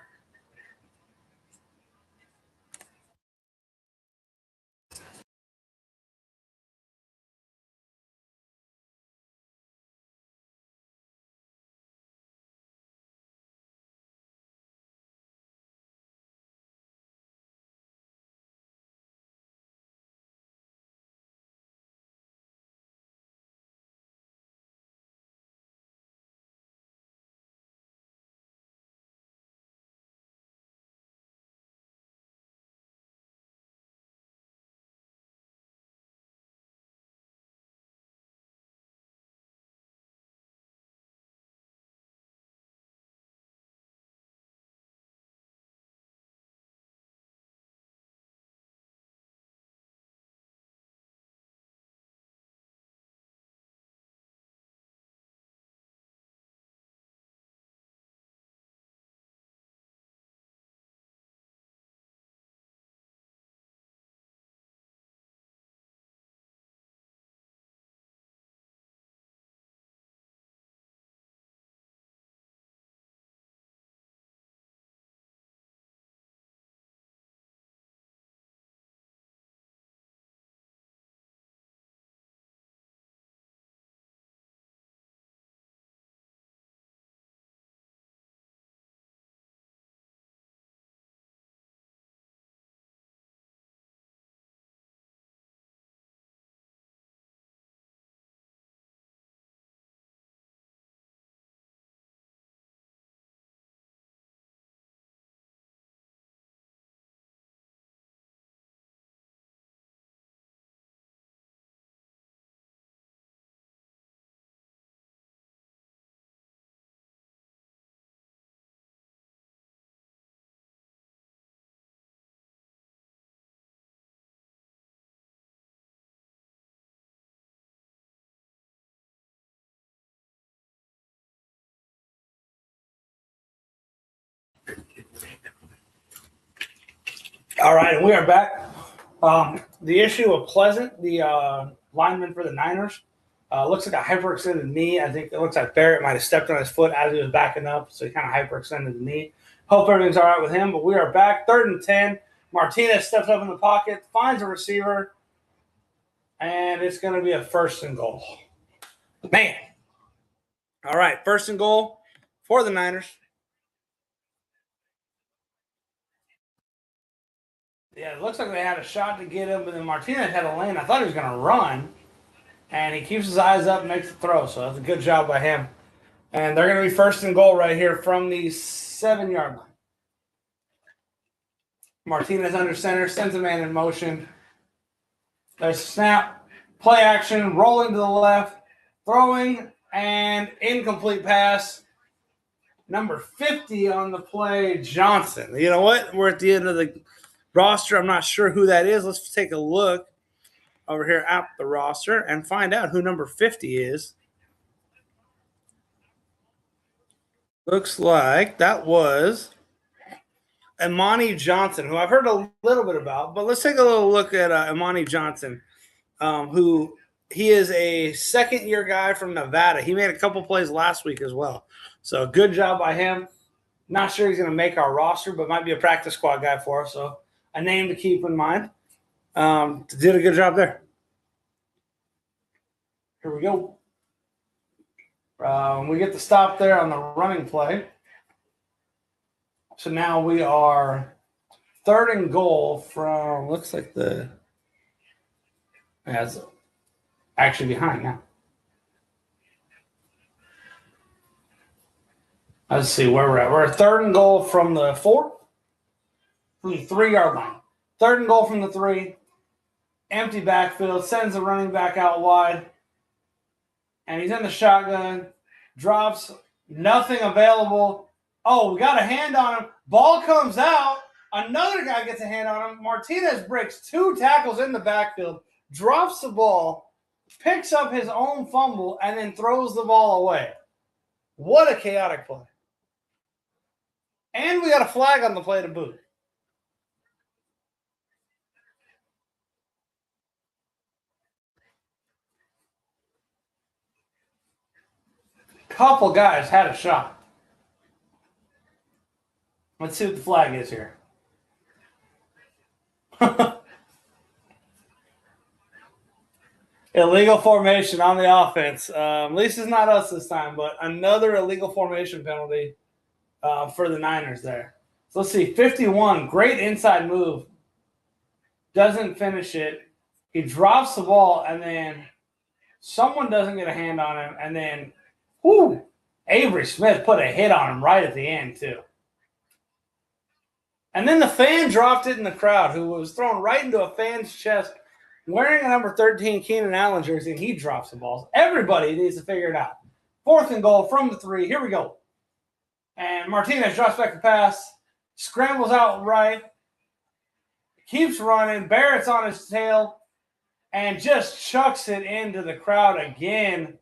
All right, and we are back. The issue of Pleasant, the lineman for the Niners, looks like a hyperextended knee. I think it looks like Barrett might have stepped on his foot as he was backing up, so he kind of hyperextended the knee. Hope everything's all right with him, but we are back. 3rd and 10. Martinez steps up in the pocket, finds a receiver, and it's going to be a 1st and goal. Man. All right, 1st and goal for the Niners. Yeah, it looks like they had a shot to get him, but then Martinez had a lane. I thought he was going to run, and he keeps his eyes up and makes the throw, so that's a good job by him. And they're going to be 1st and goal right here from the 7-yard line. Martinez under center, sends a man in motion. There's snap, play action, rolling to the left, throwing, and incomplete pass. Number 50 on the play, Johnson. You know what? We're at the end of the roster. I'm not sure who that is. Let's take a look over here at the roster and find out who number 50 is. Looks like that was Imani Johnson, who I've heard a little bit about. But let's take a little look at Imani Johnson, who he is a second-year guy from Nevada. He made a couple plays last week as well. So good job by him. Not sure he's going to make our roster, but might be a practice squad guy for us. So a name to keep in mind. Did a good job there. Here we go. We get the stop there on the running play. So now we are 3rd and goal from, looks like that's actually behind now. Let's see where we're at. We're at 3rd and goal from the 4, from the 3-yard line. 3rd and goal from the 3. Empty backfield, sends the running back out wide. And he's in the shotgun. Drops, nothing available. Oh, we got a hand on him. Ball comes out. Another guy gets a hand on him. Martinez breaks 2 tackles in the backfield, drops the ball, picks up his own fumble, and then throws the ball away. What a chaotic play. And we got a flag on the play to boot. Couple guys had a shot. Let's see what the flag is here. Illegal formation on the offense. At least it's not us this time, but another illegal formation penalty for the Niners there. So let's see. 51, great inside move. Doesn't finish it. He drops the ball, and then someone doesn't get a hand on him, and then Avery Smith put a hit on him right at the end, too. And then the fan dropped it in the crowd, who was thrown right into a fan's chest, wearing a number 13 Keenan Allen jersey, and he drops the balls. Everybody needs to figure it out. 4th and goal from the 3. Here we go. And Martinez drops back the pass, scrambles out right, keeps running. Barrett's on his tail, and just chucks it into the crowd again.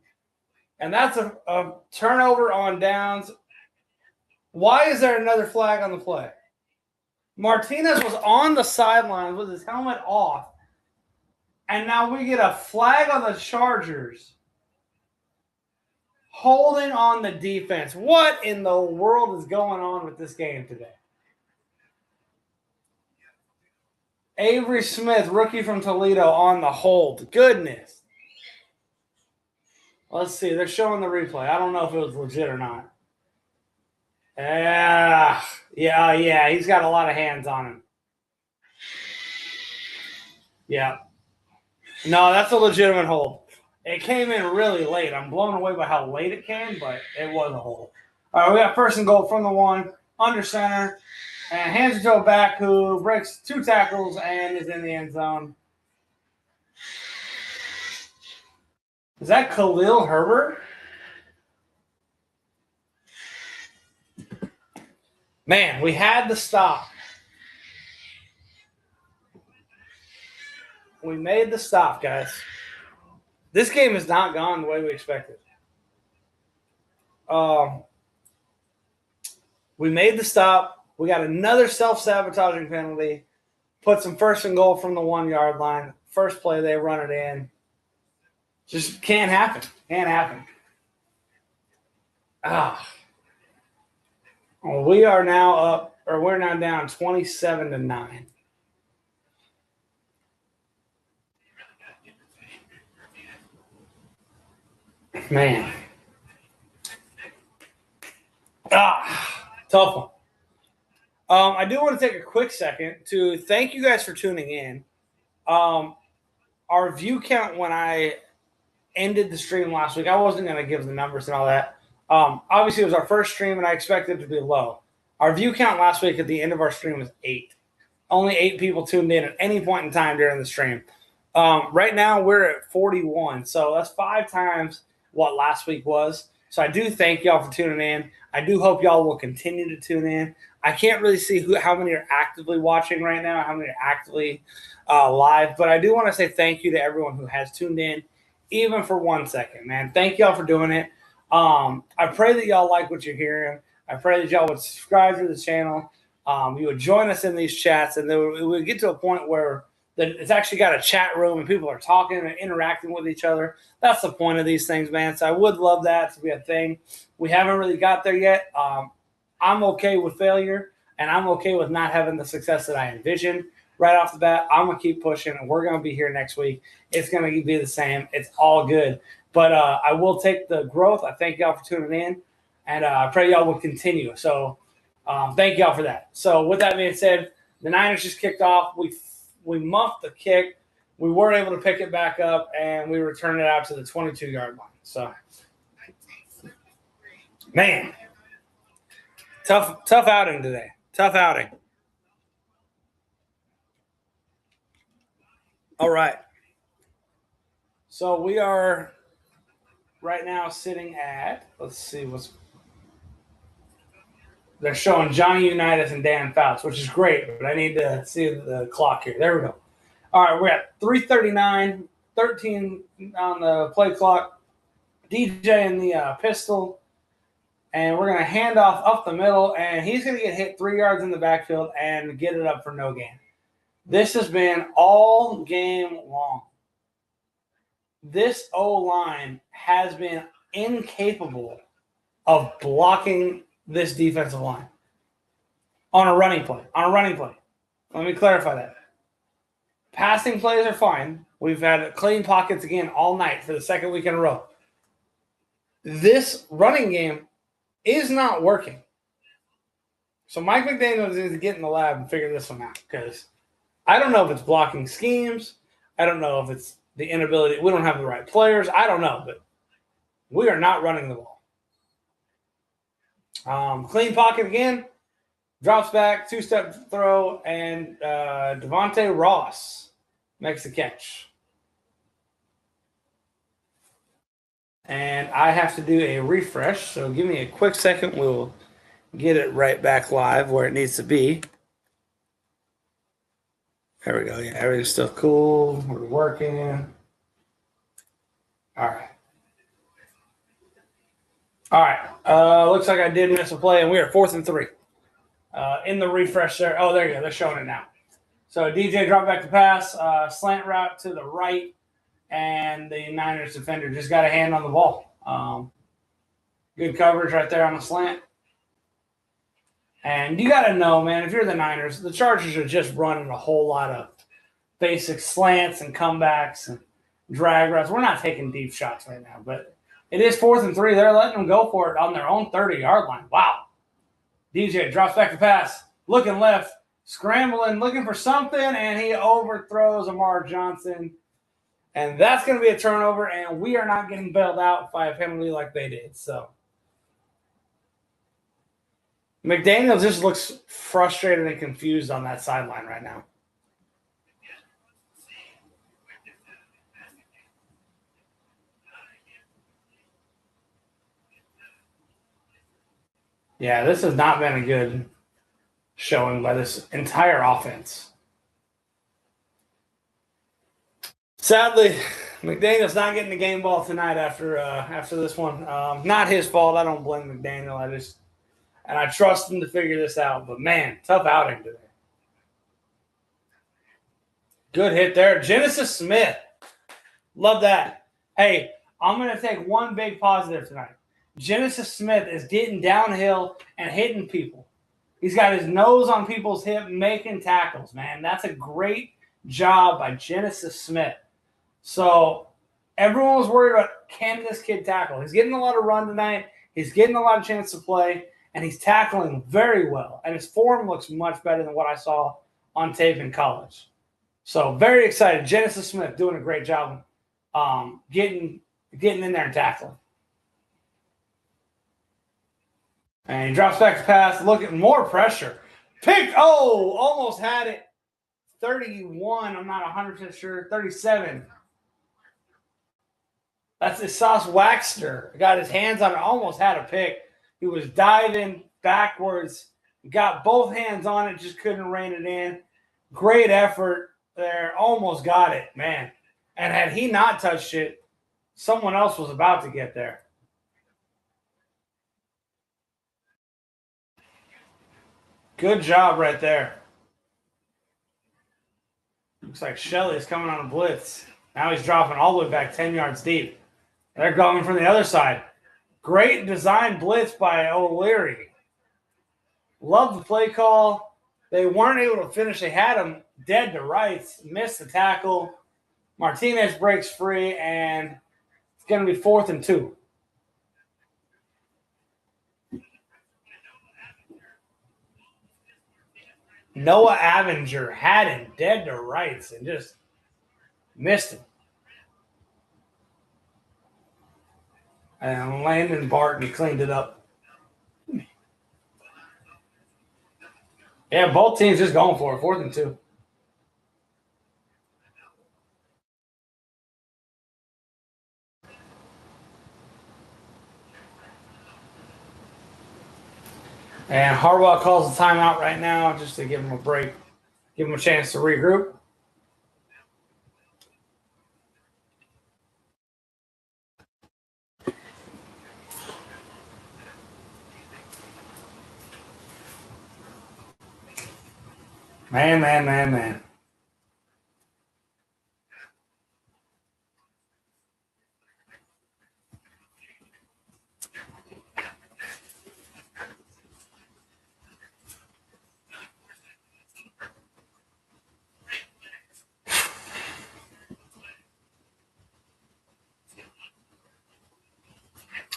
And that's a turnover on downs. Why is there another flag on the play? Martinez was on the sideline with his helmet off. And now we get a flag on the Chargers holding on the defense. What in the world is going on with this game today? Avery Smith, rookie from Toledo, on the hold. Goodness. Let's see. They're showing the replay. I don't know if it was legit or not. Yeah. He's got a lot of hands on him. Yeah. No, that's a legitimate hold. It came in really late. I'm blown away by how late it came, but it was a hold. All right, we got 1st and goal from the 1, under center, and hands it to a back who breaks 2 tackles and is in the end zone. Is that Khalil Herbert? Man, we had the stop. We made the stop, guys. This game has not gone the way we expected. We made the stop. We got another self-sabotaging penalty. puts them first and goal from the 1 yard line. First play, they run it in. Just can't happen. Can't happen. Well, we are now up, or we're now down 27-9. Man. Tough one. I do want to take a quick second to thank you guys for tuning in. Our view count when I ended the stream last week, I wasn't going to give the numbers and all that. Obviously, it was our first stream, and I expected it to be low. Our view count last week at the end of our stream was 8. Only 8 people tuned in at any point in time during the stream. Right now, we're at 41, so that's 5 times what last week was. So I do thank y'all for tuning in. I do hope y'all will continue to tune in. I can't really see how many are actively watching right now, how many are actively live, but I do want to say thank you to everyone who has tuned in, even for 1 second, man. Thank y'all for doing it. I pray that y'all like what you're hearing. I pray that y'all would subscribe to the channel. You would join us in these chats, and then it would get to a point where it's actually got a chat room and people are talking and interacting with each other. That's the point of these things, man. So I would love that to be a thing. We haven't really got there yet. I'm okay with failure, and I'm okay with not having the success that I envisioned right off the bat. I'm going to keep pushing, and we're going to be here next week. It's going to be the same. It's all good. But I will take the growth. I thank y'all for tuning in, and I pray y'all will continue. So thank y'all for that. So with that being said, the Niners just kicked off. We muffed the kick. We weren't able to pick it back up, and we returned it out to the 22-yard line. So, man, tough outing today. Tough outing. All right. So we are right now sitting at, let's see they're showing Johnny Unitas and Dan Fouts, which is great, but I need to see the clock here. There we go. All right, we're at 3:39, 13 on the play clock. DJ in the pistol, and we're going to hand off up the middle, and he's going to get hit 3 yards in the backfield and get it up for no gain. This has been all game long. This O-line has been incapable of blocking this defensive line on a running play. Let me clarify that. Passing plays are fine. We've had clean pockets again all night for the second week in a row. This running game is not working. So Mike McDaniel needs to get in the lab and figure this one out, because I don't know if it's blocking schemes. I don't know if it's the inability. We don't have the right players. I don't know, but we are not running the ball. Clean pocket again. Drops back, 2-step throw, and Devontae Ross makes the catch. And I have to do a refresh, so give me a quick second. We'll get it right back live where it needs to be. There we go. Yeah, everything's still cool. We're working. All right. Looks like I did miss a play, and we are 4th and 3. In the refresh there. Oh, there you go. They're showing it now. So DJ dropped back to pass, slant route to the right, and the Niners defender just got a hand on the ball. Good coverage right there on the slant. And you got to know, man, if you're the Niners, the Chargers are just running a whole lot of basic slants and comebacks and drag routes. We're not taking deep shots right now, but it is 4th and 3. They're letting them go for it on their own 30-yard line. Wow. DJ drops back to pass, looking left, scrambling, looking for something, and he overthrows Amar Johnson. And that's going to be a turnover, and we are not getting bailed out by a penalty like they did. So McDaniel just looks frustrated and confused on that sideline right now. Yeah, this has not been a good showing by this entire offense. Sadly, McDaniel's not getting the game ball tonight after this one. Not his fault. I don't blame McDaniel. I trust him to figure this out. But man, tough outing today. Good hit there. Genesis Smith. Love that. Hey, I'm going to take one big positive tonight. Genesis Smith is getting downhill and hitting people. He's got his nose on people's hip making tackles, man. That's a great job by Genesis Smith. So everyone was worried about, can this kid tackle? He's getting a lot of run tonight. He's getting a lot of chance to play, and he's tackling very well. And his form looks much better than what I saw on tape in college. So very excited. Genesis Smith doing a great job getting in there and tackling. And he drops back to pass. Look at more pressure. Pick. Oh, almost had it. 31. I'm not 100% sure. 37. That's the Sauce Waxter. Got his hands on it. Almost had a pick. He was diving backwards. Got both hands on it. Just couldn't rein it in. Great effort there. Almost got it, man. And had he not touched it, someone else was about to get there. Good job right there. Looks like Shelley's coming on a blitz. Now he's dropping all the way back 10 yards deep. They're going from the other side. Great design blitz by O'Leary. Love the play call. They weren't able to finish. They had him dead to rights. Missed the tackle. Martinez breaks free, and it's going to be 4th and 2. Noah Avenger had him dead to rights and just missed him. And Landon Barton cleaned it up. Yeah, both teams just going for it. 4th and 2. And Harbaugh calls the timeout right now just to give him a break, give him a chance to regroup. Man.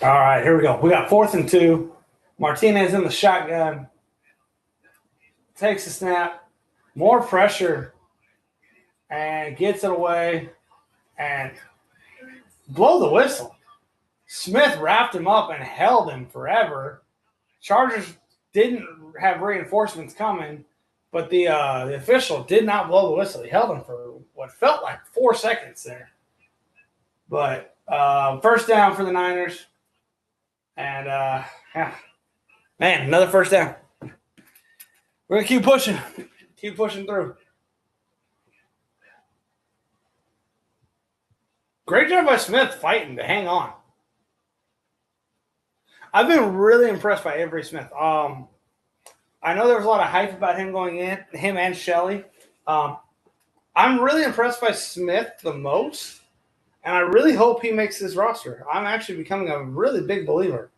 All right, here we go. We got 4th and 2. Martinez in the shotgun. Takes the snap. More pressure. And gets it away. And blow the whistle. Smith wrapped him up and held him forever. Chargers didn't have reinforcements coming, but the official did not blow the whistle. He held him for what felt like 4 seconds there. But first down for the Niners. And, yeah. Man, another first down. We're going to keep pushing. Keep pushing through. Great job by Smith fighting to hang on. I've been really impressed by Avery Smith. I know there was a lot of hype about him going in, him and Shelley. I'm really impressed by Smith the most, and I really hope he makes this roster. I'm actually becoming a really big believer.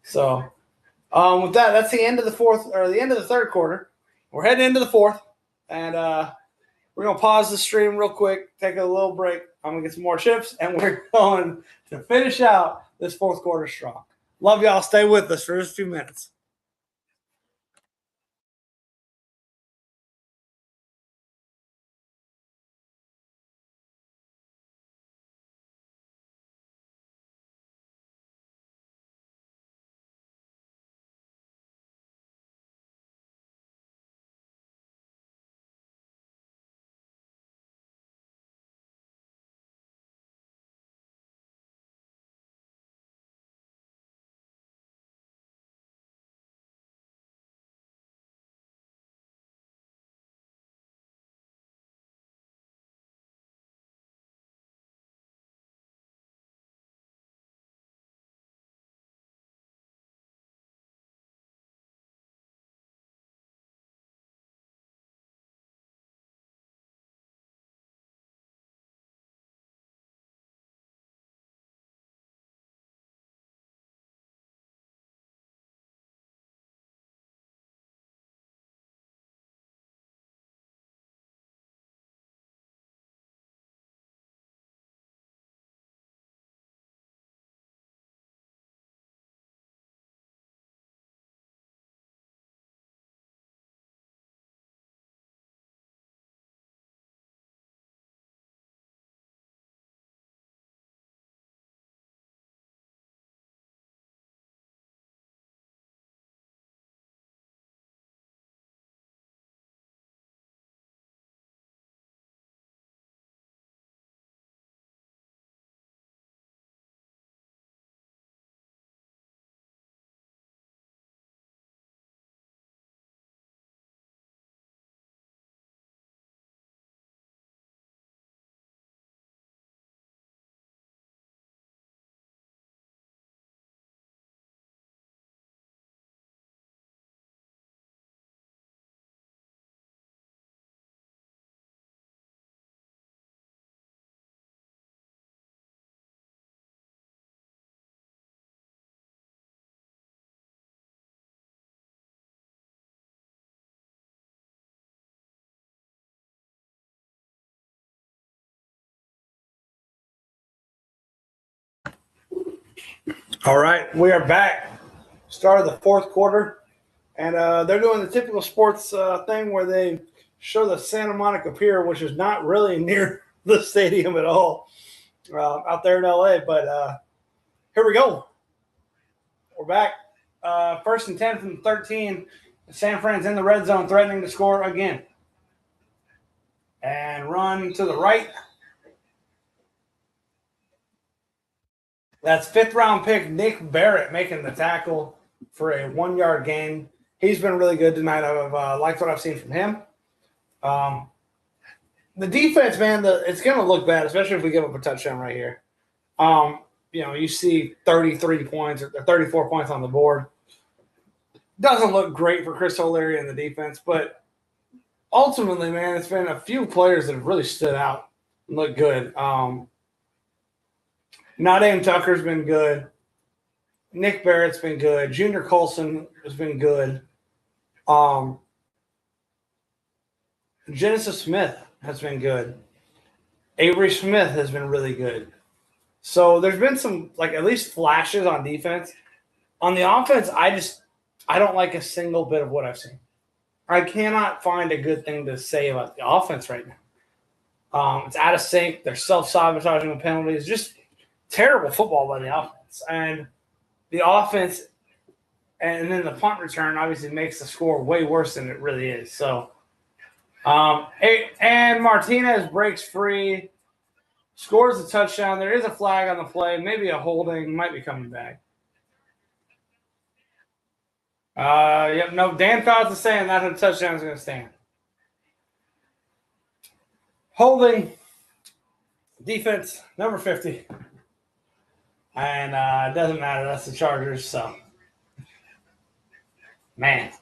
So, with that, that's the end of the third quarter. We're heading into the fourth, and we're gonna pause the stream real quick, take a little break. I'm gonna get some more chips, and we're going to finish out this fourth quarter strong. Love y'all. Stay with us for just a few minutes. All right, we are back. Start of the fourth quarter, and they're doing the typical sports thing where they show the Santa Monica Pier, which is not really near the stadium at all, out there in LA. But here we go. We're back. First and 10 from 13. San Fran's in the red zone, threatening to score again. And run to the right. That's fifth-round pick Nick Barrett making the tackle for a 1-yard gain. He's been really good tonight. I've liked what I've seen from him. The defense, man, it's going to look bad, especially if we give up a touchdown right here. You see 33 points or 34 points on the board. Doesn't look great for Chris O'Leary in the defense, but ultimately, man, it's been a few players that have really stood out and looked good. Nadeem Tucker's been good. Nick Barrett's been good. Junior Colson has been good. Genesis Smith has been good. Avery Smith has been really good. So there's been some, at least flashes on defense. On the offense, I don't like a single bit of what I've seen. I cannot find a good thing to say about the offense right now. It's out of sync. They're self-sabotaging with penalties. Just terrible football by the offense. And the offense and then the punt return obviously makes the score way worse than it really is. So, and Martinez breaks free, scores a touchdown. There is a flag on the play, maybe a holding, might be coming back. Dan Fouts is saying that a touchdown is going to stand. Holding, defense, number 50. And it doesn't matter. That's the Chargers. So, man.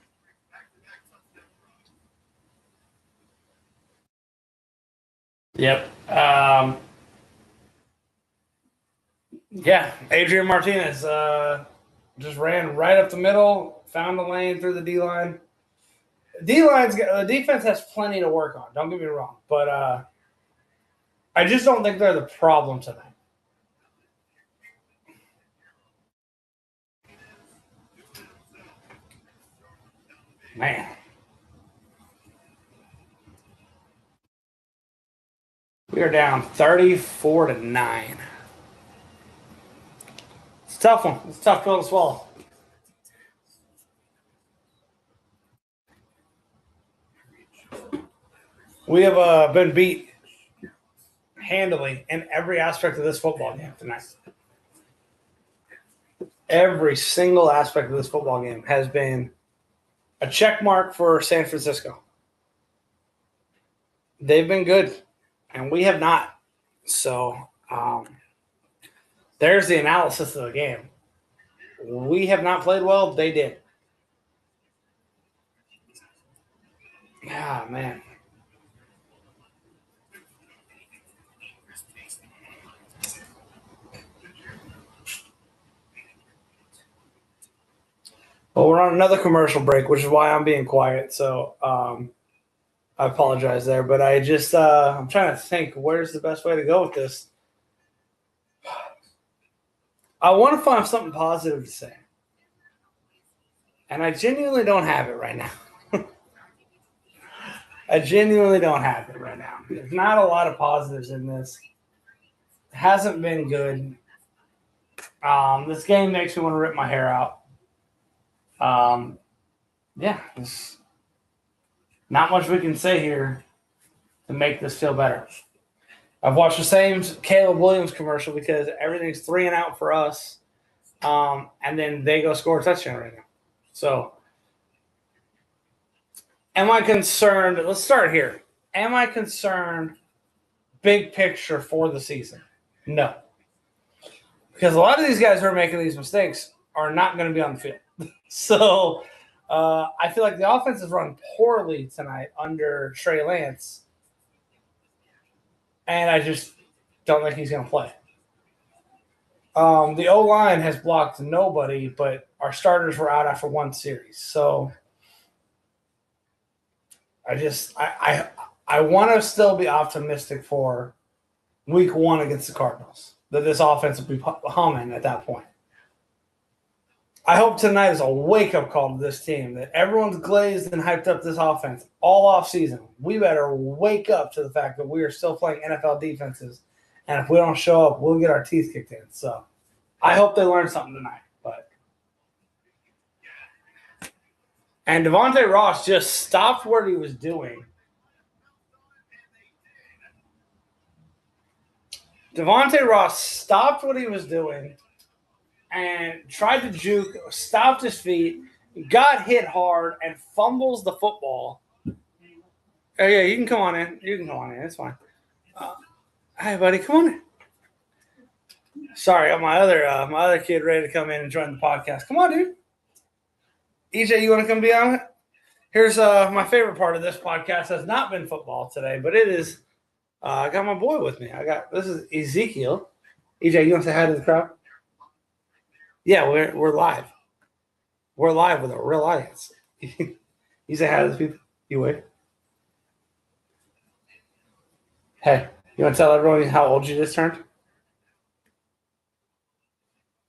Yep. Adrian Martinez just ran right up the middle, found the lane through the D-line. The defense has plenty to work on. Don't get me wrong. But I just don't think they're the problem tonight. Man. We are down 34-9. It's a tough one. It's a tough pill to swallow. We have been beat handily in every aspect of this football game tonight. Every single aspect of this football game has been a check mark for San Francisco. They've been good, and we have not. So there's the analysis of the game. We have not played well. They did. Yeah, man. Well, we're on another commercial break, which is why I'm being quiet. So I apologize there. But I just I'm trying to think, where's the best way to go with this? I want to find something positive to say. And I genuinely don't have it right now. I genuinely don't have it right now. There's not a lot of positives in this. It hasn't been good. This game makes me want to rip my hair out. There's not much we can say here to make this feel better. I've watched the same Caleb Williams commercial because everything's 3 and out for us, and then they go score a touchdown right now. So, am I concerned? Let's start here. Am I concerned big picture for the season? No. Because a lot of these guys who are making these mistakes are not going to be on the field. So I feel like the offense is run poorly tonight under Trey Lance. And I just don't think he's going to play. The O-line has blocked nobody, but our starters were out after one series. So I want to still be optimistic for week 1 against the Cardinals. that this offense will be humming at that point. I hope tonight is a wake-up call to this team that everyone's glazed and hyped up this offense all off season. We better wake up to the fact that we are still playing NFL defenses, and if we don't show up, we'll get our teeth kicked in. So I hope they learn something tonight. And Devontae Ross just stopped what he was doing. Devontae Ross stopped what he was doing and tried to juke, stopped his feet, got hit hard, and fumbles the football. Oh, yeah, you can come on in. You can come on in. It's fine. Hi, buddy. Come on in. Sorry, my other kid ready to come in and join the podcast. Come on, dude. EJ, you want to come be on it? Here's my favorite part of this podcast. Has not been football today, but it is. I got my boy with me. This is Ezekiel. EJ, you want to say hi to the crowd? Yeah, we're live. We're live with a real audience. You say hi to the people. You wait. Hey, you want to tell everyone how old you just turned?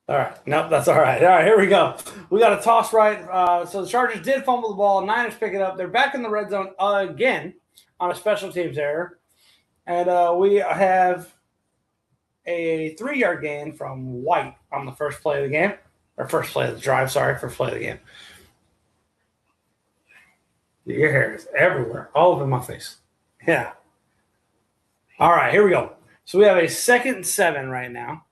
All right. Nope, that's all right. All right, here we go. We got a toss right. So the Chargers did fumble the ball. Niners pick it up. They're back in the red zone again on a special teams error. And we have a 3-yard gain from White on the first play of the game. Or first play of the drive, first play of the game. Your hair is everywhere, all over my face. Yeah. All right, here we go. So we have a 2nd and 7 right now.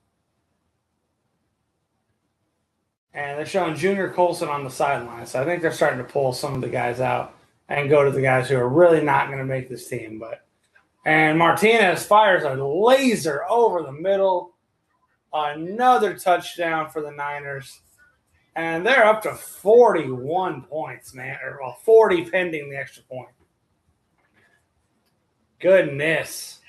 And they're showing Junior Colson on the sideline. So I think they're starting to pull some of the guys out and go to the guys who are really not going to make this team. And Martinez fires a laser over the middle. Another touchdown for the Niners. And they're up to 41 points, man. 40 pending the extra point. Goodness.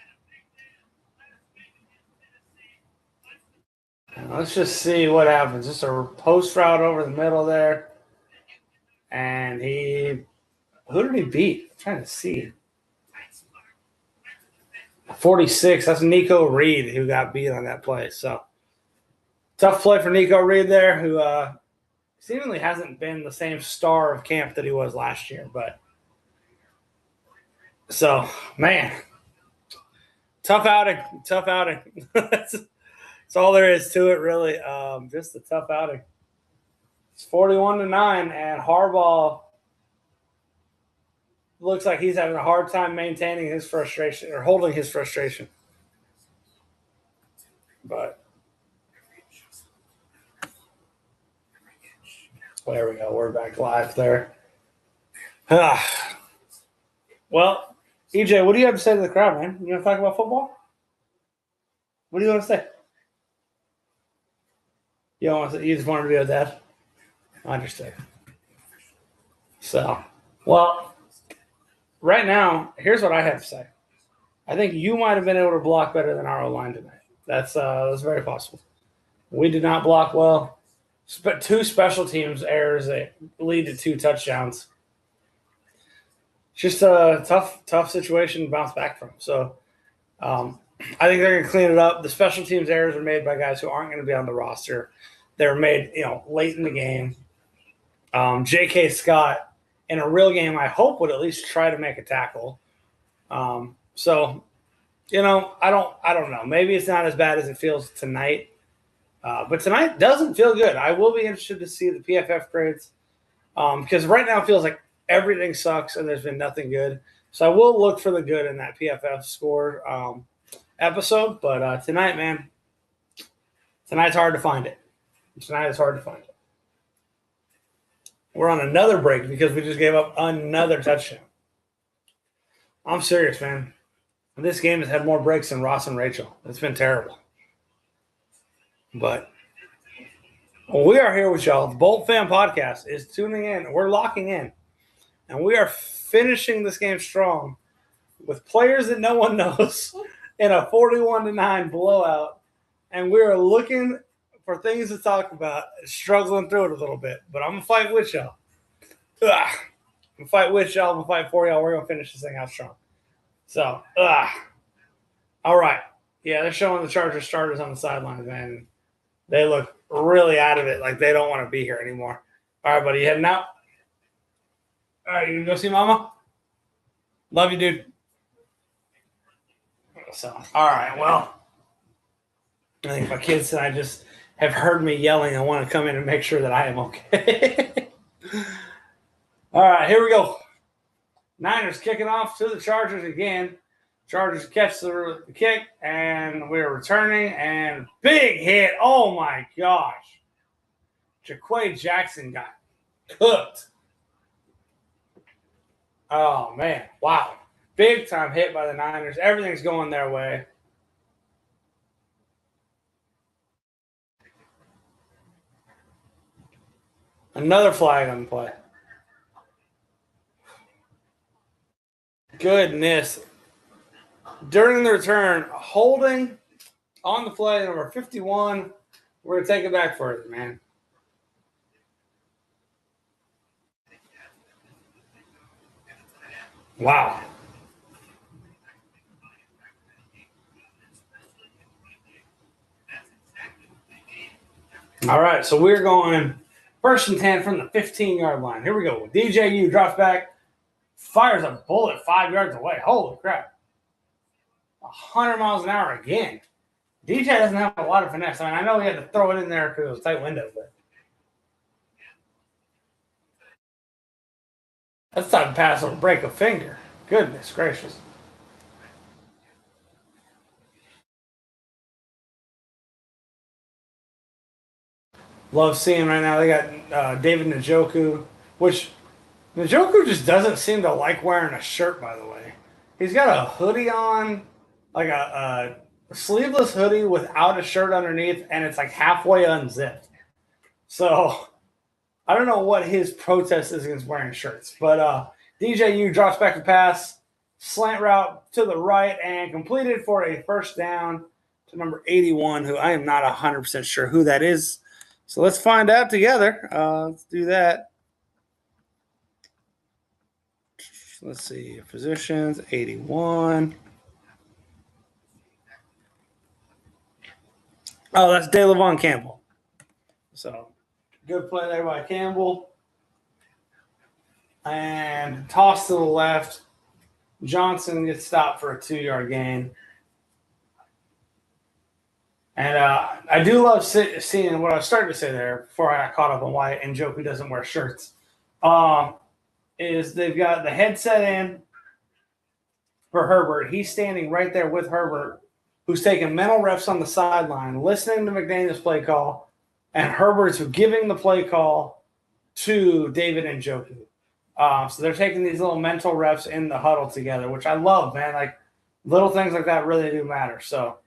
Let's just see what happens. Just a post route over the middle there. And who did he beat? I'm trying to see. 46. That's Nico Reed who got beat on that play. So tough play for Nico Reed there, who seemingly hasn't been the same star of camp that he was last year. But so, man, tough outing. That's all there is to it, really. Just a tough outing. It's 41-9, and Harbaugh looks like he's having a hard time maintaining his frustration or holding his frustration. But there we go. We're back live there. Well, EJ, what do you have to say to the crowd, man? You want to talk about football? What do you want to say? You just wanted to be with Dad? I understand. So, well, right now, here's what I have to say. I think you might have been able to block better than our O-line tonight. That's very possible. We did not block well. But 2 special teams errors that lead to 2 touchdowns. Just a tough situation to bounce back from. So, I think they're going to clean it up. The special teams errors were made by guys who aren't going to be on the roster. They were made, late in the game. J.K. Scott, in a real game, I hope would at least try to make a tackle. So, I don't know. Maybe it's not as bad as it feels tonight. But tonight doesn't feel good. I will be interested to see the PFF grades because right now it feels like everything sucks and there's been nothing good. So I will look for the good in that PFF score episode. But tonight, man, tonight's hard to find it. We're on another break because we just gave up another touchdown. I'm serious, man. This game has had more breaks than Ross and Rachel. It's been terrible. But we are here with y'all. The Bolt Fan Podcast is tuning in. We're locking in. And we are finishing this game strong with players that no one knows in a 41-9 blowout. And we are looking for things to talk about, struggling through it a little bit. But I'm going to fight with y'all. I'm going to fight with y'all. I'm going to fight for y'all. We're going to finish this thing out strong. So, all right. Yeah, they're showing the Chargers starters on the sidelines, man. They look really out of it, like they don't want to be here anymore. All right, buddy, you heading out? All right, you gonna go see Mama? Love you, dude. So, all right, well, I think my kids and I just have heard me yelling and want to come in and make sure that I am okay. All right, here we go. Niners kicking off to the Chargers again. Chargers catch the kick, and we're returning, and big hit. Oh, my gosh. Jaquay Jackson got cooked. Oh, man. Wow. Big time hit by the Niners. Everything's going their way. Another flag on the play. Goodness. During the return, holding on the play, number 51. We're going to take it back further, man. Wow. All right, so we're going 1st and 10 from the 15-yard line. Here we go. DJU drops back, fires a bullet 5 yards away. Holy crap. 100 miles an hour again. DJ doesn't have a lot of finesse. I mean, I know he had to throw it in there because it was a tight window, but that's not a pass will break a finger. Goodness gracious. Love seeing right now. They got David Njoku, which Njoku just doesn't seem to like wearing a shirt, by the way. He's got a hoodie on, like a sleeveless hoodie without a shirt underneath, and it's like halfway unzipped. So I don't know what his protest is against wearing shirts, but DJU drops back to pass, slant route to the right, and completed for a 1st down to number 81, who I am not 100% sure who that is. So let's find out together. Let's do that. Let's see. Positions, 81. Oh, that's DeLavon Campbell. So good play there by Campbell. And toss to the left. Johnson gets stopped for a 2-yard gain. And I do love seeing what I was starting to say there before I got caught up on why Njoku doesn't wear shirts. Is they've got the headset in for Herbert. He's standing right there with Herbert, who's taking mental reps on the sideline, listening to McDaniel's play call, and Herbert's giving the play call to David Njoku. So they're taking these little mental reps in the huddle together, which I love, man. Like little things like that really do matter. So,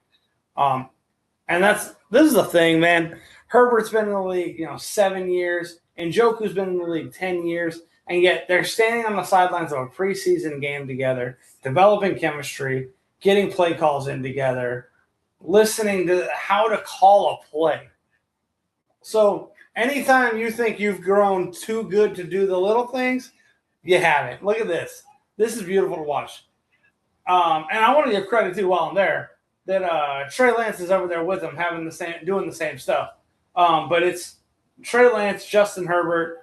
and this is the thing, man. Herbert's been in the league, 7 years, and Njoku's been in the league 10 years, and yet they're standing on the sidelines of a preseason game together, developing chemistry, getting play calls in together, listening to how to call a play. So anytime you think you've grown too good to do the little things, you haven't. Look at this. This is beautiful to watch. And I want to give credit too while I'm there that Trey Lance is over there with him, doing the same stuff. But it's Trey Lance, Justin Herbert,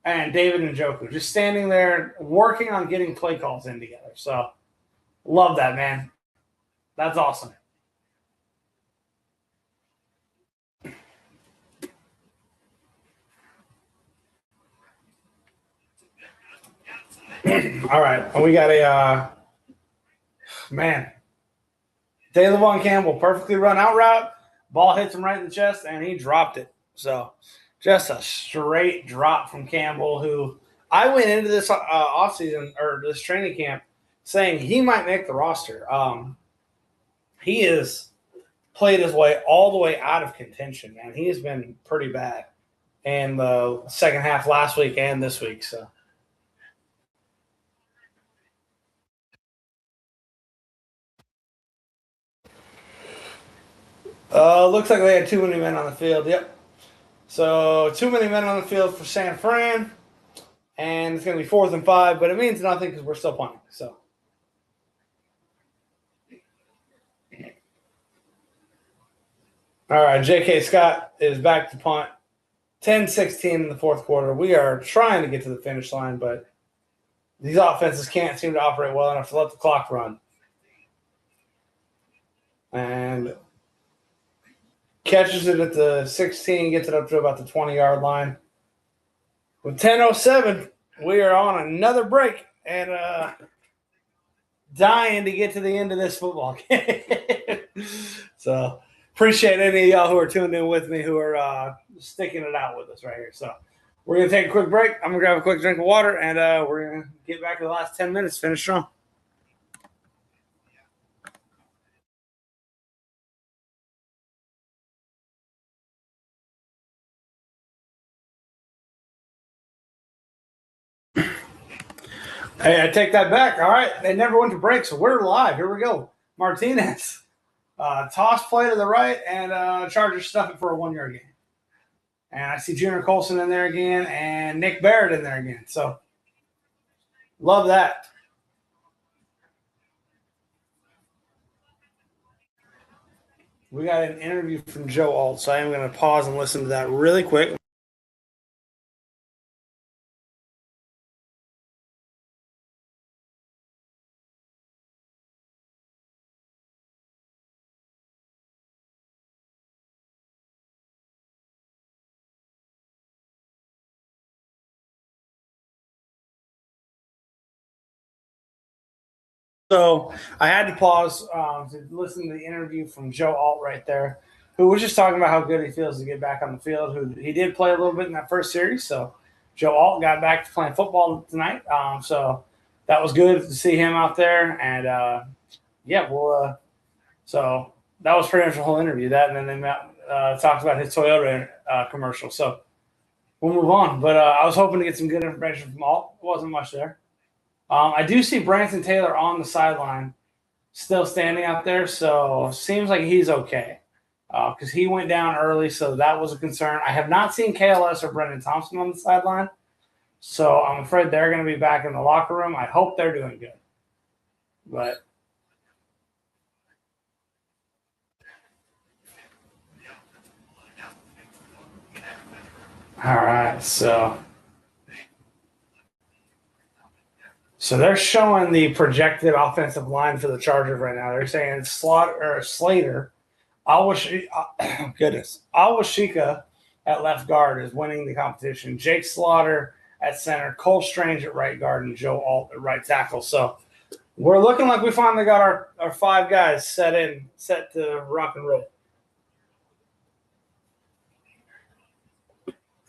and David Njoku just standing there working on getting play calls in together. So love that, man. That's awesome. All right. We got a man. DeLavon Campbell perfectly run out route. Ball hits him right in the chest, and he dropped it. So just a straight drop from Campbell, who I went into this offseason or this training camp saying he might make the roster. He has played his way all the way out of contention, man. He has been pretty bad in the second half last week and this week. So. Looks like they had too many men on the field. Yep. So too many men on the field for San Fran, and it's going to be 4th and 5, but it means nothing because we're still punting. So All right, J.K. Scott is back to punt. 10-16 in the fourth quarter. We are trying to get to the finish line, but these offenses can't seem to operate well enough to let the clock run. And catches it at the 16, gets it up to about the 20-yard line. With 10:07, we are on another break and dying to get to the end of this football game. So appreciate any of y'all who are tuned in with me, who are sticking it out with us right here. So we're going to take a quick break. I'm going to grab a quick drink of water, and we're going to get back to the last 10 minutes, finish strong. Hey, I take that back. All right. They never went to break, so we're live. Here we go. Martinez. Toss play to the right, and Chargers stuff it for a 1-yard gain. And I see Junior Colson in there again and Nick Barrett in there again. So love that. We got an interview from Joe Alt, so I am going to pause and listen to that really quick. So I had to pause to listen to the interview from Joe Alt right there, who was just talking about how good he feels to get back on the field. Who he did play a little bit in that first series, so Joe Alt got back to playing football tonight. So that was good to see him out there, and so that was pretty much the whole interview. That, and then they talked about his Toyota commercial. So we'll move on. But I was hoping to get some good information from Alt. Wasn't much there. I do see Branson Taylor on the sideline, still standing out there, so seems like he's okay because he went down early, so that was a concern. I have not seen KLS or Brendan Thompson on the sideline, so I'm afraid they're going to be back in the locker room. I hope they're doing good. But all right, so they're showing the projected offensive line for the Chargers right now. They're saying it's Slater, Awashika at left guard is winning the competition. Jake Slaughter at center, Cole Strange at right guard, and Joe Alt at right tackle. So we're looking like we finally got our 5 guys set to rock and roll.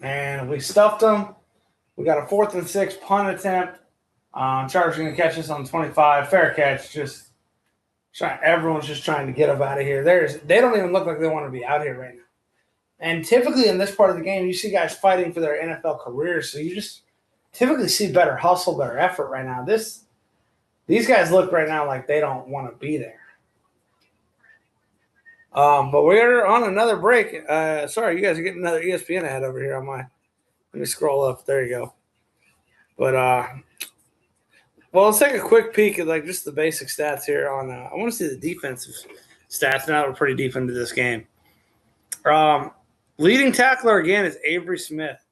And we stuffed them. We got a 4th and 6 punt attempt. Chargers going to catch us on 25. Fair catch. Everyone's just trying to get up out of here. They don't even look like they want to be out here right now. And typically in this part of the game, you see guys fighting for their NFL careers. So you just typically see better hustle, better effort right now. These guys look right now like they don't want to be there. But we're on another break. Sorry, you guys are getting another ESPN ad over here on my. Let me scroll up. There you go. But well, let's take a quick peek at like just the basic stats here. I want to see the defensive stats. Now we're pretty deep into this game. Leading tackler again is Avery Smith,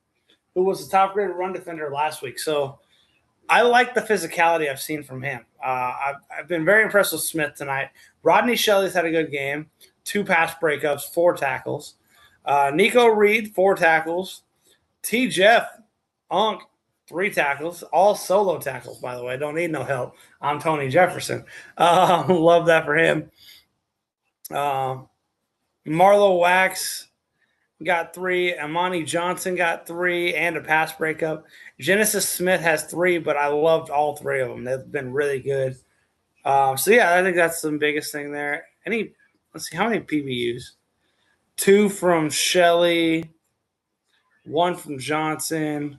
who was the top graded run defender last week. So I like the physicality I've seen from him. I've been very impressed with Smith tonight. Rodney Shelley's had a good game. 2 pass breakups, 4 tackles. Nico Reed, 4 tackles. T. Jeff Unk, 3 tackles. All solo tackles, by the way. Don't need no help. I'm Tony Jefferson. Love that for him. Marlo Wax got 3. Amani Johnson got 3 and a pass breakup. Genesis Smith has 3, but I loved all 3 of them. They've been really good. I think that's the biggest thing there. Let's see, how many PBUs? 2 from Shelley, 1 from Johnson,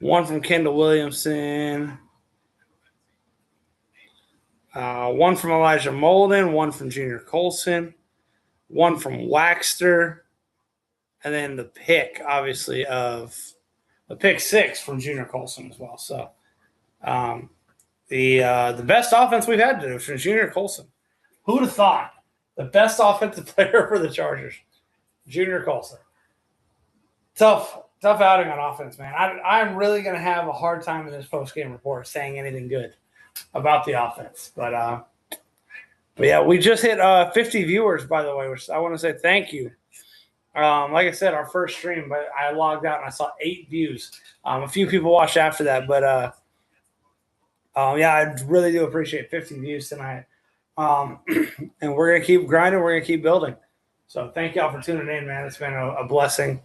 1 from Kendall Williamson, 1 from Elijah Molden, 1 from Junior Colson, 1 from Waxter, and then the pick, obviously, of the pick 6 from Junior Colson as well. So the best offense we've had today was from Junior Colson. Who would have thought? The best offensive player for the Chargers. Junior Colson. Tough outing on offense, man. I'm really going to have a hard time in this post-game report saying anything good about the offense. But yeah, we just hit 50 viewers, by the way, which I want to say thank you. Like I said, our first stream, but I logged out and I saw 8 views. A few people watched after that, but yeah, I really do appreciate 50 views tonight. And we're going to keep grinding. We're going to keep building. So thank y'all for tuning in, man. It's been a blessing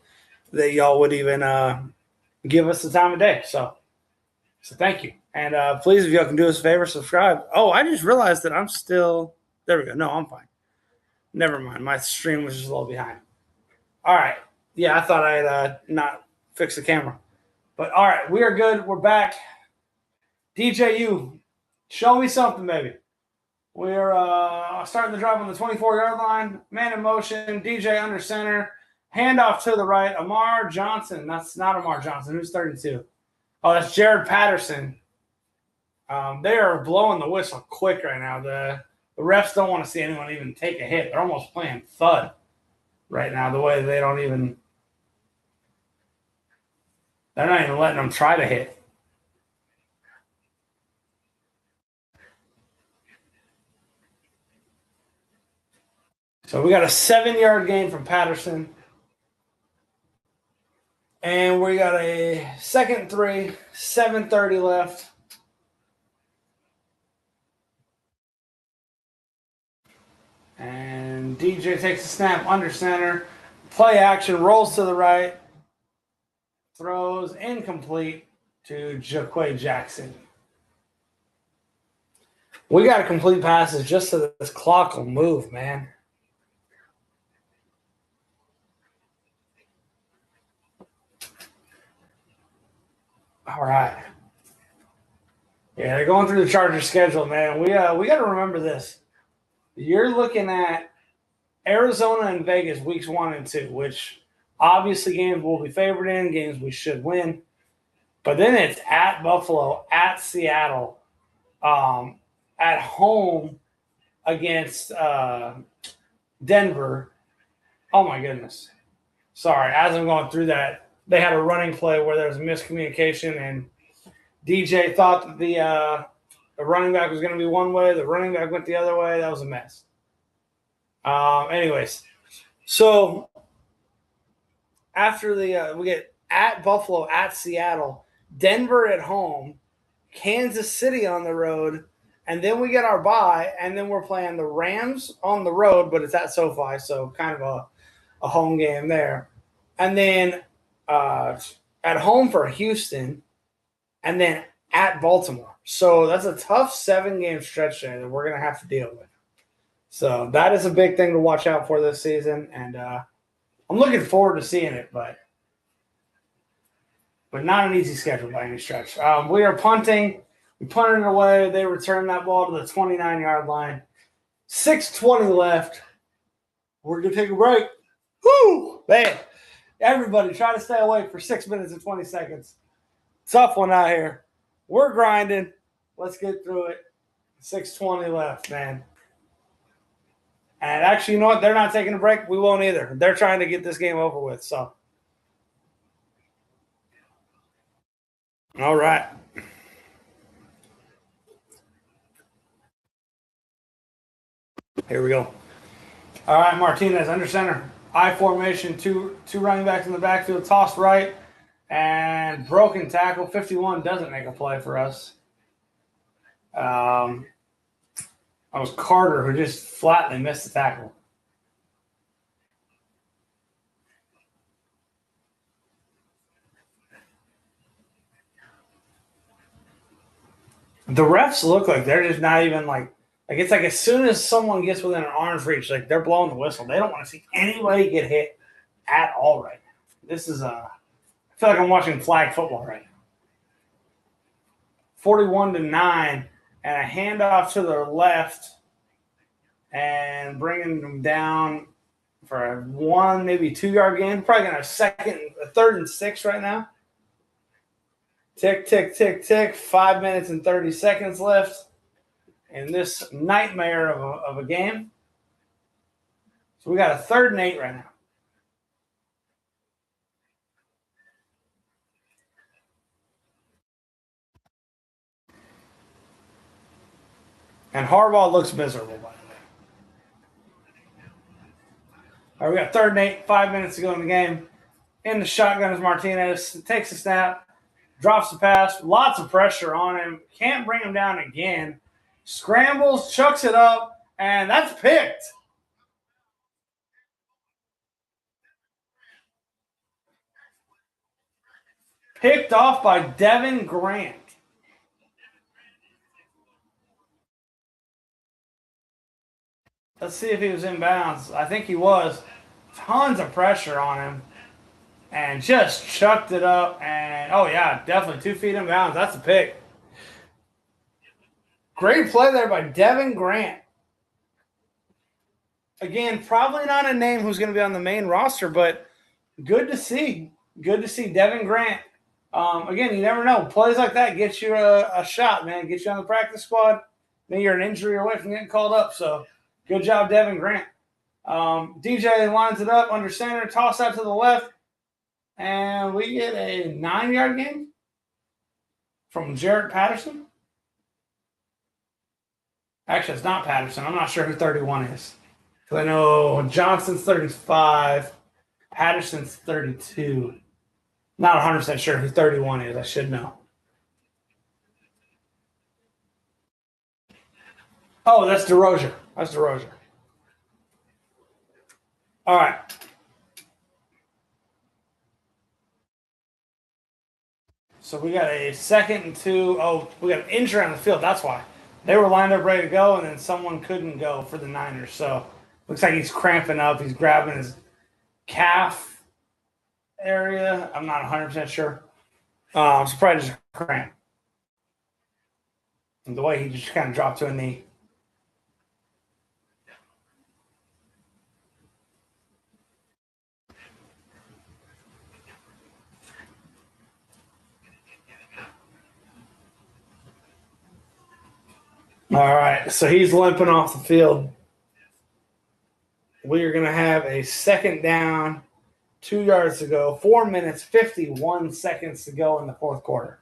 that y'all would even give us the time of day. So thank you. And please, if y'all can do us a favor, subscribe. Oh, I just realized that I'm still – there we go. No, I'm fine. Never mind. My stream was just a little behind. All right. Yeah, I thought I had not fixed the camera. But all right, we are good. We're back. DJU, show me something, baby. We're starting the drive on the 24-yard line. Man in motion. DJ under center. Handoff to the right. Amar Johnson. That's not Amar Johnson. Who's 32? Oh, that's Jared Patterson. They are blowing the whistle quick right now. The refs don't want to see anyone even take a hit. They're almost playing thud right now, the way they don't even – they're not even letting them try to hit. So we got a 7-yard gain from Patterson. And we got a 2nd and 3, 7:30 left. And DJ takes a snap under center. Play action, rolls to the right. Throws incomplete to Jaquay Jackson. We got to complete passes just so that this clock will move, man. All right. Yeah, they're going through the Chargers schedule, man. We got to remember this. You're looking at Arizona and Vegas weeks 1 and 2, which obviously games we'll be favored in, games we should win. But then it's at Buffalo, at Seattle, at home against Denver. Oh, my goodness. Sorry, as I'm going through that, they had a running play where there was a miscommunication, and DJ thought that the running back was going to be one way. The running back went the other way. That was a mess. Anyways, so after we get at Buffalo, at Seattle, Denver at home, Kansas City on the road, and then we get our bye, and then we're playing the Rams on the road, but it's at SoFi, so kind of a home game there. And then at home for Houston, and then at Baltimore. So that's a tough 7-game stretch there that we're going to have to deal with. So that is a big thing to watch out for this season, and I'm looking forward to seeing it, but not an easy schedule by any stretch. We are punting. We punted it away. They return that ball to the 29-yard line. 6:20 left. We're going to take a break. Woo! Man, everybody try to stay awake for 6 minutes and 20 seconds. Tough one out here. We're grinding. Let's get through it. 6:20 left, man. And actually, you know what? They're not taking a break. We won't either. They're trying to get this game over with. So, all right. Here we go. All right, Martinez under center. I formation, two running backs in the backfield, tossed right, and broken tackle. 51 doesn't make a play for us. That was Carter who just flatly missed the tackle. The refs look like they're just not even like it's like as soon as someone gets within an arm's reach, like they're blowing the whistle. They don't want to see anybody get hit at all right now. This is I feel like I'm watching flag football right now. 41-9, and a handoff to the left, and bringing them down for a 1, maybe 2-yard gain. Probably gonna have a 3rd and 6 right now. Tick, tick, tick, tick. 5 minutes and 30 seconds left in this nightmare of a game. So we got a 3rd and 8 right now. And Harbaugh looks miserable, by the way. All right, we got 3rd and 8, 5 minutes to go in the game. In the shotgun is Martinez. Takes a snap, drops the pass. Lots of pressure on him. Can't bring him down again. Scrambles, chucks it up, and that's picked. Picked off by Devin Grant. Let's see if he was in bounds. I think he was. Tons of pressure on him. And just chucked it up. And, oh, yeah, definitely 2 feet in bounds. That's a pick. Great play there by Devin Grant. Again, probably not a name who's going to be on the main roster, but good to see. Good to see Devin Grant. Again, you never know. Plays like that get you a shot, man. Get you on the practice squad. Maybe you're an injury away from getting called up. So good job, Devin Grant. DJ lines it up under center, toss out to the left, and we get a 9-yard gain from Jarrett Patterson. Actually, it's not Patterson. I'm not sure who 31 is. Because I know Johnson's 35, Patterson's 32. Not 100% sure who 31 is. I should know. Oh, that's DeRozier. That's DeRozier. All right. So we got a 2nd and 2. Oh, we got an injury on the field. That's why. They were lined up ready to go, and then someone couldn't go for the Niners. So looks like he's cramping up. He's grabbing his calf area. I'm not 100% sure. It's probably just a cramp. And the way he just kind of dropped to a knee. All right, so he's limping off the field. We are going to have a 2nd down, 2 yards to go, 4 minutes, 51 seconds to go in the 4th quarter.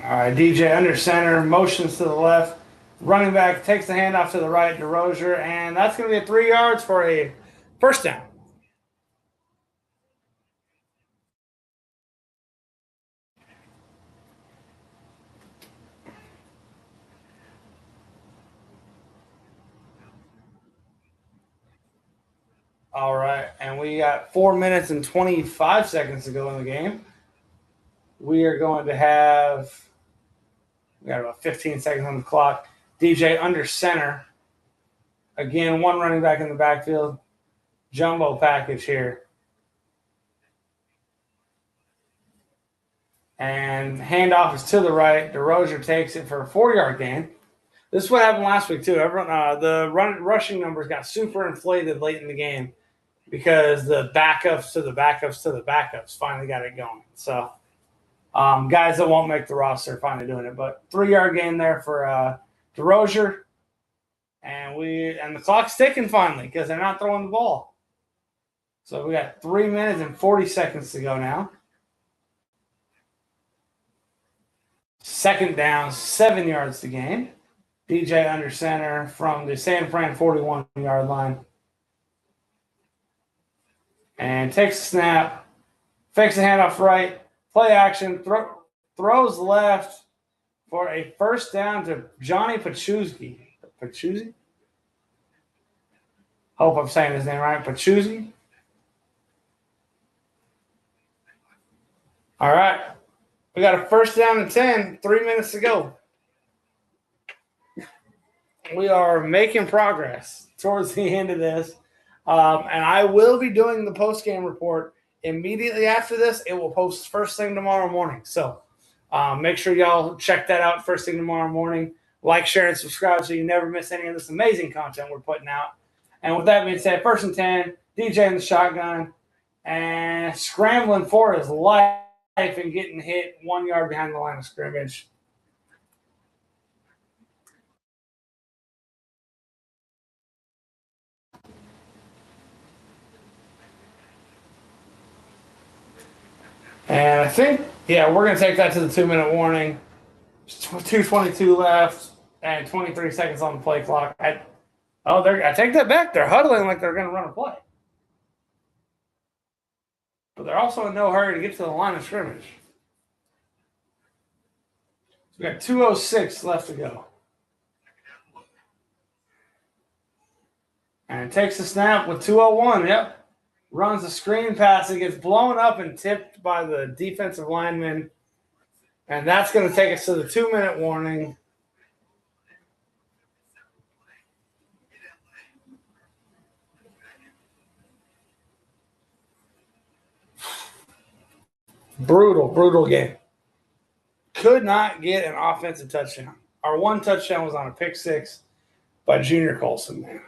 All right, DJ under center, motions to the left. Running back takes the handoff to the right, DeRozier, and that's going to be a 3 yards for a 1st down. All right, and we got 4 minutes and 25 seconds to go in the game. We are going to have, we got about 15 seconds on the clock. DJ under center. Again, one running back in the backfield. Jumbo package here. And handoff is to the right. DeRozier takes it for a 4-yard gain. This is what happened last week, too. Everyone, the rushing numbers got super inflated late in the game because the backups to the backups to the backups finally got it going. So, guys that won't make the roster finally doing it. But 3-yard gain there for DeRozier. And the clock's ticking finally because they're not throwing the ball. So we got 3 minutes and 40 seconds to go now. 2nd down, 7 yards to gain. DJ under center from the San Fran 41-yard line. And takes a snap, fakes the handoff right, play action, throws left for a 1st down to Johnny Pachuzzi. Pachuzzi? Hope I'm saying his name right. Pachuzzi. All right. We got a 1st down and 10, 3 minutes to go. We are making progress towards the end of this. And I will be doing the post-game report immediately after this. It will post first thing tomorrow morning. So make sure y'all check that out first thing tomorrow morning. Like, share, and subscribe so you never miss any of this amazing content we're putting out. And with that being said, 1st and 10, DJ in the shotgun, and scrambling for his life and getting hit 1 yard behind the line of scrimmage. And I think, we're going to take that to the 2-minute warning. 2:22 left and 23 seconds on the play clock. I take that back. They're huddling like they're going to run a play. But they're also in no hurry to get to the line of scrimmage. So we got 2:06 left to go. And takes the snap with 2:01. Yep. Runs a screen pass. It gets blown up and tipped by the defensive lineman. And that's going to take us to the 2-minute warning. Brutal game. Could not get an offensive touchdown. Our one touchdown was on a pick six by Junior Colson, man.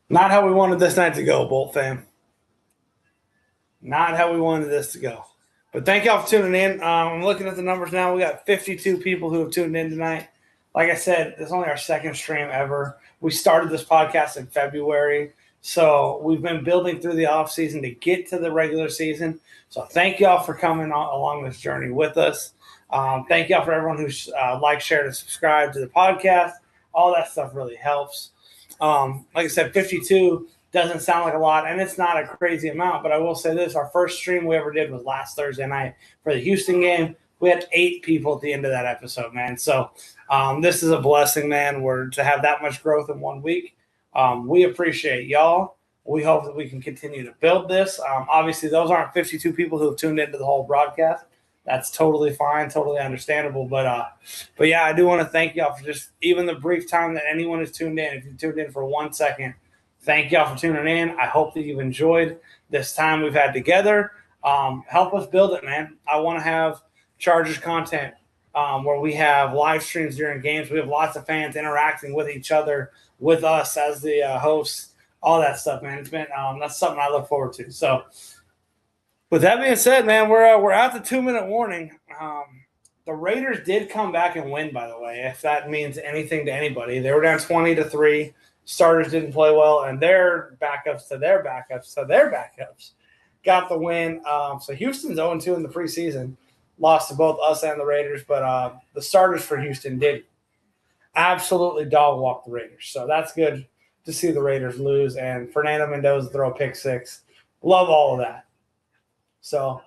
Not how we wanted this night to go, Bolt fam. Not how we wanted this to go. But thank y'all for tuning in. I'm looking at the numbers now. We got 52 people who have tuned in tonight. Like I said, this is only our second stream ever. We started this podcast in February. So we've been building through the offseason to get to the regular season. So thank y'all for coming along this journey with us. Thank y'all for everyone who's liked, shared, and subscribed to the podcast. All that stuff really helps. Like I said, 52 doesn't sound like a lot, and it's not a crazy amount, but I will say this. Our first stream we ever did was last Thursday night for the Houston game. We had 8 people at the end of that episode, man. So this is a blessing, man. To have that much growth in 1 week. We appreciate y'all. We hope that we can continue to build this. Obviously, those aren't 52 people who have tuned into the whole broadcast. That's totally fine, totally understandable. But yeah, I do want to thank y'all for just even the brief time that anyone has tuned in. If you tuned in for 1 second, thank y'all for tuning in. I hope that you've enjoyed this time we've had together. Help us build it, man. I want to have Chargers content where we have live streams during games. We have lots of fans interacting with each other, with us as the hosts, all that stuff, man. It's been that's something I look forward to. So, with that being said, man, we're at the 2-minute warning. The Raiders did come back and win, by the way, if that means anything to anybody. They were down 20-3. Starters didn't play well, and their backups to their backups to their backups got the win. So Houston's 0-2 in the preseason. Lost to both us and the Raiders, but the starters for Houston did absolutely dog walk the Raiders. So that's good to see the Raiders lose, and Fernando Mendoza throw a pick six. Love all of that. So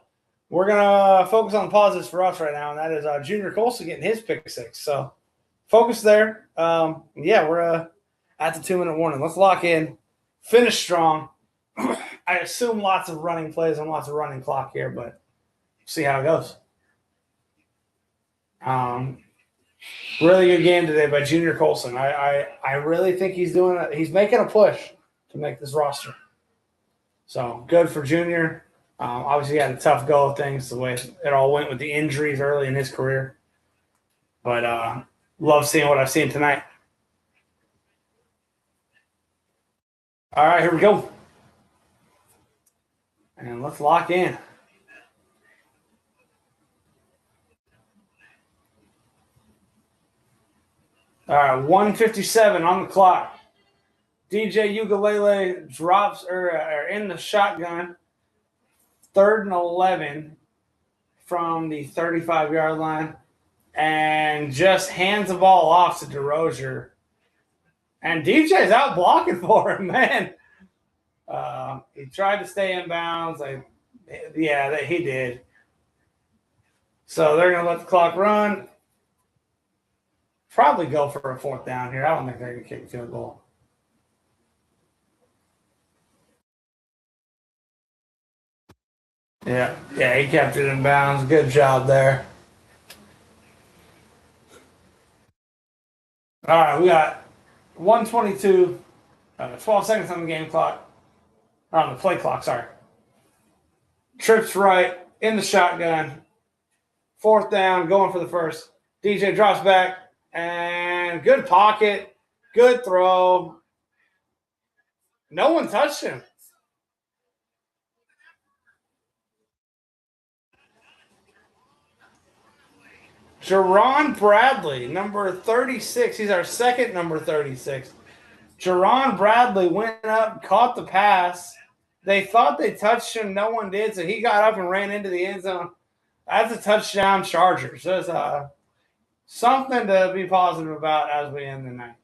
we're going to focus on the positives for us right now, and that is Junior Colson getting his pick six. So focus there. We're at the 2-minute warning. Let's lock in. Finish strong. I assume lots of running plays and lots of running clock here, but see how it goes. Really good game today by Junior Colson. I really think he's doing it. He's making a push to make this roster. So good for Junior. Obviously, he had a tough go of things, the way it all went with the injuries early in his career. But love seeing what I've seen tonight. All right, here we go. And let's lock in. All right, 1:57 on the clock. DJ Ugalele drops or in the shotgun. 3rd and 11 from the 35-yard line, and just hands the ball off to DeRozier. And DJ's out blocking for him, man. He tried to stay in bounds. He did. So they're going to let the clock run. Probably go for a 4th down here. I don't think they're going to kick a field goal. Yeah, he kept it in bounds. Good job there. All right, we got 1:22, 12 seconds on the game clock. On the play clock, sorry. Trips right in the shotgun. 4th down, going for the first. DJ drops back, and good pocket. Good throw. No one touched him. Jerron Bradley, number 36. He's our second number 36. Jerron Bradley went up, caught the pass. They thought they touched him. No one did, so he got up and ran into the end zone. That's a touchdown Chargers. There's something to be positive about as we end the night.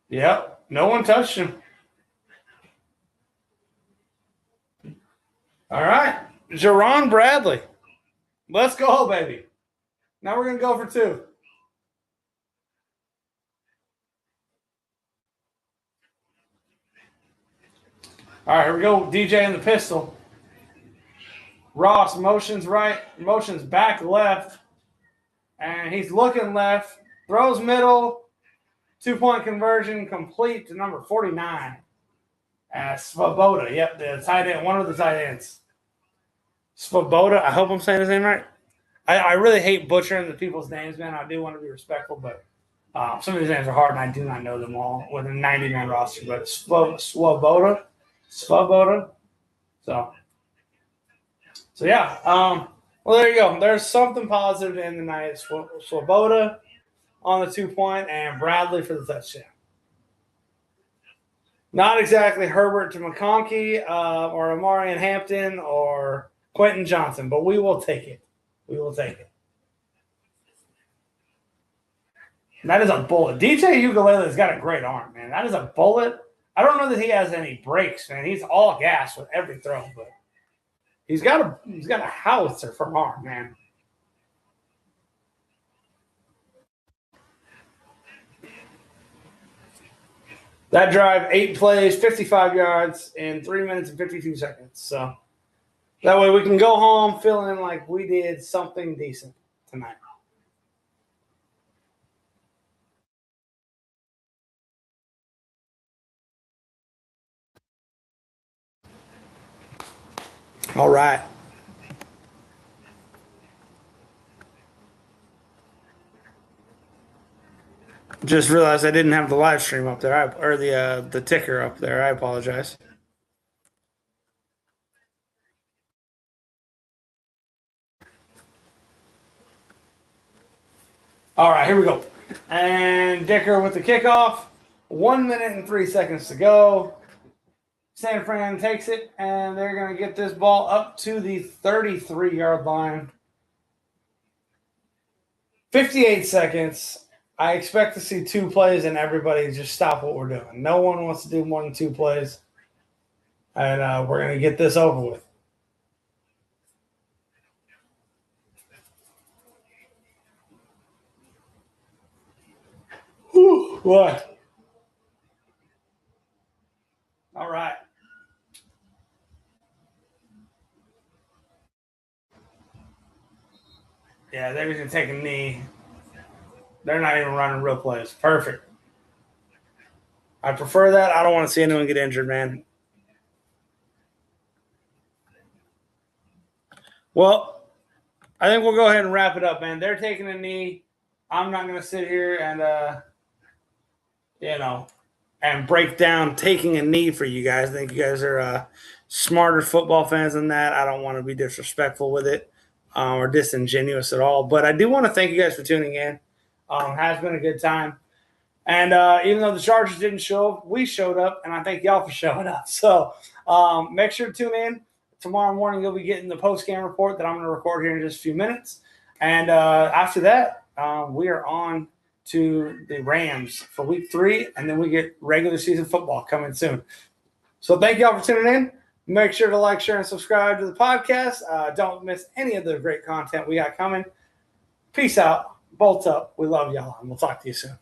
Yep, no one touched him. All right, Jerron Bradley. Let's go, baby. Now we're going to go for 2. All right, here we go. DJ in the pistol. Ross motions right, motions back left, and he's looking left. Throws middle. 2-point conversion complete to number 49. Svoboda. Yep, the tight end, one of the tight ends. Svoboda. I hope I'm saying his name right. I really hate butchering the people's names, man. I do want to be respectful, but some of these names are hard, and I do not know them all with a 90-man roster. But Svoboda. So yeah. Well, there you go. There's something positive in the night. Svoboda on the 2-point and Bradley for the touchdown. Not exactly Herbert to McConkey or Amari and Hampton or Quentin Johnson, but we will take it. We will take it. And that is a bullet. DJ Ukulele's got a great arm, man. That is a bullet. I don't know that he has any breaks, man. He's all gas with every throw, but he's got a howitzer for arm, man. That drive, 8 plays, 55 yards in 3 minutes and 52 seconds. So that way we can go home feeling like we did something decent tonight. All right. Just realized I didn't have the live stream up there, or the ticker up there. I apologize. All right, here we go. And Dicker with the kickoff. 1 minute and 3 seconds to go. San Fran takes it, and they're going to get this ball up to the 33-yard line. 58 seconds. I expect to see 2 plays, and everybody just stop what we're doing. No one wants to do more than 2 plays. And we're going to get this over with. Whew, what? All right. Yeah, they're going to take a knee. They're not even running real plays. Perfect. I prefer that. I don't want to see anyone get injured, man. Well, I think we'll go ahead and wrap it up, man. They're taking a knee. I'm not going to sit here and, and break down taking a knee for you guys. I think you guys are smarter football fans than that. I don't want to be disrespectful with it or disingenuous at all. But I do want to thank you guys for tuning in. Has been a good time. And even though the Chargers didn't show up, we showed up, and I thank y'all for showing up. So make sure to tune in. Tomorrow morning, you'll be getting the post-game report that I'm going to record here in just a few minutes. And after that, we are on to the Rams for week 3, and then we get regular season football coming soon. So thank y'all for tuning in. Make sure to like, share, and subscribe to the podcast. Don't miss any of the great content we got coming. Peace out. Bolt up. We love y'all, and we'll talk to you soon.